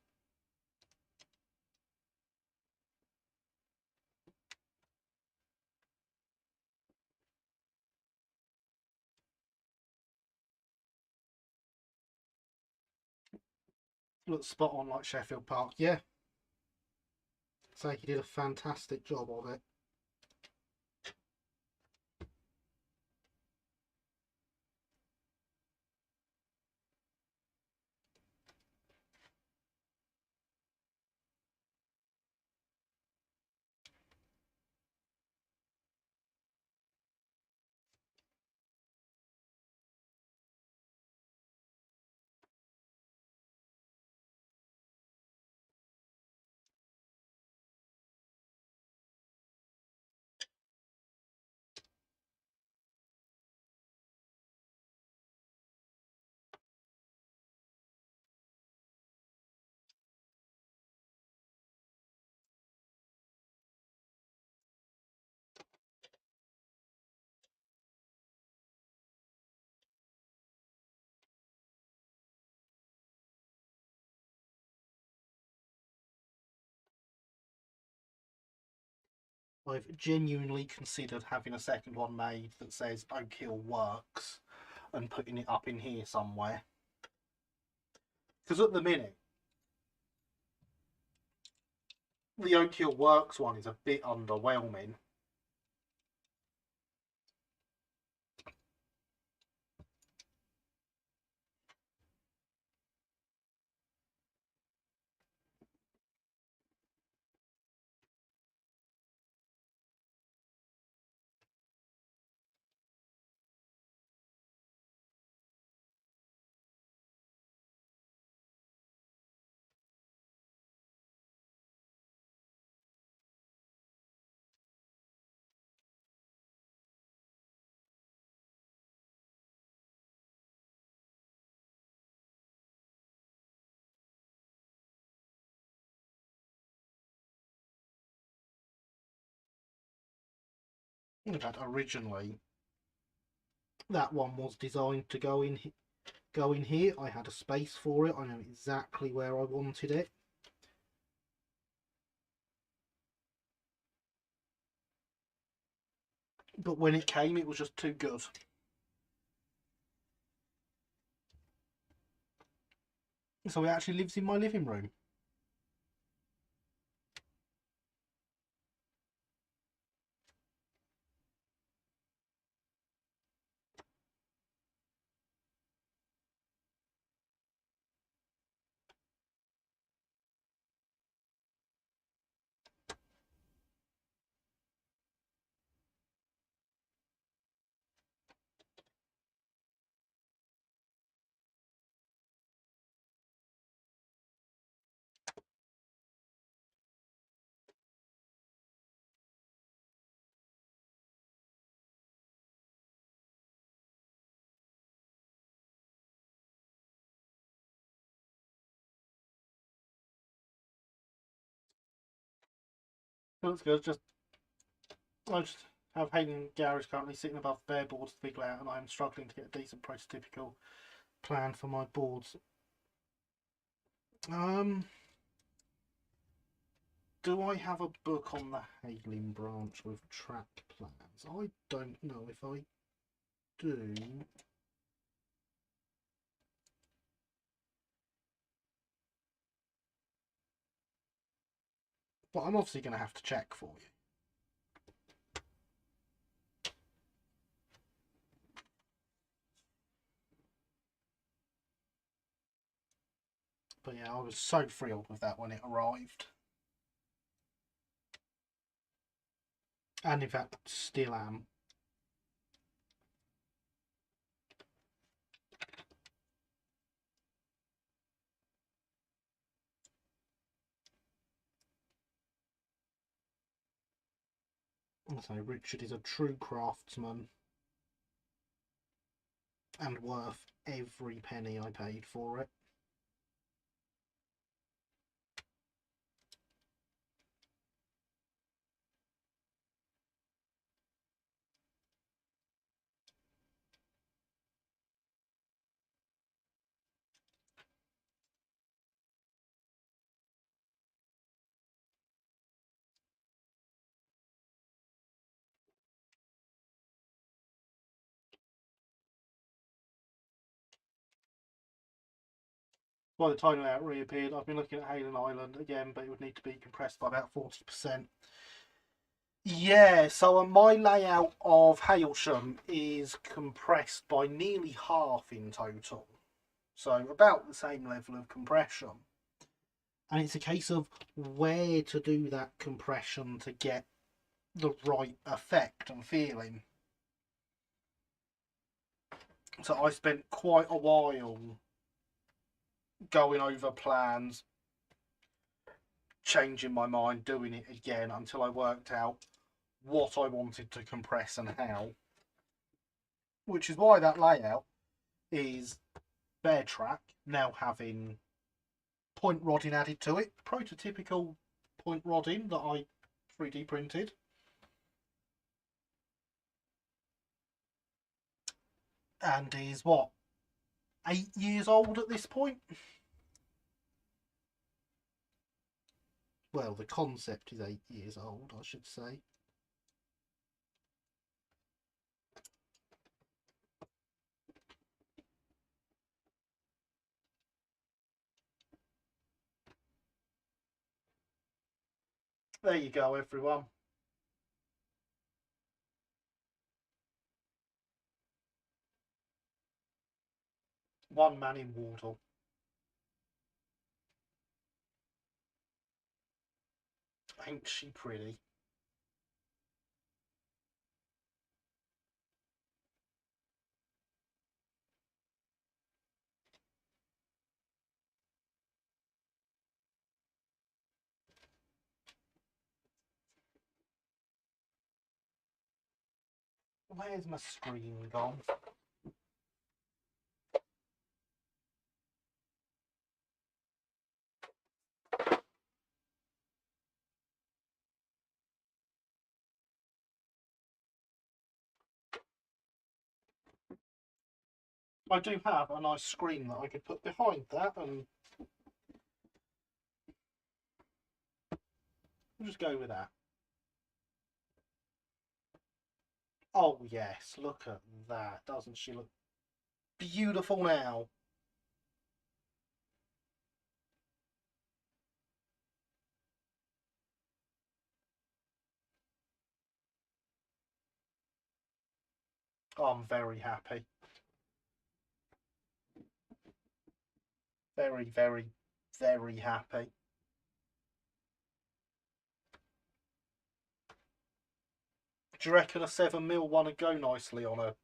Looks spot on like Sheffield Park. Yeah. So he did a fantastic job of it. I've genuinely considered having a second one made that says Oak Hill Works and putting it up in here somewhere. Because at the minute, the Oak Hill Works one is a bit underwhelming. In fact, originally that one was designed to go in here. I had a space for it. I know exactly where I wanted it. But when it came, it was just too good. So it actually lives in my living room. Looks good. I just have Hayden Garage currently sitting above the bare boards of the big layout, and I'm struggling to get a decent prototypical plan for my boards. Do I have a book on the Hailing branch with track plans? I don't know if I do. But I'm obviously going to have to check for you. But yeah, I was so thrilled with that when it arrived. And in fact, still am. So Richard is a true craftsman and worth every penny I paid for it. By the time that reappeared, I've been looking at Halen Island again, but it would need to be compressed by about 40%. Yeah, so my layout of Hailsham is compressed by nearly half in total. So about the same level of compression. And it's a case of where to do that compression to get the right effect and feeling. So I spent quite a while going over plans, changing my mind, doing it again until I worked out what I wanted to compress and how. Which is why that layout is bear track, now having point rodding added to it. Prototypical point rodding that I 3D printed. And is what, 8 years old at this point? Well, the concept is 8 years old, I should say. There you go, everyone. One man in Wardle. Ain't she pretty? Where's my screen gone? I do have a nice screen that I could put behind that, and we'll just go with that. Oh yes, look at that. Doesn't she look beautiful now? I'm very happy. Very, very, very happy. Do you reckon a 7mm one would go nicely on a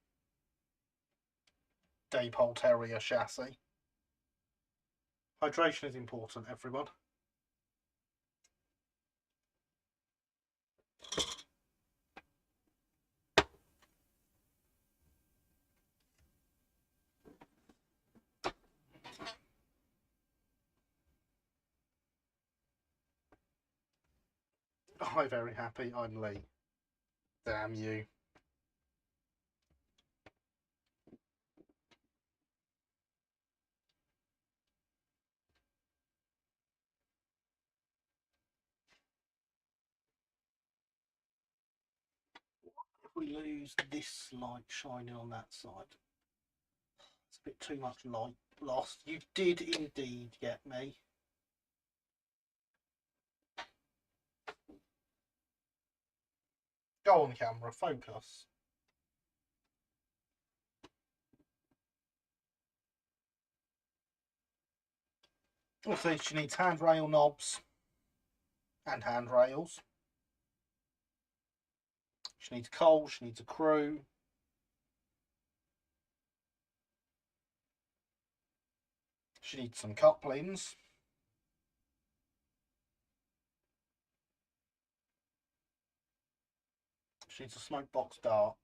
Dapole Terrier chassis? Hydration is important, everyone. I'm very happy. I'm Lee. Damn you. If we lose this light shining on that side, it's a bit too much light lost. You did indeed get me. Go on camera, focus. Also, she needs handrail knobs and handrails. She needs coal, she needs a crew. She needs some couplings. She needs a smoke box dart.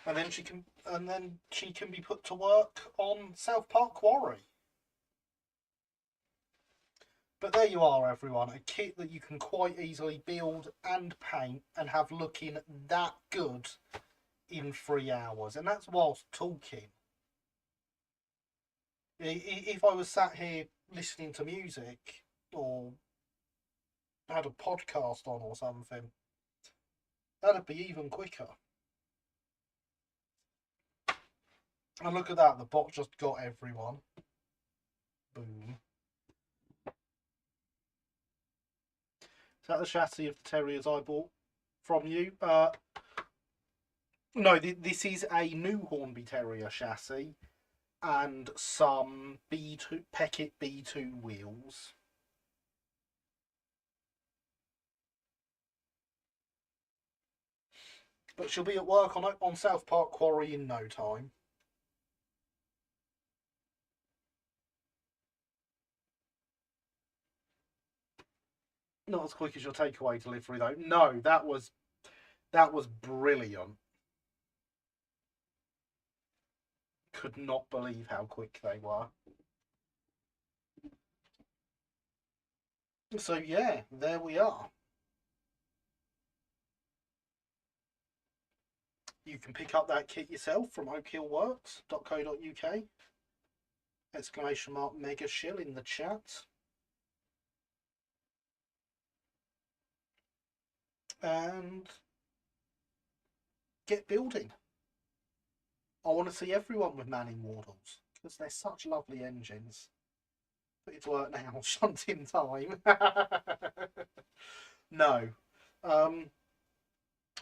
And then she can be put to work on South Park Quarry. But there you are, everyone. A kit that you can quite easily build and paint and have looking that good in 3 hours. And that's whilst talking. If I was sat here listening to music or had a podcast on or something, that'd be even quicker. And look at that, the bot just got everyone. Boom. Is that the chassis of the Terriers I bought from you? No, this is a new Hornby Terrier chassis and some B2 Peckett B2 wheels. But she'll be at work on South Park Quarry in no time. Not as quick as your takeaway delivery though. No, that was brilliant. Could not believe how quick they were. So yeah, there we are. You can pick up that kit yourself from oakhillworks.co.uk. Exclamation mark mega shill in the chat. And get building. I want to see everyone with manning Wardles because they're such lovely engines. Put it to work now, shunting time. No.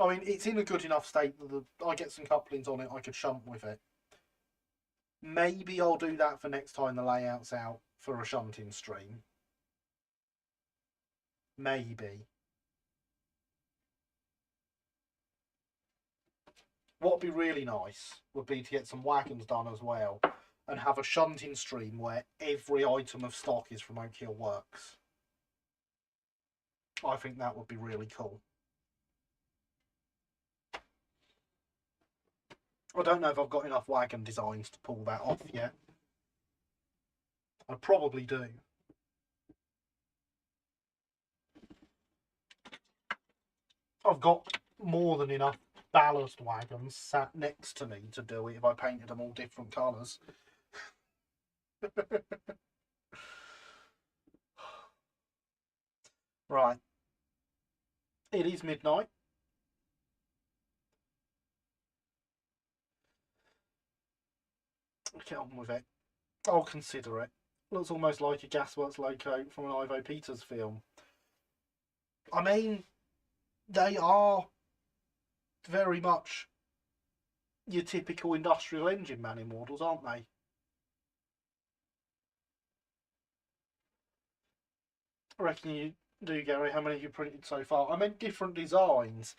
I mean, it's in a good enough state that I get some couplings on it, I could shunt with it. Maybe I'll do that for next time the layout's out for a shunting stream. Maybe. What would be really nice would be to get some wagons done as well and have a shunting stream where every item of stock is from Oak Hill Works. I think that would be really cool. I don't know if I've got enough wagon designs to pull that off yet. I probably do. I've got more than enough ballast wagons sat next to me to do it if I painted them all different colours. Right. It is midnight. Get on with it. I'll consider it. Looks almost like a Gasworks loco from an Ivo Peters film. I mean, they are very much your typical industrial engine manning models, aren't they? I reckon you do, Gary. How many have you printed so far? I meant different designs.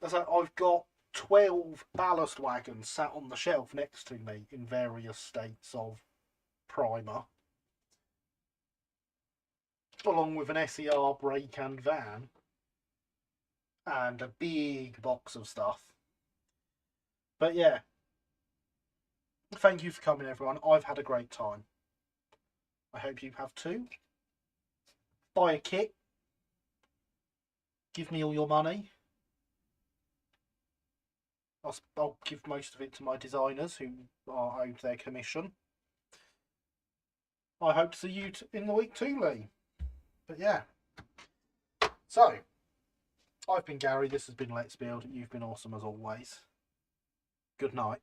So I've got 12 ballast wagons sat on the shelf next to me in various states of primer, along with an SER brake and van, and a big box of stuff. But yeah, thank you for coming, everyone. I've had a great time. I hope you have too. Buy a kit. Give me all your money. I'll give most of it to my designers who are owed their commission. I hope to see you in the week too, Lee. But yeah. So, I've been Gary. This has been Let's Build. You've been awesome as always. Good night.